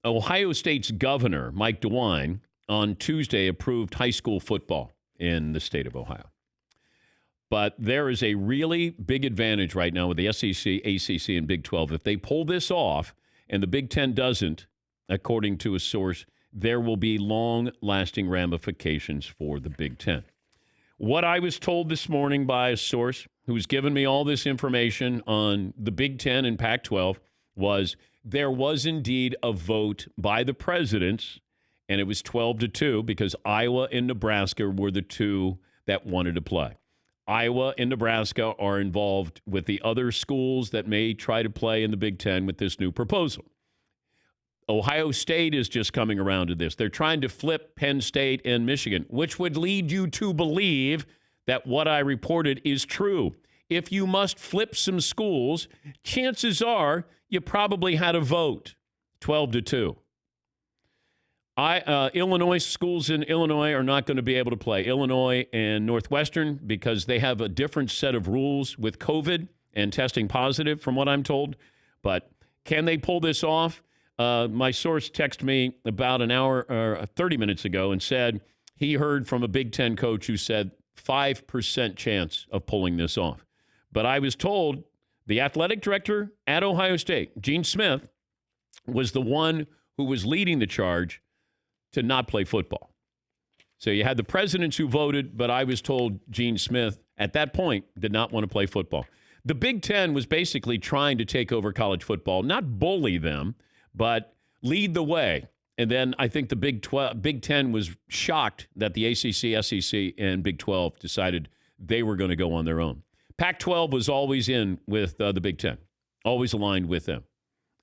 Ohio State's governor, Mike DeWine, on Tuesday approved high school football in the state of Ohio. But there is a really big advantage right now with the SEC, ACC, and Big 12. If they pull this off and the Big 10 doesn't, according to a source, there will be long-lasting ramifications for the Big 10. What I was told this morning by a source who's given me all this information on the Big 10 and Pac-12 was there was indeed a vote by the presidents, and it was 12-2 because Iowa and Nebraska were the 2 that wanted to play. Iowa and Nebraska are involved with the other schools that may try to play in the Big Ten with this new proposal. Ohio State is just coming around to this. They're trying to flip Penn State and Michigan, which would lead you to believe that what I reported is true. If you must flip some schools, chances are you probably had a vote, 12-2. Illinois schools in Illinois are not going to be able to play. Illinois and Northwestern, because they have a different set of rules with COVID and testing positive, from what I'm told. But can they pull this off? My source texted me about an hour or 30 minutes ago and said he heard from a Big Ten coach who said 5% chance of pulling this off. But I was told the athletic director at Ohio State, Gene Smith, was the one who was leading the charge to not play football. So you had the presidents who voted, but I was told Gene Smith at that point did not want to play football. The Big Ten was basically trying to take over college football, not bully them, but lead the way. And then I think the Big Ten was shocked that the ACC, SEC, and Big 12 decided they were going to go on their own. Pac-12 was always in with the Big Ten, always aligned with them.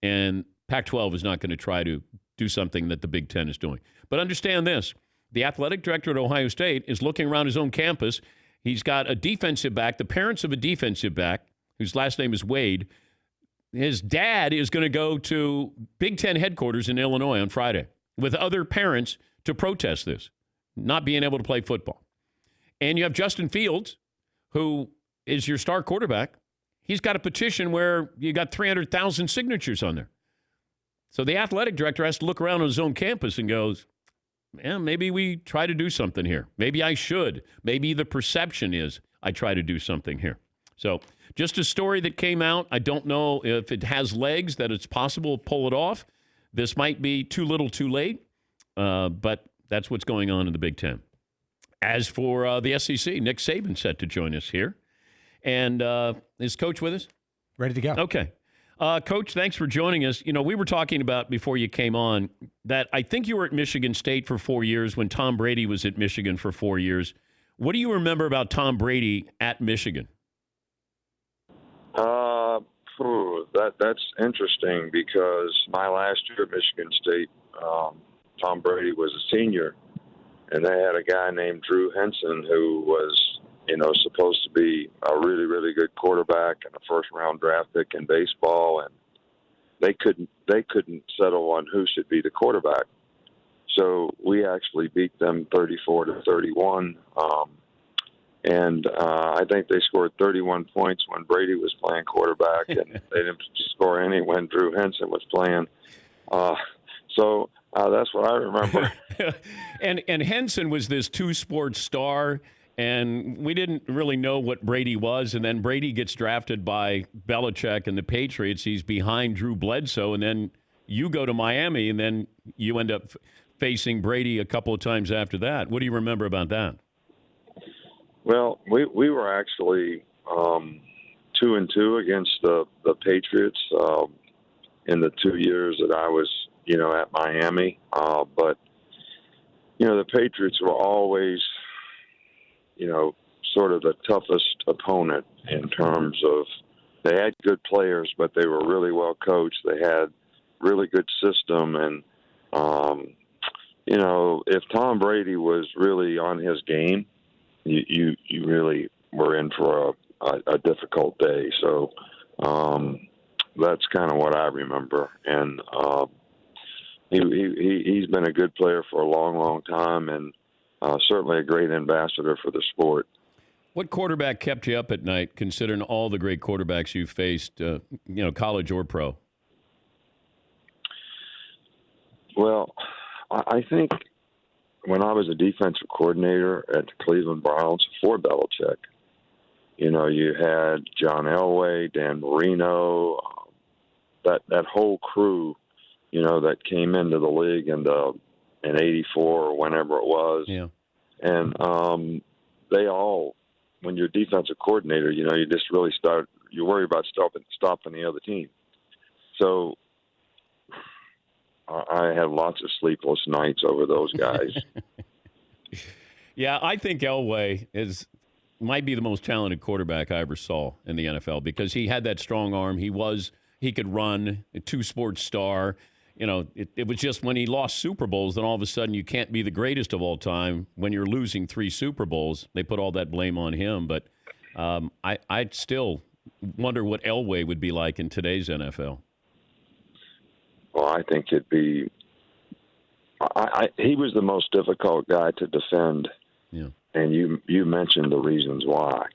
And Pac-12 is not going to try to do something that the Big Ten is doing. But understand this, the athletic director at Ohio State is looking around his own campus. He's got a defensive back, the parents of a defensive back, whose last name is Wade. His dad is going to go to Big Ten headquarters in Illinois on Friday with other parents to protest this, not being able to play football. And you have Justin Fields, who is your star quarterback. He's got a petition where you got 300,000 signatures on there. So the athletic director has to look around on his own campus and goes, yeah, maybe we try to do something here. Maybe I should. Maybe the perception is I try to do something here. So just a story that came out. I don't know if it has legs, that it's possible to pull it off. This might be too little too late, but that's what's going on in the Big Ten. As for the SEC, Nick Saban set to join us here. And is Coach with us? Ready to go. Okay. Coach, thanks for joining us. You know, we were talking about before you came on that I think you were at Michigan State for 4 years when Tom Brady was at Michigan for 4 years. What do you remember about Tom Brady at Michigan? That's interesting because my last year at Michigan State, Tom Brady was a senior, and they had a guy named Drew Henson who was, supposed to be a really, really good quarterback and a first-round draft pick in baseball, and they couldn't settle on who should be the quarterback. So we actually beat them 34-31. And I think they scored 31 points when Brady was playing quarterback, and they didn't score any when Drew Henson was playing. So that's what I remember. And Henson was this two-sport star, and we didn't really know what Brady was. And then Brady gets drafted by Belichick and the Patriots. He's behind Drew Bledsoe, and then you go to Miami, and then you end up facing Brady a couple of times after that. What do you remember about that? Well, we were actually 2-2 against the Patriots in the 2 years that I was, at Miami. But the Patriots were always, sort of the toughest opponent in terms of they had good players, but they were really well coached. They had really good system, and if Tom Brady was really on his game, you really were in for a difficult day. So that's kind of what I remember. And he's been a good player for a long, long time, and certainly a great ambassador for the sport. What quarterback kept you up at night, considering all the great quarterbacks you faced, college or pro? Well, I think when I was a defensive coordinator at the Cleveland Browns for Belichick, you had John Elway, Dan Marino, that whole crew, that came into the league in '84 or whenever it was. Yeah. And they all, when you're a defensive coordinator, you just really you worry about stopping the other team. So I had lots of sleepless nights over those guys. Yeah, I think Elway might be the most talented quarterback I ever saw in the NFL because he had that strong arm. He could run, a two-sport star. It was just when he lost Super Bowls, then all of a sudden you can't be the greatest of all time. When you're losing 3 Super Bowls, they put all that blame on him. But I still wonder what Elway would be like in today's NFL. Well, I think it'd be. He was the most difficult guy to defend. Yeah. And you mentioned the reasons why.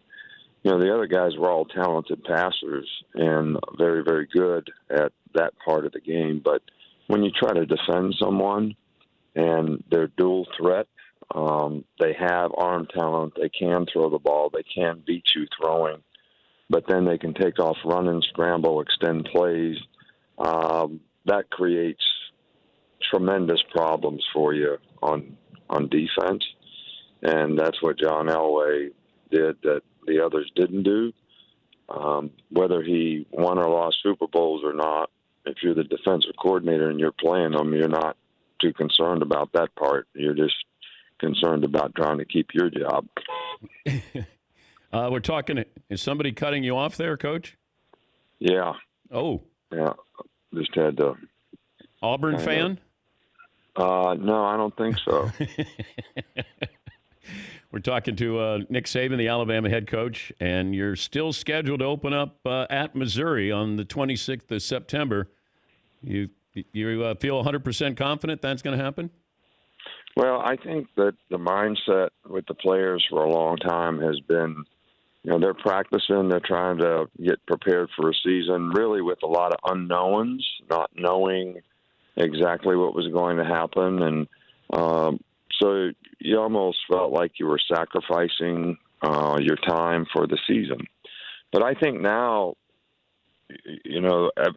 The other guys were all talented passers and very, very good at that part of the game. But when you try to defend someone and they're dual threat, they have arm talent, they can throw the ball, they can beat you throwing, but then they can take off running, scramble, extend plays. That creates tremendous problems for you on defense. And that's what John Elway did that the others didn't do. Whether he won or lost Super Bowls or not, if you're the defensive coordinator and you're playing them, you're not too concerned about that part. You're just concerned about trying to keep your job. We're talking, is somebody cutting you off there, Coach? Yeah. Oh. Yeah. Just had to. Auburn fan? No, I don't think so. We're talking to Nick Saban, the Alabama head coach, and you're still scheduled to open up at Missouri on the 26th of September. You feel 100% confident that's going to happen? Well, I think that the mindset with the players for a long time has been, they're practicing, they're trying to get prepared for a season, really with a lot of unknowns, not knowing exactly what was going to happen. And so you almost felt like you were sacrificing your time for the season. But I think now,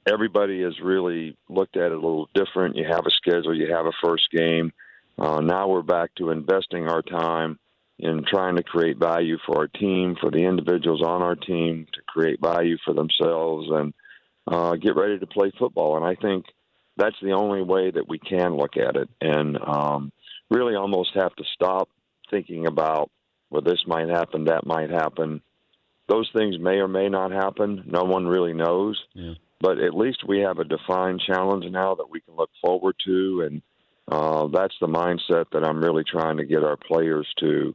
everybody has really looked at it a little different. You have a schedule, you have a first game. Now we're back to investing our time in trying to create value for our team, for the individuals on our team, to create value for themselves and get ready to play football. And I think that's the only way that we can look at it. And really almost have to stop thinking about, well, this might happen, that might happen, those things may or may not happen. No one really knows. Yeah. But at least we have a defined challenge now that we can look forward to, and that's the mindset that I'm really trying to get our players to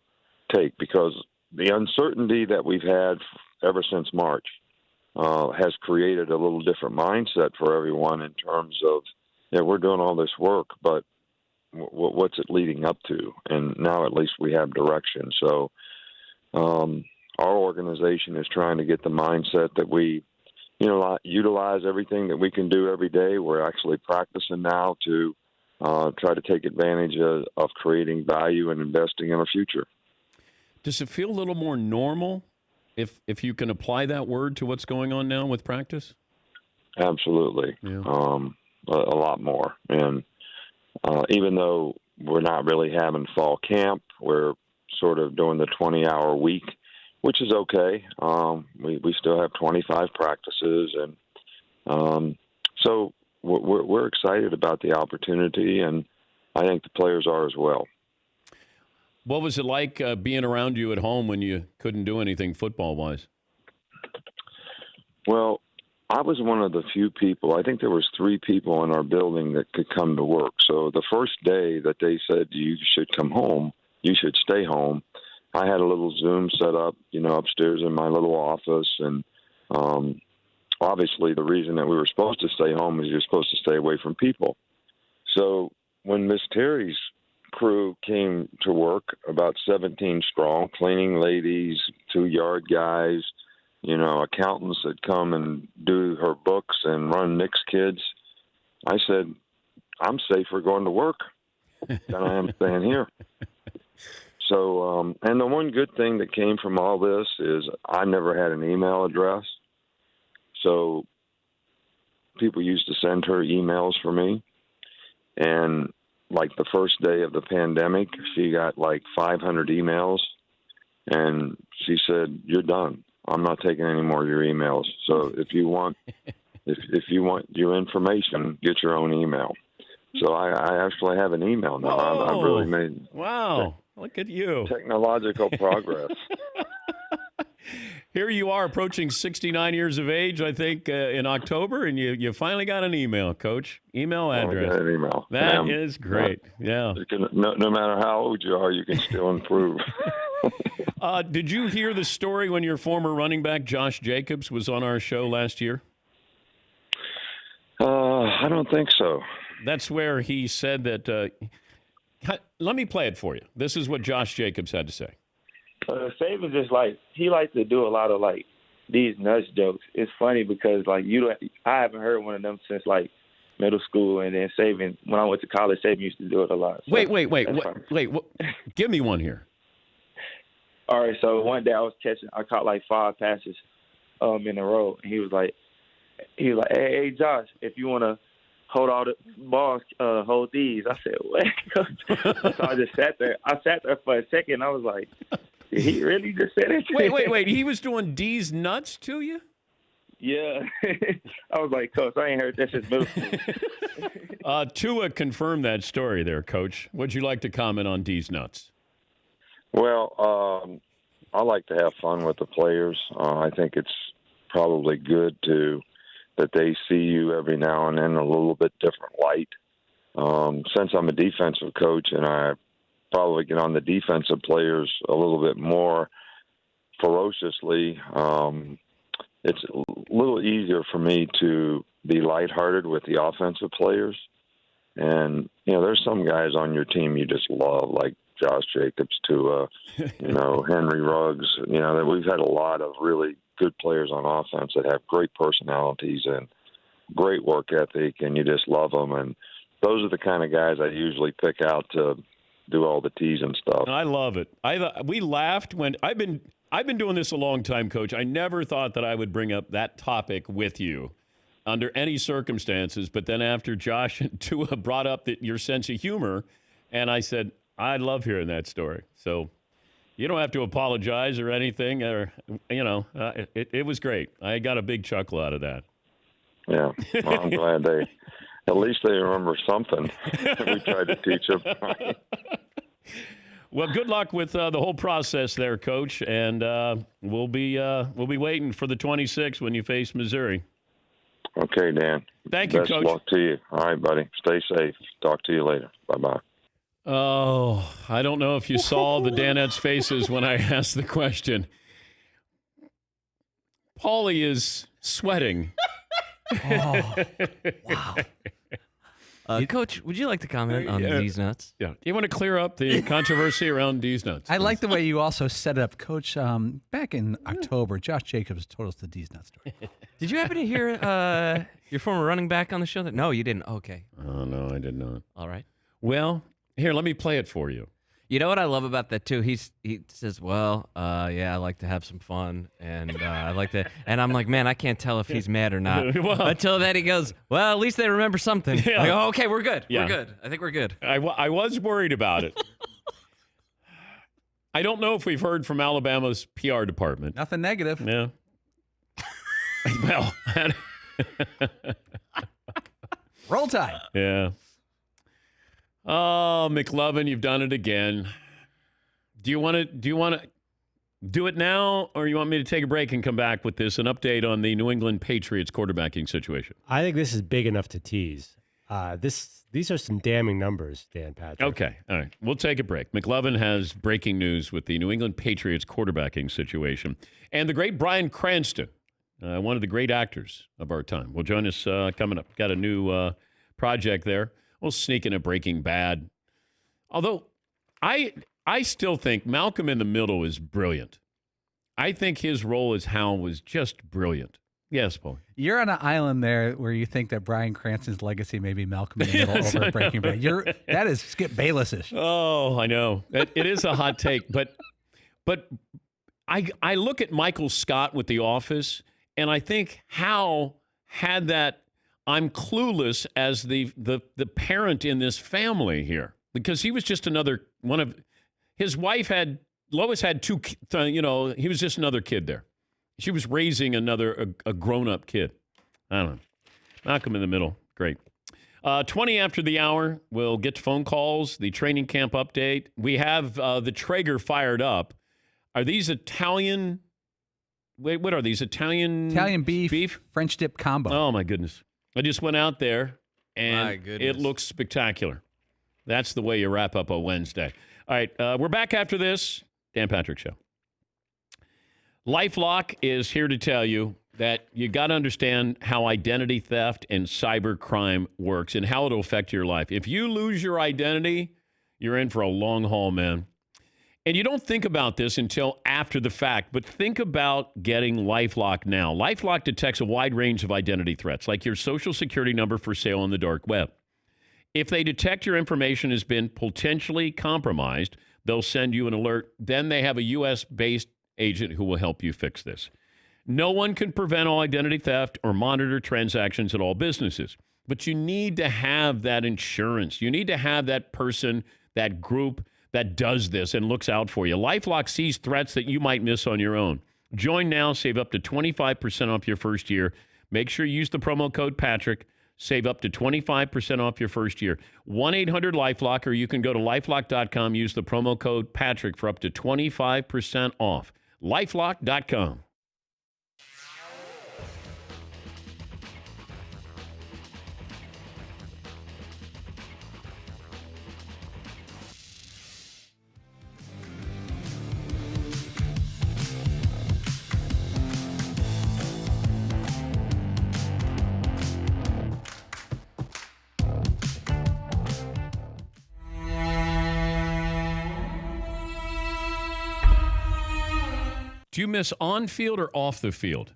take, because the uncertainty that we've had ever since March has created a little different mindset for everyone in terms of, we're doing all this work, but what's it leading up to? And now at least we have direction. So our organization is trying to get the mindset that we utilize everything that we can do every day. We're actually practicing now to try to take advantage of creating value and investing in our future. Does it feel a little more normal, if you can apply that word to what's going on now with practice? Absolutely. Yeah. A lot more. And even though we're not really having fall camp, we're sort of doing the 20-hour week, which is okay. We still have 25 practices, and so we're excited about the opportunity, and I think the players are as well. What was it like being around you at home when you couldn't do anything football-wise? Well, I was one of the few people. I think there was 3 people in our building that could come to work. So the first day that they said you should come home, you should stay home, I had a little Zoom set up, upstairs in my little office. And obviously the reason that we were supposed to stay home is you're supposed to stay away from people. So when Miss Terry's crew came to work, about 17 strong, cleaning ladies, 2 yard guys, accountants that come and do her books and run Nick's kids, I said, I'm safer going to work than I am staying here. So, and the one good thing that came from all this is I never had an email address. So people used to send her emails for me. And like the first day of the pandemic, she got like 500 emails. And she said, "You're done. I'm not taking any more of your emails. So if you want your information, get your own email." So I actually have an email now. I've really made look at you, technological progress. Here you are approaching 69 years of age, I think, in October, and you finally got an email, Coach. Email address. I got an email. That is great. Yeah. No matter how old you are, you can still improve. Did you hear the story when your former running back, Josh Jacobs, was on our show last year? I don't think so. That's where he said that. Let me play it for you. This is what Josh Jacobs had to say. Saban just he likes to do a lot of these nuts jokes. It's funny because I haven't heard one of them since middle school, and then Saban, when I went to college, Saban used to do it a lot. So Wait. Give me one here. All right, so one day I caught 5 passes in a row, and he was like, hey Josh, if you want to hold all the balls, hold these. I said, what? So I just sat there. I sat there for a second. I was like, did he really just say that? Wait. He was doing D's nuts to you? Yeah. I was like, Coach, I ain't heard that since middle school. Tua confirmed that story there, Coach. Would you like to comment on D's nuts? Well, I like to have fun with the players. I think it's probably good that they see you every now and then in a little bit different light. Since I'm a defensive coach and I probably get on the defensive players a little bit more ferociously, it's a little easier for me to be lighthearted with the offensive players. And, there's some guys on your team you just love, like Josh Jacobs, Tua, Henry Ruggs, that we've had a lot of really good players on offense that have great personalities and great work ethic, and you just love them. And those are the kind of guys I usually pick out to do all the teas and stuff. I love it. We laughed when I've been doing this a long time, Coach. I never thought that I would bring up that topic with you under any circumstances. But then after Josh and Tua brought up your sense of humor, and I said, I love hearing that story. So you don't have to apologize or anything, it was great. I got a big chuckle out of that. Yeah, well, I'm glad at least they remember something we tried to teach them. Well, good luck with the whole process there, Coach, and we'll be waiting for the 26th when you face Missouri. Okay, Dan. Thank you, Best Coach. luck to you. All right, buddy. Stay safe. Talk to you later. Bye-bye. Oh, I don't know if you saw the Danettes' faces when I asked the question. Paulie is sweating. Oh, wow. Coach, would you like to comment on these nuts? Yeah. You want to clear up the controversy around these nuts? I like the way you also set it up, Coach. Back in October, Josh Jacobs told us the D's nuts story. Did you happen to hear your former running back on the show? No, you didn't. Okay. Oh, no, I did not. All right. Well, here, let me play it for you. You know what I love about that too? He says, "Well, yeah, I like to have some fun, and I like to." And I'm like, "Man, I can't tell if he's mad or not." Well, until then, he goes, "Well, at least they remember something." Yeah. Like, oh, okay, we're good. Yeah. We're good. I think we're good. I was worried about it. I don't know if we've heard from Alabama's PR department. Nothing negative. Yeah. Well, roll tide. Yeah. Oh, McLovin, you've done it again. Do you want to do it now, or you want me to take a break and come back with an update on the New England Patriots quarterbacking situation? I think this is big enough to tease. These are some damning numbers, Dan Patrick. Okay, all right. We'll take a break. McLovin has breaking news with the New England Patriots quarterbacking situation. And the great Bryan Cranston, one of the great actors of our time, will join us coming up. Got a new project there. We'll sneak in a Breaking Bad. Although I still think Malcolm in the Middle is brilliant. I think his role as Hal was just brilliant. Yes, Paul. You're on an island there where you think that Bryan Cranston's legacy may be Malcolm in the Middle over Breaking Bad. That is Skip Bayless-ish. Oh, I know. It is a hot take, but I look at Michael Scott with The Office, and I think Hal had that I'm clueless as the parent in this family here, because he was just another one of his wife Lois had two, he was just another kid there. She was raising a grown-up kid. I don't know. Malcolm in the Middle. Great. 20 after the hour, we'll get to phone calls, the training camp update. We have the Traeger fired up. Are these Italian? Wait, what are these? Italian beef, French dip combo. Oh, my goodness. I just went out there, and My goodness. it looks spectacular. That's the way you wrap up a Wednesday. All right, we're back after this. Dan Patrick Show. LifeLock is here to tell you that you got to understand how identity theft and cyber crime works and how it'll affect your life. If you lose your identity, you're in for a long haul, man. And you don't think about this until after the fact, but think about getting LifeLock now. LifeLock detects a wide range of identity threats, like your social security number for sale on the dark web. If they detect your information has been potentially compromised, they'll send you an alert. Then they have a U.S.-based agent who will help you fix this. No one can prevent all identity theft or monitor transactions at all businesses, but you need to have that insurance. You need to have that person, that group that does this and looks out for you. LifeLock sees threats that you might miss on your own. Join now, save up to 25% off your first year. Make sure you use the promo code Patrick. Save up to 25% off your first year. 1-800-LifeLock, or you can go to LifeLock.com, use the promo code Patrick for up to 25% off. LifeLock.com. Do you miss on field or off the field?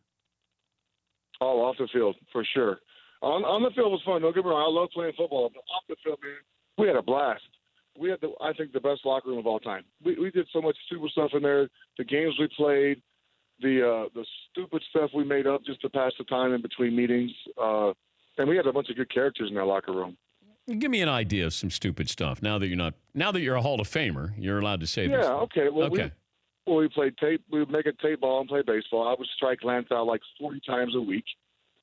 Oh, off the field, for sure. On the field was fun. Don't get me wrong. I love playing football. But off the field, man, we had a blast. We had, I think, the best locker room of all time. We did so much stupid stuff in there. The games we played, the stupid stuff we made up just to pass the time in between meetings. And we had a bunch of good characters in that locker room. Give me an idea of some stupid stuff. Now that you're a Hall of Famer, you're allowed to say this. Yeah, okay. Well, okay. We played tape. We would make a tape ball and play baseball. I would strike Lance out like 40 times a week.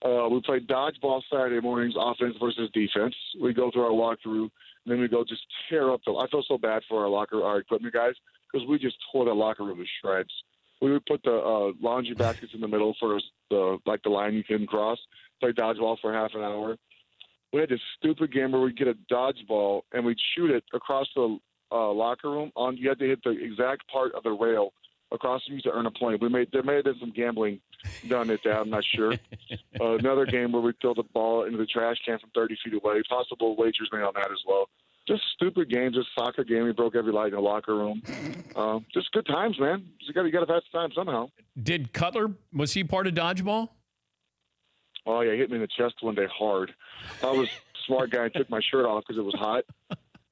We play dodgeball Saturday mornings, offense versus defense. We go through our walkthrough, and then we go just tear up I feel so bad for our equipment guys because we just tore the locker room to shreds. We would put the laundry baskets in the middle for the line you couldn't cross. Play dodgeball for half an hour. We had this stupid game where we'd get a dodgeball and we'd shoot it across the locker room. You had to hit the exact part of the rail across the to earn a point. There may have been some gambling done at that. I'm not sure. Another game where we throw the ball into the trash can from 30 feet away. Possible wagers made on that as well. Just stupid games. Just soccer game. We broke every light in the locker room. Just good times, man. You got to pass the time somehow. Did Cutler, was he part of dodgeball? Oh, yeah. He hit me in the chest one day hard. I was a smart guy and took my shirt off because it was hot.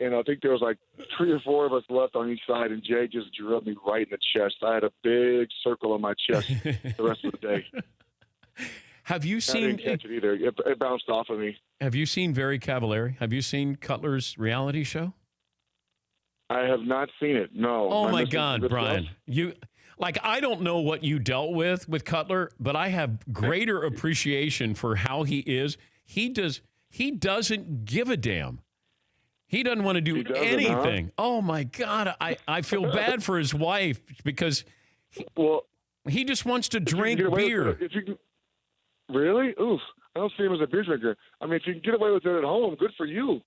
And I think there was like 3 or 4 of us left on each side, and Jay just drilled me right in the chest. I had a big circle on my chest the rest of the day. Have you seen? I didn't catch it either. It bounced off of me. Have you seen Very Cavallari? Have you seen Cutler's reality show? I have not seen it. No. Oh my God, Brian! I don't know what you dealt with Cutler, but I have greater appreciation for how he is. He doesn't give a damn. He doesn't want to do anything. Huh? Oh my God, I feel bad for his wife because he just wants to drink beer. Really? Oof. I don't see him as a beer drinker. I mean, if you can get away with it at home, good for you.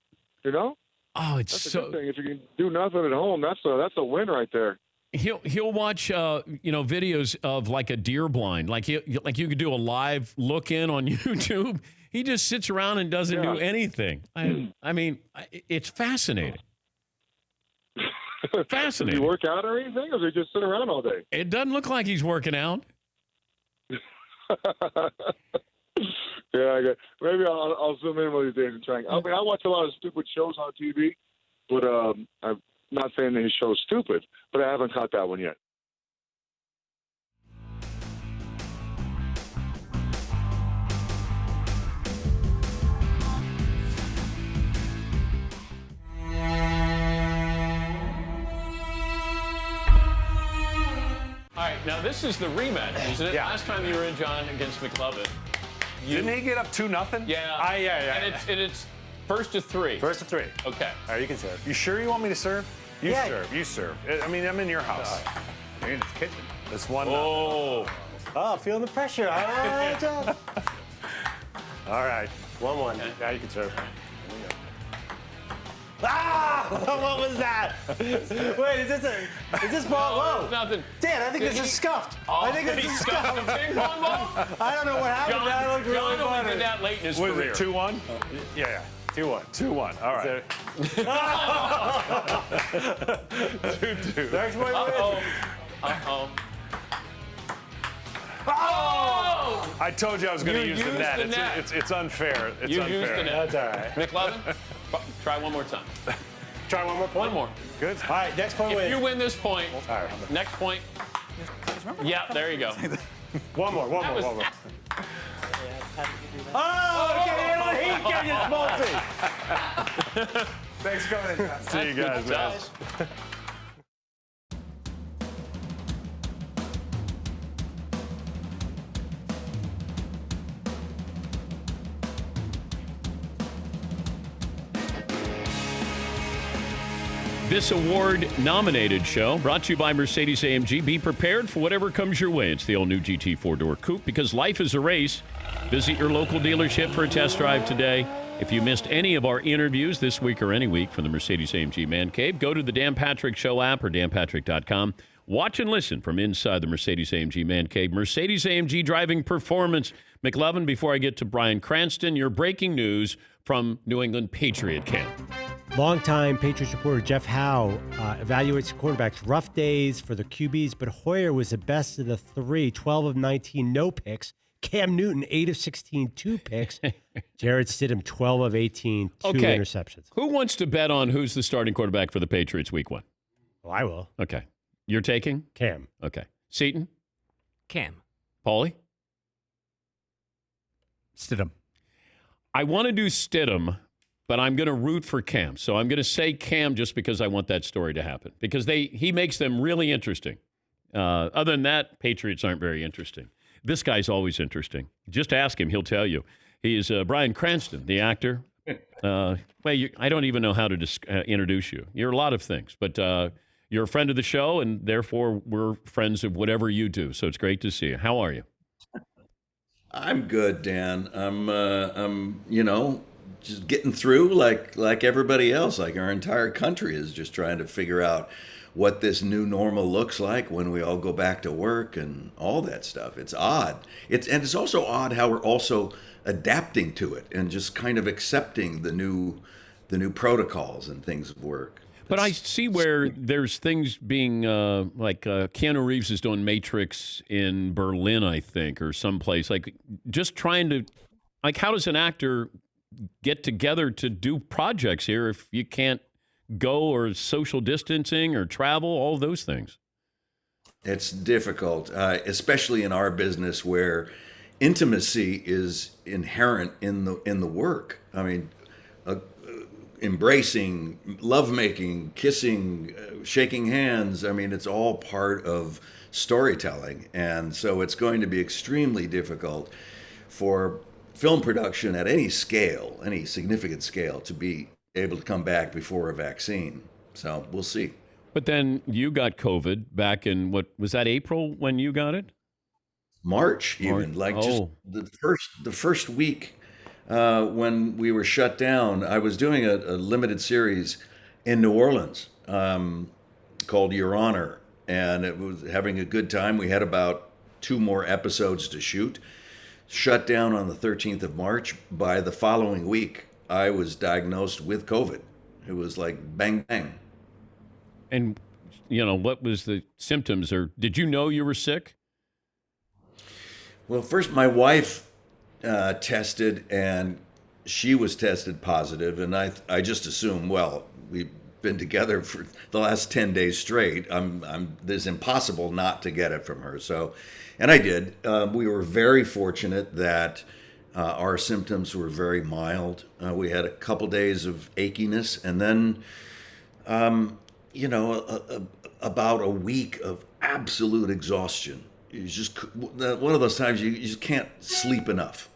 You know? Oh, that's a good thing. If you can do nothing at home, that's a win right there. He'll watch videos of like a deer blind, like you could do a live look in on YouTube. He just sits around and doesn't do anything. I mean, it's fascinating. Fascinating. Does he work out or anything, or does he just sit around all day? It doesn't look like he's working out. Yeah, maybe I'll zoom in one of these days and try. I mean, I watch a lot of stupid shows on TV, but I'm not saying that his show's stupid, but I haven't caught that one yet. All right, now this is the rematch, isn't it? Yeah. Last time you were in, John, against McLovin. Didn't he get up 2-0? Yeah. Yeah. And it's first to 3. First to 3. Okay. All right, you can serve. You sure you want me to serve? You serve. You serve. I mean, I'm in your house. You're in the kitchen. It's 1-0. Oh, feeling the pressure. All right, John. All right. 1-1. Now you can serve. Ah! What was that? Wait, is this ball? Whoa! Nothing. Dan, I think this is scuffed. I think this is scuffed. A ping pong ball? I don't know what happened. That looked really John funny. did that late in his Was career. it 2-1? Yeah. 2-1. 2-1. All right. 2-2. Next one. Uh-oh. Oh! I told you I was going to use the net. It's unfair. It's you unfair. used the net. That's all right. McLovin, try one more time. Try one more point. One more. Good. All right, next point. If you win this point, all right. next point. Yeah, there you go. One more. Oh, get in on the heat, get you small Thanks for coming in, John. See you guys, man. This award-nominated show brought to you by Mercedes-AMG. Be prepared for whatever comes your way. It's the all-new GT 4-door coupe because life is a race. Visit your local dealership for a test drive today. If you missed any of our interviews this week or any week from the Mercedes-AMG Man Cave, go to the Dan Patrick Show app or danpatrick.com. Watch and listen from inside the Mercedes-AMG Man Cave. Mercedes-AMG driving performance. McLovin, before I get to Brian Cranston, your breaking news from New England Patriot camp. Longtime Patriots reporter Jeff Howe evaluates quarterbacks' rough days for the QBs, but Hoyer was the best of the 3, 12 of 19, no picks. Cam Newton, 8 of 16, 2 picks. Jarrett Stidham, 12 of 18, 2 interceptions. Who wants to bet on who's the starting quarterback for the Patriots week 1? Well, I will. Okay. You're taking? Cam. Okay. Seton? Cam. Paulie? Stidham. I want to do Stidham, but I'm going to root for Cam. So I'm going to say Cam just because I want that story to happen. Because he makes them really interesting. Other than that, Patriots aren't very interesting. This guy's always interesting. Just ask him; he'll tell you. He's Bryan Cranston, the actor. I don't even know how to introduce you. You're a lot of things, but you're a friend of the show, and therefore we're friends of whatever you do. So it's great to see you. How are you? I'm good, Dan. I'm just getting through like everybody else. Like our entire country is just trying to figure out what this new normal looks like when we all go back to work and all that stuff. It's odd. It's also odd how we're also adapting to it and just kind of accepting the new protocols and things of work. But I see where there's things being like Keanu Reeves is doing Matrix in Berlin, I think, or someplace. Like just trying to, like, how does an actor get together to do projects here if you can't go, or social distancing or travel, all those things? It's difficult, especially in our business where intimacy is inherent in the work. I mean, embracing, lovemaking, kissing, shaking hands. I mean, it's all part of storytelling. And so it's going to be extremely difficult for film production at any scale, any significant scale, to be able to come back before a vaccine. So we'll see. But then you got COVID back in, what was that, April when you got it? March even, just the first week when we were shut down. I was doing a limited series in New Orleans called Your Honor, and it was having a good time. We had about 2 more episodes to shoot. Shut down on the 13th of March. By the following week, I was diagnosed with COVID. It was like bang, bang. And, what was the symptoms, or did you know you were sick? Well, first my wife tested, and she was tested positive, and I just assumed, well, we've been together for the last 10 days straight. It's impossible not to get it from her. So, and I did. We were very fortunate that our symptoms were very mild. We had a couple days of achiness, and then, about a week of absolute exhaustion. It's just one of those times you just can't sleep enough.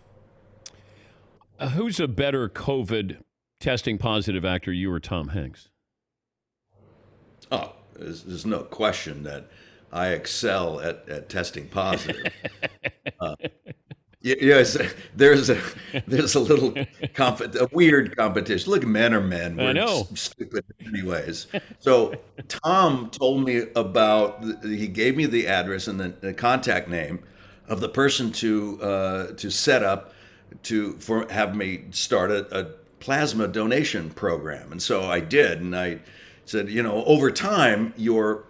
Who's a better COVID testing positive actor, you or Tom Hanks? Oh, there's no question that I excel at testing positive. Yes, there's a little a weird competition. Look, men are men. We're I know. Stupid anyways. So Tom told me he gave me the address and the contact name of the person to set up for have me start a plasma donation program. And so I did, and I said, over time your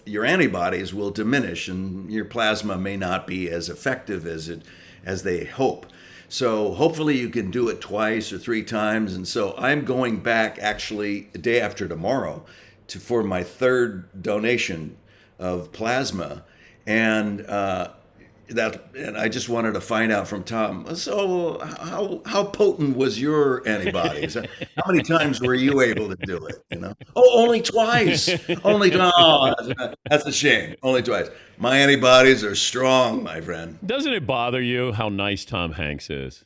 antibodies will diminish and your plasma may not be as effective as they hope. So hopefully you can do it 2 or 3 times. And so I'm going back actually the day after tomorrow for my 3rd donation of plasma. And I just wanted to find out from Tom, so how potent was your antibodies? How many times were you able to do it? Oh, only twice. Oh, that's a shame. Only twice. My antibodies are strong, my friend. Doesn't it bother you how nice Tom Hanks is?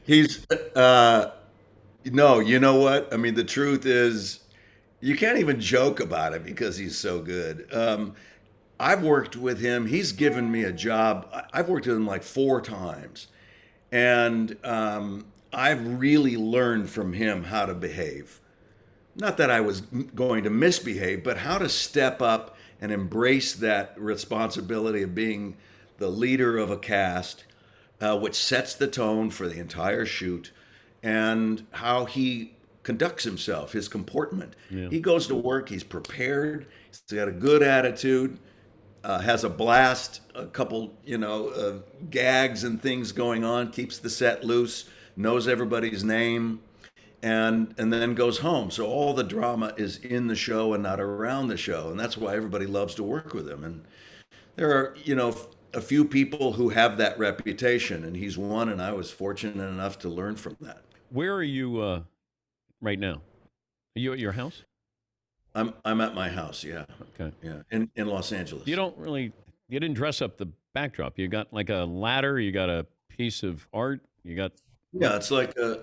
He's no, you know what? I mean, the truth is, you can't even joke about it because he's so good. I've worked with him. He's given me a job. I've worked with him like 4 times. And I've really learned from him how to behave. Not that I was going to misbehave, but how to step up and embrace that responsibility of being the leader of a cast, which sets the tone for the entire shoot, and how he conducts himself, his comportment. Yeah. He goes to work, he's prepared, he's got a good attitude, has a blast, a couple, gags and things going on, keeps the set loose, knows everybody's name, and then goes home. So all the drama is in the show and not around the show, and that's why everybody loves to work with him. And there are, a few people who have that reputation, and he's one, and I was fortunate enough to learn from that. Where are you right now? Are you at your house? I'm at my house. Yeah. Okay. Yeah. In Los Angeles. You didn't dress up the backdrop. You got like a ladder. You got a piece of art. You got. Yeah, it's like a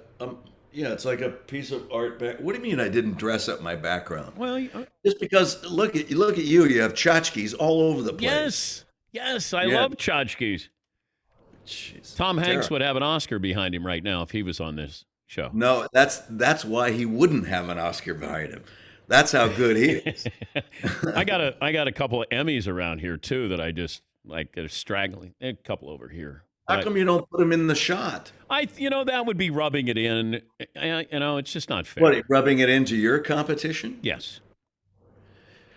piece of art back. What do you mean I didn't dress up my background? Well, just because look at you. You have tchotchkes all over the place. Yes, I love tchotchkes. Tom Hanks would have an Oscar behind him right now if he was on this show. No, that's why he wouldn't have an Oscar behind him. That's how good he is. I got a couple of Emmys around here too that I just like straggling. A couple over here. How come you don't put him in the shot? That would be rubbing it in. It's just not fair. What, rubbing it into your competition? Yes.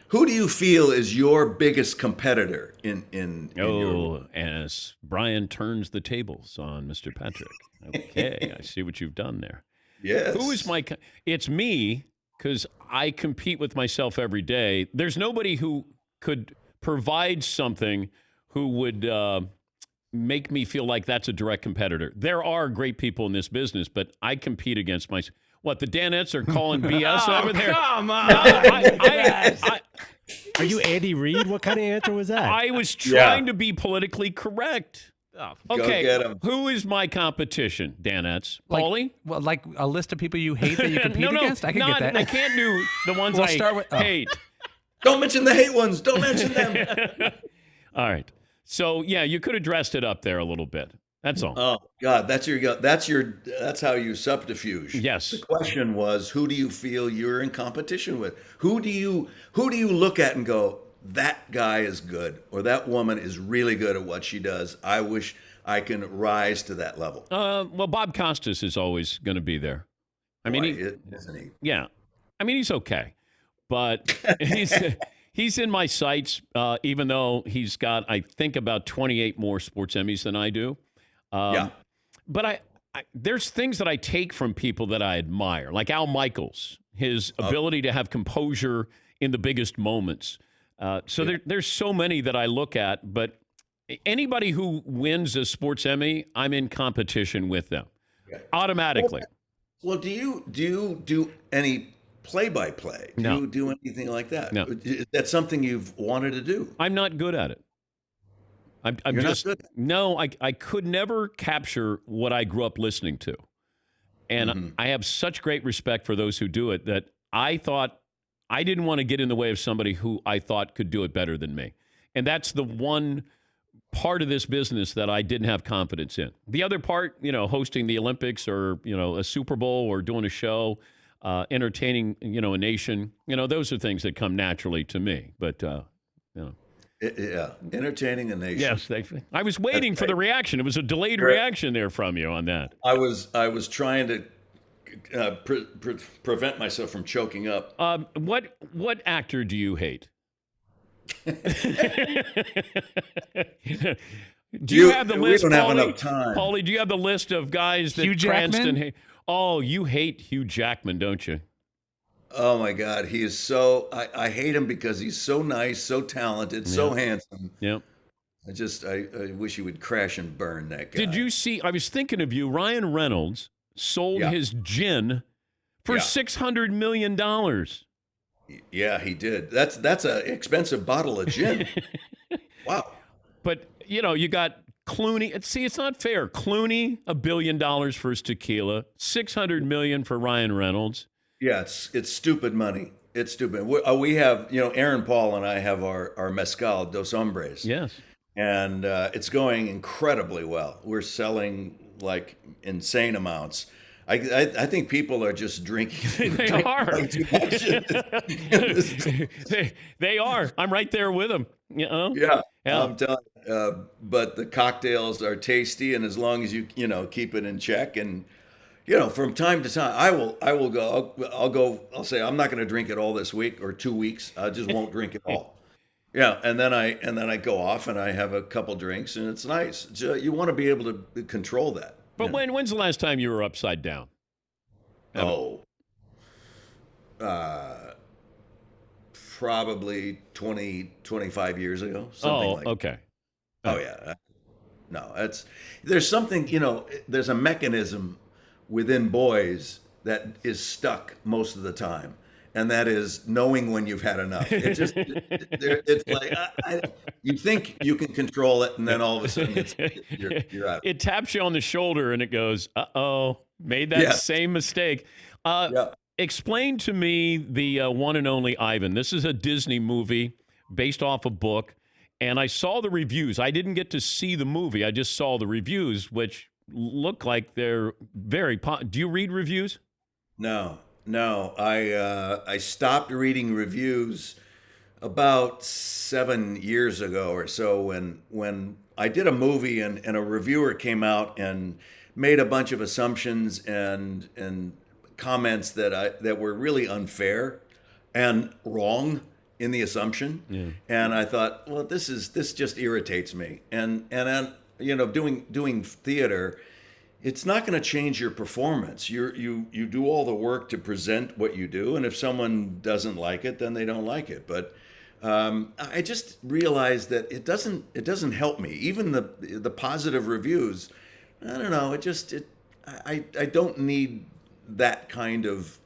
Who do you feel is your biggest competitor in your... as Brian turns the tables on Mr. Patrick. Okay, I see what you've done there. Yes. Who is my... It's me, because I compete with myself every day. There's nobody who could provide something who would make me feel like that's a direct competitor. There are great people in this business, but I compete against myself. What, the Danettes are calling BS over there? Come on. Are you Andy Reid? What kind of answer was that? I was trying to be politically correct. Okay, get 'em. Who is my competition, Danettes? Paulie? Well, like a list of people you hate that you compete No, against? I can get that. I can't do the ones We'll I start with- hate. Don't mention the hate ones. Don't mention them. All right. So, yeah, you could have dressed it up there a little bit. That's all. Oh God, that's how you subterfuge. Yes. The question was, who do you feel you're in competition with? Who do you look at and go, that guy is good, or that woman is really good at what she does? I wish I can rise to that level. Well, Bob Costas is always going to be there. I mean, isn't he? Yeah. I mean, he's okay, but he's in my sights, even though he's got, I think, about 28 more sports Emmys than I do. But I there's things that I take from people that I admire, like Al Michaels, his ability to have composure in the biggest moments. There's so many that I look at, but anybody who wins a sports Emmy, I'm in competition with them automatically. Well, do you do any play-by-play? Do No. you do anything like that? No. Is that something you've wanted to do? I'm not good at it. I'm You're just not good? no. I could never capture what I grew up listening to, and I have such great respect for those who do it that I thought I didn't want to get in the way of somebody who I thought could do it better than me, and that's the one part of this business that I didn't have confidence in. The other part, hosting the Olympics or a Super Bowl or doing a show, entertaining a nation, those are things that come naturally to me. But entertaining a nation. Yes, I was waiting for the reaction. It was a delayed reaction there from you on that. I was trying to prevent myself from choking up. What actor do you hate? Do you have the list? We don't have Paulie? enough time. Paulie, do you have the list of guys that Hugh Jackman? Cranston hate? Oh, you hate Hugh Jackman, don't you? Oh my God, he is so. I hate him because he's so nice, so talented, so handsome. Yep. I wish he would crash and burn, that guy. Did you see? I was thinking of you. Ryan Reynolds sold his gin for $600 million. Yeah, he did. That's an expensive bottle of gin. Wow. But you got Clooney. See, it's not fair. Clooney, $1 billion for his tequila, $600 million for Ryan Reynolds. Yeah, it's stupid money. It's stupid. We have, Aaron Paul and I have our mezcal, Dos Hombres. Yes. And it's going incredibly well. We're selling like insane amounts. I think people are just drinking. They are. They are. I'm right there with them. Yeah. I'm telling you. But the cocktails are tasty, and as long as you keep it in check, and from time to time, I will go. I'll say I'm not going to drink it all this week or 2 weeks. I just won't drink it all. Yeah, and then I go off and I have a couple drinks, and it's nice. You want to be able to control that. But when's the last time you were upside down? Probably 25 years ago. Something like okay. Oh yeah. No, there's something, there's a mechanism within boys that is stuck most of the time. and that is knowing when you've had enough. It's like you think you can control it, and then all of a sudden you're out. It taps you on the shoulder, and it goes, "Uh-oh, made that same mistake." Explain to me the one and only Ivan. This is a Disney movie based off a book, and I saw the reviews. I didn't get to see the movie. I just saw the reviews, which look like they're very do you read reviews? No. I stopped reading reviews about 7 years ago or so when I did a movie and a reviewer came out and made a bunch of assumptions and comments that were really unfair and wrong in the assumption. Yeah. And I thought, well, this just irritates me. And then, doing theater, it's not going to change your performance. You do all the work to present what you do, and if someone doesn't like it, then they don't like it. But I just realized that it doesn't help me. Even the positive reviews, I don't know. I don't need that kind of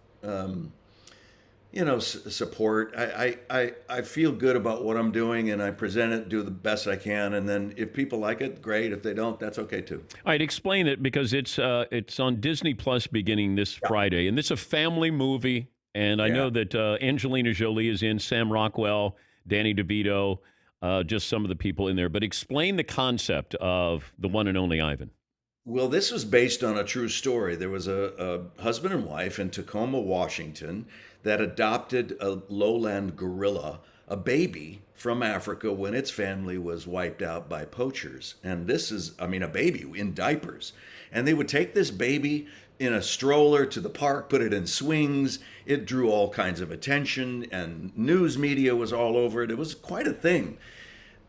support. I feel good about what I'm doing, and I present it, do the best I can, and then if people like it, great. If they don't, that's okay too. All right, explain it, because it's on Disney Plus beginning this Friday, and this is a family movie. And I know that Angelina Jolie is in, Sam Rockwell, Danny DeVito, just some of the people in there. But explain the concept of the one and only Ivan. Well, this was based on a true story. There was a husband and wife in Tacoma, Washington, that adopted a lowland gorilla, a baby from Africa, when its family was wiped out by poachers. And this is, a baby in diapers. And they would take this baby in a stroller to the park, put it in swings. It drew all kinds of attention, and news media was all over it. It was quite a thing.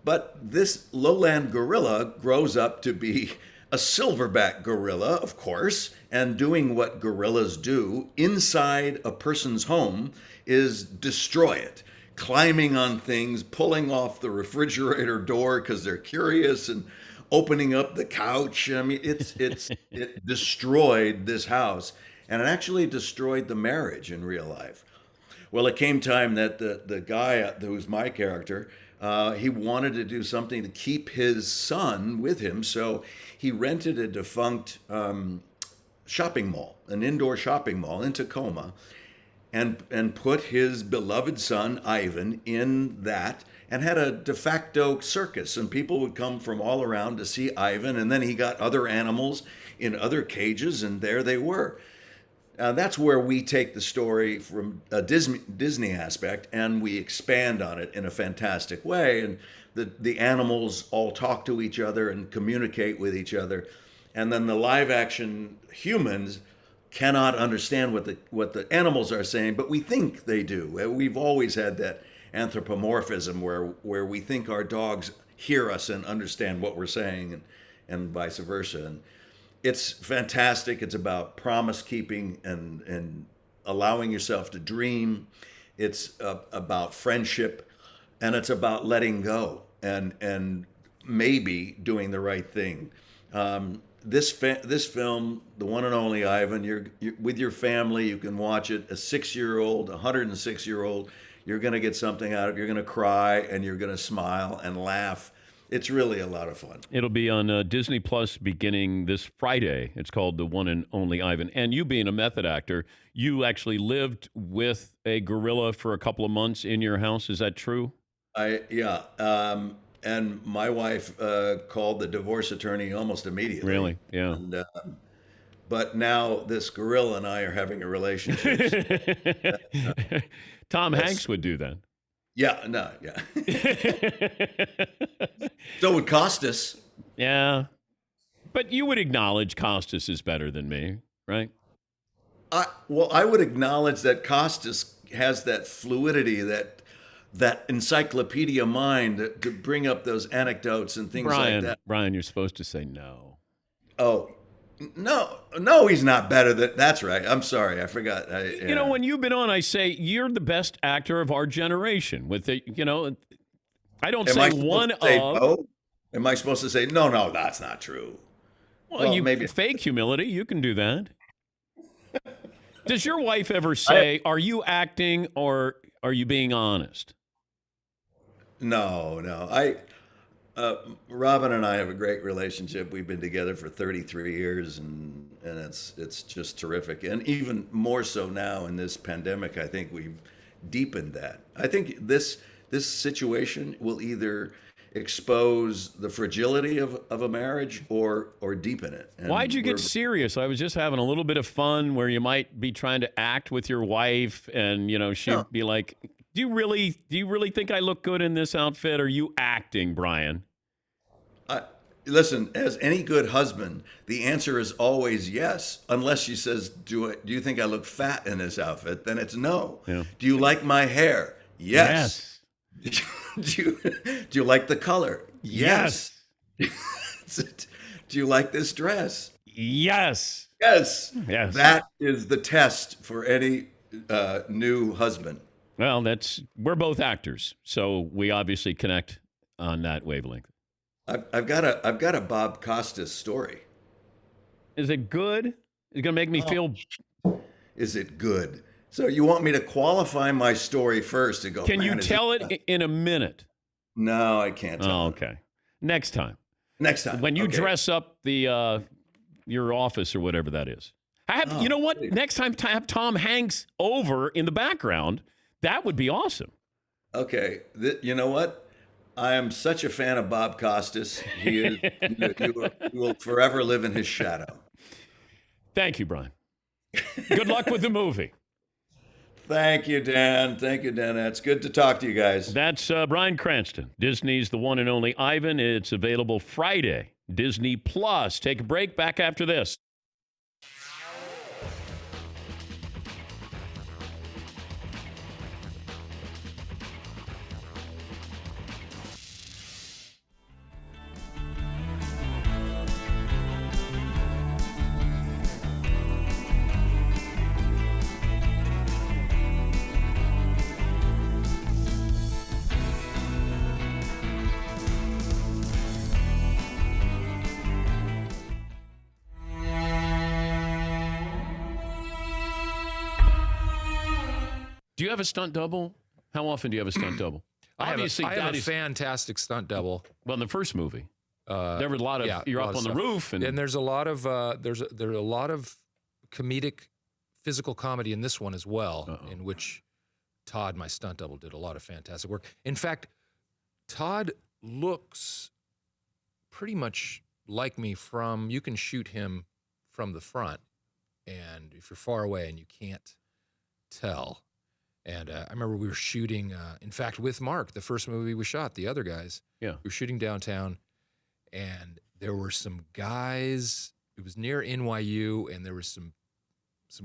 But this lowland gorilla grows up to be a silverback gorilla, of course, and doing what gorillas do inside a person's home is destroy it, climbing on things, pulling off the refrigerator door because they're curious, and opening up the couch. It destroyed this house, and it actually destroyed the marriage in real life. Well, it came time that the guy who's my character, he wanted to do something to keep his son with him, so he rented a defunct shopping mall, an indoor shopping mall in Tacoma, and put his beloved son, Ivan, in that, and had a de facto circus, and people would come from all around to see Ivan, and then he got other animals in other cages, and there they were. That's where we take the story from a Disney aspect, and we expand on it in a fantastic way. And the animals all talk to each other and communicate with each other. And then the live action humans cannot understand what the animals are saying, but we think they do. We've always had that anthropomorphism where we think our dogs hear us and understand what we're saying, and vice versa. And it's fantastic. It's about promise keeping and allowing yourself to dream. It's about friendship, and it's about letting go and maybe doing the right thing. This film, the one and only Ivan, you're with your family. You can watch it. A 6-year-old, 106-year-old, you're going to get something out of it. You're going to cry, and you're going to smile and laugh. It's really a lot of fun. It'll be on Disney Plus beginning this Friday. It's called The One and Only Ivan. And you being a method actor, you actually lived with a gorilla for a couple of months in your house. Is that true? And my wife called the divorce attorney almost immediately. Really? Yeah. And, but now this gorilla and I are having a relationship. Tom Hanks would do that. Yeah. So would Costas. Yeah. But you would acknowledge Costas is better than me, right? I would acknowledge that Costas has that fluidity, that encyclopedia mind to bring up those anecdotes and things like that. Brian, you're supposed to say no. Oh, no, he's not better than. That's right. I'm sorry, I forgot. You know, when you've been on, I say you're the best actor of our generation. With the, I don't say one of. No? Am I supposed to say no? That's not true. Well, you maybe fake humility. You can do that. Does your wife ever say, "Are you acting or are you being honest?" No. Robin and I have a great relationship. We've been together for 33 years, and it's just terrific. And even more so now in this pandemic, I think we've deepened that. I think this situation will either expose the fragility of a marriage or deepen it. And Why'd you get serious? I was just having a little bit of fun where you might be trying to act with your wife, and she'd be like, Do you really think I look good in this outfit? Or are you acting, Brian? Listen, as any good husband, the answer is always yes, unless she says, do you think I look fat in this outfit? Then it's no. Yeah. Do you like my hair? Yes. Do you like the color? Yes. Do you like this dress? Yes. Yes. Yes. That is the test for any new husband. Well, we're both actors, so we obviously connect on that wavelength. I've got a Bob Costas story. Is it good? Is it going to make me feel? Is it good? So you want me to qualify my story first and go? Can you tell it in a minute? No, I can't tell. Oh, okay. Next time. When you dress up your office or whatever that is. You know what? Next time, have Tom Hanks over in the background. That would be awesome. Okay. You know what? I am such a fan of Bob Costas. He will forever live in his shadow. Thank you, Brian. Good luck with the movie. Thank you, Dan. It's good to talk to you guys. That's Brian Cranston. Disney's The One and Only Ivan. It's available Friday. Disney Plus. Take a break. Back after this. Do you have a stunt double? How often do you have a stunt double? I have a fantastic stunt double. Well, in the first movie, there were a lot of you're up on the roof, and there's a lot of there are a lot of comedic, physical comedy in this one as well, in which Todd, my stunt double, did a lot of fantastic work. In fact, Todd looks pretty much like me from. You can shoot him from the front, and if you're far away and you can't tell. And I remember we were shooting, in fact, with Mark, the first movie we shot, the other guys. Yeah. We were shooting downtown, and there were some guys. It was near NYU, and there were some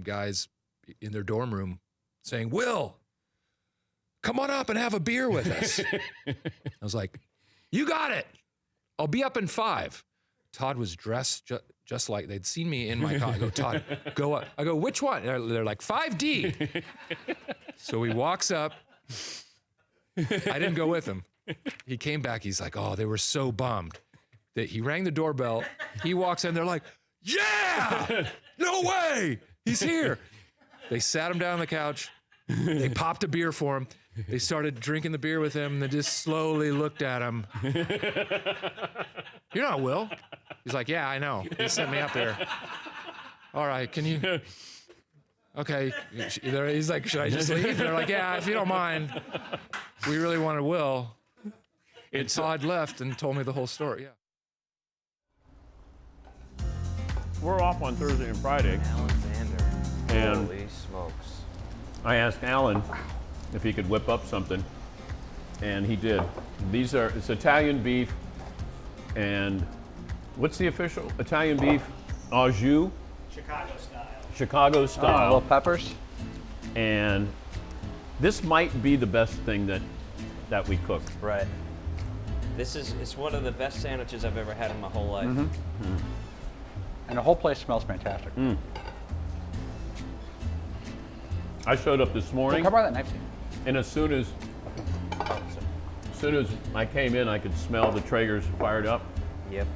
guys in their dorm room saying, "Will, come on up and have a beer with us." I was like, "You got it. I'll be up in 5." Todd was dressed just like they'd seen me in my car. I go, "Todd, go up." I go, "Which one?" They're like, 5D. So he walks up. I didn't go with him. He came back. He's like, "Oh, they were so bummed." That he rang the doorbell. He walks in. They're like, "Yeah, no way, he's here." They sat him down on the couch. They popped a beer for him. They started drinking the beer with him. And they just slowly looked at him. "You're not Will." He's like, "Yeah, I know. He sent me up there." "All right, can you?" "Okay." He's like, "Should I just leave?" They're like, "Yeah, if you don't mind. We really wanted Will." And Todd left and told me the whole story. Yeah. We're off on Thursday and Friday. Alexander. And holy smokes. I asked Alan if he could whip up something, and he did. It's Italian beef, and what's the official Italian beef? Au jus? Chicago style. Little peppers. And this might be the best thing that we cooked. Right. It's one of the best sandwiches I've ever had in my whole life. Mm-hmm. And the whole place smells fantastic. I showed up this morning. Come by that knife. And as soon as I came in, I could smell the Traegers fired up. Yep.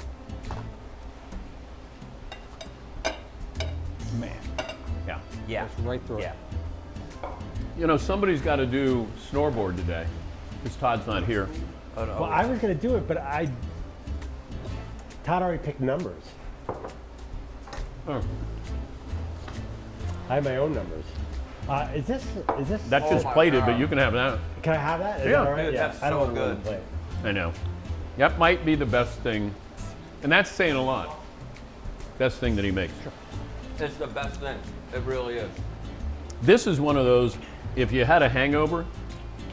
Man. Yeah. Yeah. Goes right through it. You know, somebody's got to do snoreboard today because Todd's not here. Oh, no. Well, I was going to do it, but Todd already picked numbers. Oh. I have my own numbers. Is this? That's just plated, but you can have that. Can I have that? Is Yeah. that all right? Dude, Yeah. that's I don't so want to good. play. I know. That might be the best thing, and that's saying a lot. Best thing that he makes. It's the best thing. It really is. This is one of those, if you had a hangover,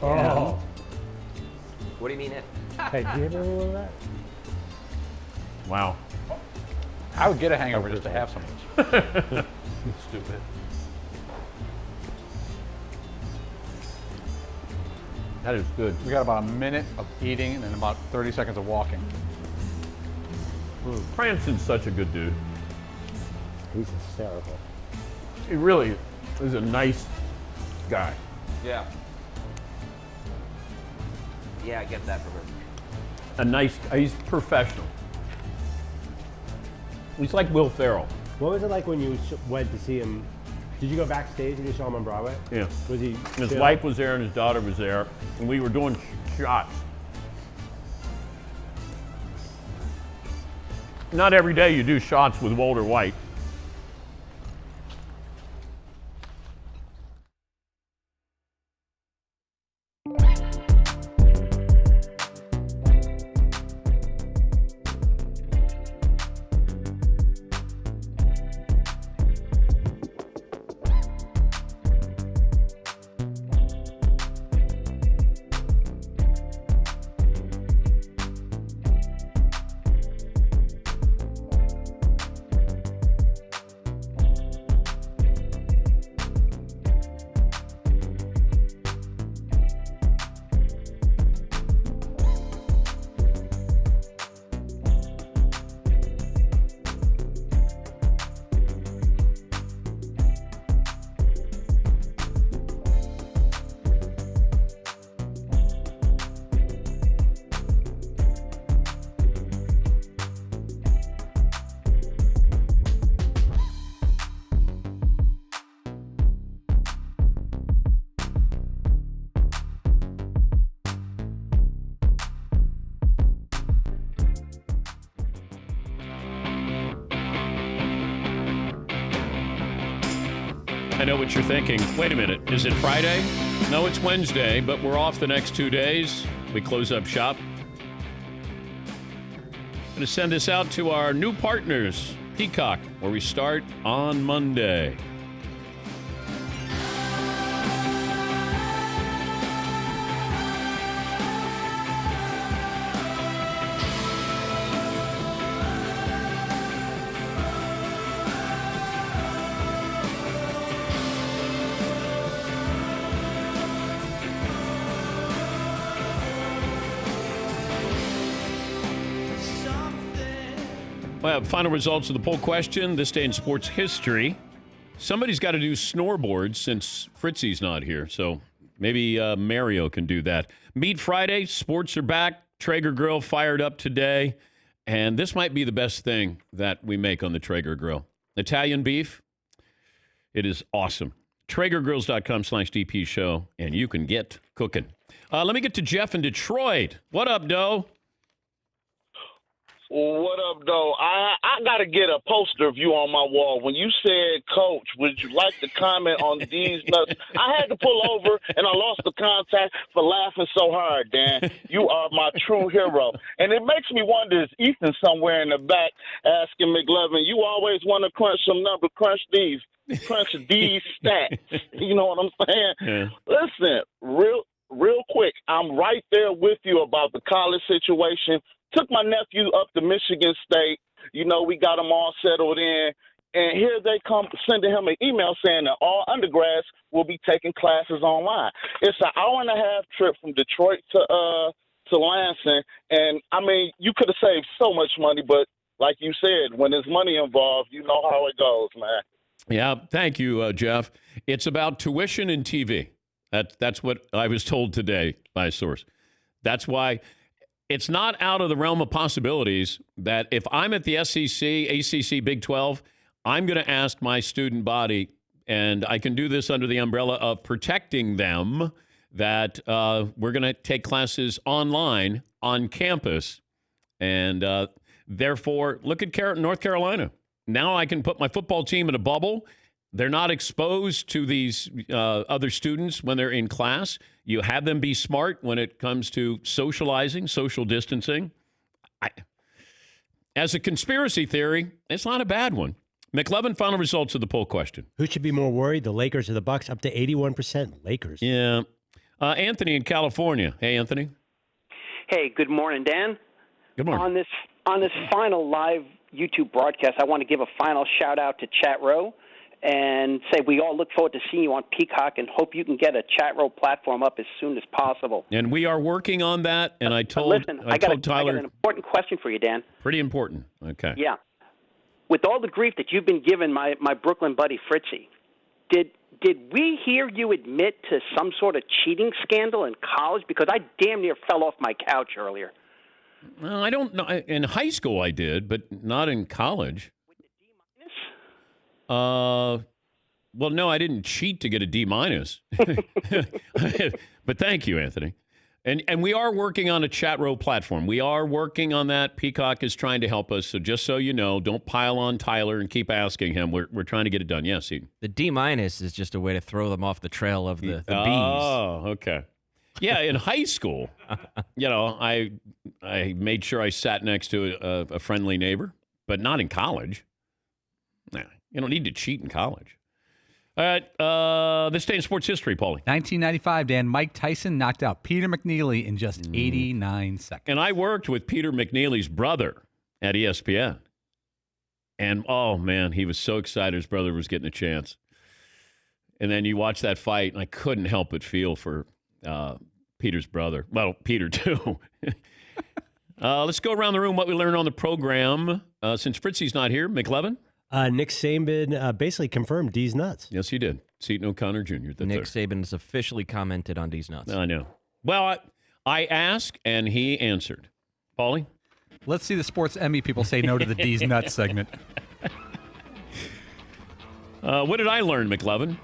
Oh. What do you mean it? Hey, do you have a little of that? wow. I would get a hangover just to have some of this. Stupid. That is good. We got about a minute of eating and then about 30 seconds of walking. Cranston's such a good dude. He's hysterical. He really is a nice guy. Yeah. Yeah, I get that from him. He's professional. He's like Will Ferrell. What was it like when you went to see him? Did you go backstage when you saw him on Broadway? Yeah. Was he? His wife was there and his daughter was there, and we were doing shots. Not every day you do shots with Walter White. I know what you're thinking. Wait a minute. Is it Friday? No, it's Wednesday, but we're off the next 2 days. We close up shop. I'm going to send this out to our new partners, Peacock, where we start on Monday. Well, final results of the poll question this day in sports history. Somebody's got to do snoreboards since Fritzy's not here, so maybe Mario can do that. Meat Friday, sports are back. Traeger Grill fired up today, and this might be the best thing that we make on the Traeger Grill. Italian beef, it is awesome. TraegerGrills.com/DP show, and you can get cooking. Let me get to Jeff in Detroit. What up, Doe? What up, though? I got to get a poster of you on my wall. When you said, Coach, would you like to comment on these nuts? I had to pull over, and I lost the contact for laughing so hard, Dan. You are my true hero. And it makes me wonder, is Ethan somewhere in the back asking McLevin, you always want to crunch some numbers, crunch these stats. You know what I'm saying? Yeah. Listen, real quick, I'm right there with you about the college situation. Took my nephew up to Michigan State. You know, we got him all settled in. And here they come sending him an email saying that all undergrads will be taking classes online. It's an hour-and-a-half trip from Detroit to Lansing. And, I mean, you could have saved so much money, but like you said, when there's money involved, you know how it goes, man. Yeah, thank you, Jeff. It's about tuition and TV. That's what I was told today by a source. That's why it's not out of the realm of possibilities that if I'm at the SEC, ACC, Big 12, I'm going to ask my student body and I can do this under the umbrella of protecting them, that we're going to take classes online on campus. And therefore, look at North Carolina. Now I can put my football team in a bubble. They're not exposed to these other students when they're in class. You have them be smart when it comes to socializing, social distancing. As a conspiracy theory, it's not a bad one. McLevin, final results of the poll question. Who should be more worried, the Lakers or the Bucks? Up to 81% Lakers. Yeah. Anthony in California. Hey, Anthony. Hey, good morning, Dan. Good morning. On this final live YouTube broadcast, I want to give a final shout-out to Chat Row and say we all look forward to seeing you on Peacock and hope you can get a Chat Row platform up as soon as possible. And we are working on that, and I told Tyler. I got an important question for you, Dan. Pretty important. Okay. Yeah. With all the grief that you've been giving my Brooklyn buddy Fritzy, did we hear you admit to some sort of cheating scandal in college? Because I damn near fell off my couch earlier. Well, I don't know. In high school I did, but not in college. With the D-? Well, no, I didn't cheat to get a D-. But thank you, Anthony. And we are working on a Chat Row platform. We are working on that. Peacock is trying to help us. So just so you know, don't pile on Tyler and keep asking him. We're trying to get it done. Yes, Eden. The D- is just a way to throw them off the trail of the B's. Oh, okay. Yeah, in high school, I made sure I sat next to a friendly neighbor, but not in college. Nah, you don't need to cheat in college. All right, this day in sports history, Paulie. 1995, Dan, Mike Tyson knocked out Peter McNeely in just 89 seconds. And I worked with Peter McNeely's brother at ESPN. And, oh, man, he was so excited his brother was getting a chance. And then you watch that fight, and I couldn't help but feel for Peter's brother. Well, Peter, too. Let's go around the room what we learned on the program. Since Fritzy's not here, McLevin? Nick Saban basically confirmed D's nuts. Yes, he did. Seton O'Connor Jr. Nick Saban has officially commented on D's nuts. I know. Well, I asked, and he answered. Paulie? Let's see the sports Emmy people say no to the D's nuts segment. What did I learn, McLevin?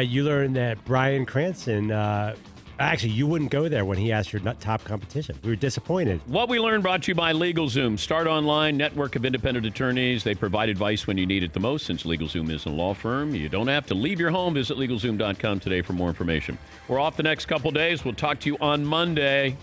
You learned that Brian Cranston, actually, you wouldn't go there when he asked your top competition. We were disappointed. What we learned brought to you by LegalZoom. Start online, network of independent attorneys. They provide advice when you need it the most. Since LegalZoom isn't a law firm, you don't have to leave your home. Visit LegalZoom.com today for more information. We're off the next couple days. We'll talk to you on Monday.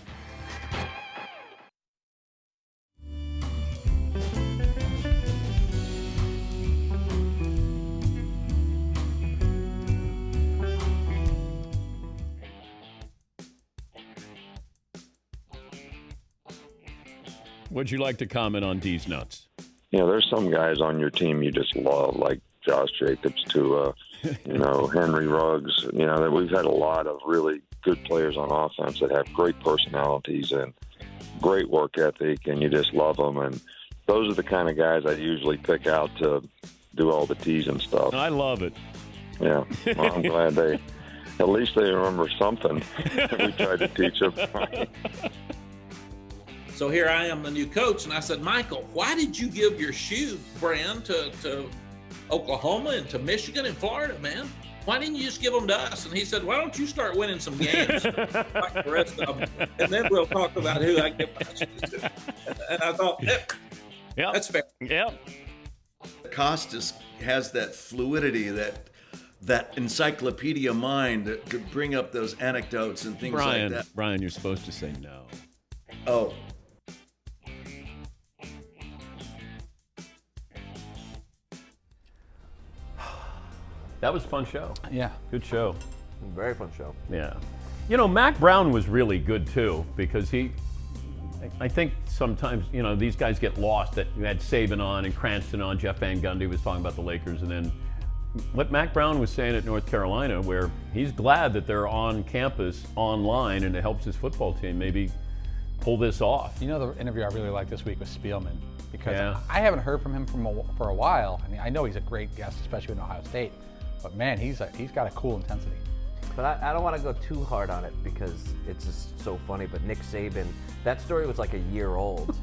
Would you like to comment on D's nuts? There's some guys on your team you just love, like Josh Jacobs to, Henry Ruggs. That we've had a lot of really good players on offense that have great personalities and great work ethic, and you just love them. And those are the kind of guys I usually pick out to do all the teas and stuff. I love it. Yeah, well, I'm glad at least they remember something we tried to teach them. So here I am, the new coach, and I said, Michael, why did you give your shoe brand to Oklahoma and to Michigan and Florida, man? Why didn't you just give them to us? And he said, why don't you start winning some games like the rest of them, and then we'll talk about who I give my shoes to. And I thought, that's fair. Yeah. Costas has that fluidity, that encyclopedia mind that could bring up those anecdotes and things like that. Brian, you're supposed to say no. Oh. That was a fun show. Yeah. Good show. Very fun show. Yeah. Mack Brown was really good, too, because I think sometimes, these guys get lost that you had Saban on and Cranston on. Jeff Van Gundy was talking about the Lakers. And then what Mack Brown was saying at North Carolina, where he's glad that they're on campus online and it helps his football team maybe pull this off. The interview I really liked this week was Spielman, because I haven't heard from him for a while. I mean, I know he's a great guest, especially in Ohio State, but man, he's got a cool intensity. But I don't want to go too hard on it because it's just so funny. But Nick Saban, that story was like a year old.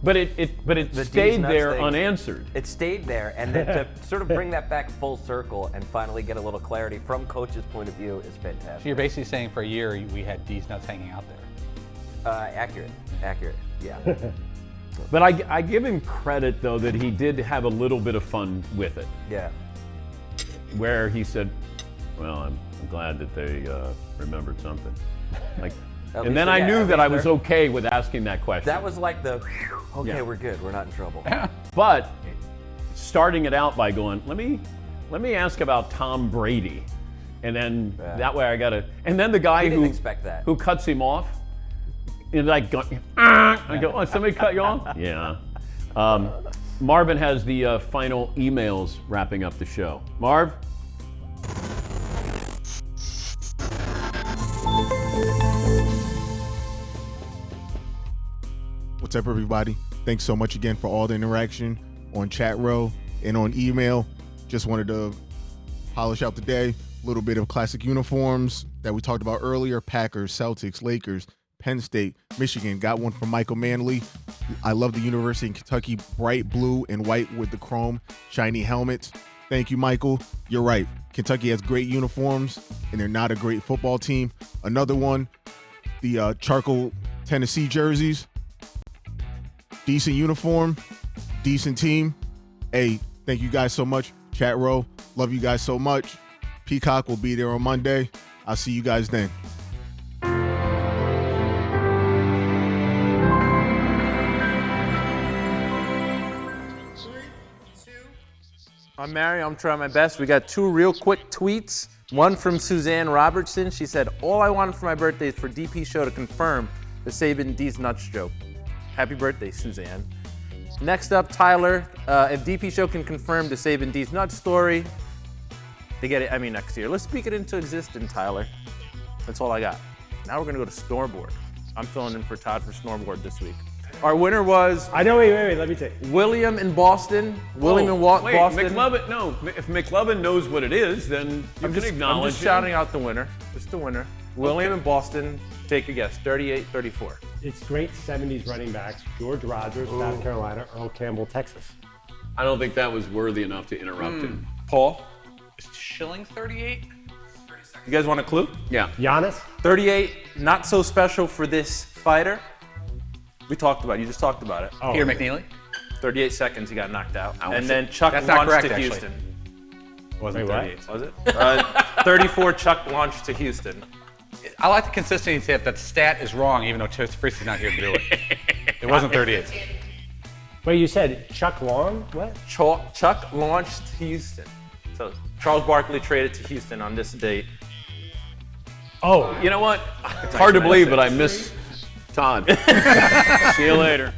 But it The stayed D's nuts there thing, unanswered. It stayed there, and then to sort of bring that back full circle and finally get a little clarity from coach's point of view is fantastic. So you're basically saying for a year we had D's nuts hanging out there. Accurate, yeah. But I give him credit, though, that he did have a little bit of fun with it. Yeah. Where he said, well, I'm glad that they remembered something. Like, and then I knew that I was okay with asking that question. That was like the, okay, Yeah. we're good, we're not in trouble. But starting it out by going, let me ask about Tom Brady. And then that way I got to, and then the guy He didn't expect that. who cuts him off, and like, I go, oh, somebody cut you off? Yeah. Marvin has the final emails wrapping up the show. Marv? What's up, everybody? Thanks so much again for all the interaction on chat row and on email. Just wanted to polish out the day. A little bit of classic uniforms that we talked about earlier. Packers, Celtics, Lakers, Penn State, Michigan. Got one from Michael Manley. I love the University of Kentucky bright blue and white with the chrome shiny helmets. Thank you, Michael. You're right. Kentucky has great uniforms, and they're not a great football team. Another one, the charcoal Tennessee jerseys. Decent uniform, decent team. Hey, thank you guys so much. Chat row, love you guys so much. Peacock will be there on Monday. I'll see you guys then. I'm Mary. I'm trying my best. We got 2 real quick tweets. One from Suzanne Robertson. She said, all I wanted for my birthday is for DP Show to confirm the Saban D's Nuts joke. Happy birthday, Suzanne. Next up, Tyler. If DP Show can confirm the Saban D's Nuts story, they get it, next year. Let's speak it into existence, Tyler. That's all I got. Now we're going to go to Snoreboard. I'm filling in for Todd for Snoreboard this week. Our winner was... I know, wait, let me take William in Boston. William in Boston. McLovin, no. If McLovin knows what it is, then you can acknowledge I'm just shouting out the winner. Just the winner. William in Boston. Take a guess. 38-34. It's great 70s running backs. George Rogers, South Carolina. Earl Campbell, Texas. I don't think that was worthy enough to interrupt him. Paul? Is Schilling 38? You guys want a clue? Yeah. Giannis? 38, not so special for this fighter. We talked about it. You just talked about it. Peter McNeely? 38 seconds, he got knocked out. Ouch. And then Chuck That's not launched correct, to actually. Houston. Wasn't Wait, 38. Was it? 34, Chuck launched to Houston. I like the consistency tip that the stat is wrong, even though Terrence Priestley's not here to do it. It wasn't 38. Wait, you said Chuck Long? What? Chuck launched to Houston. So Charles Barkley traded to Houston on this date. Oh, you know what? It's hard to believe, but I miss Todd. See you later.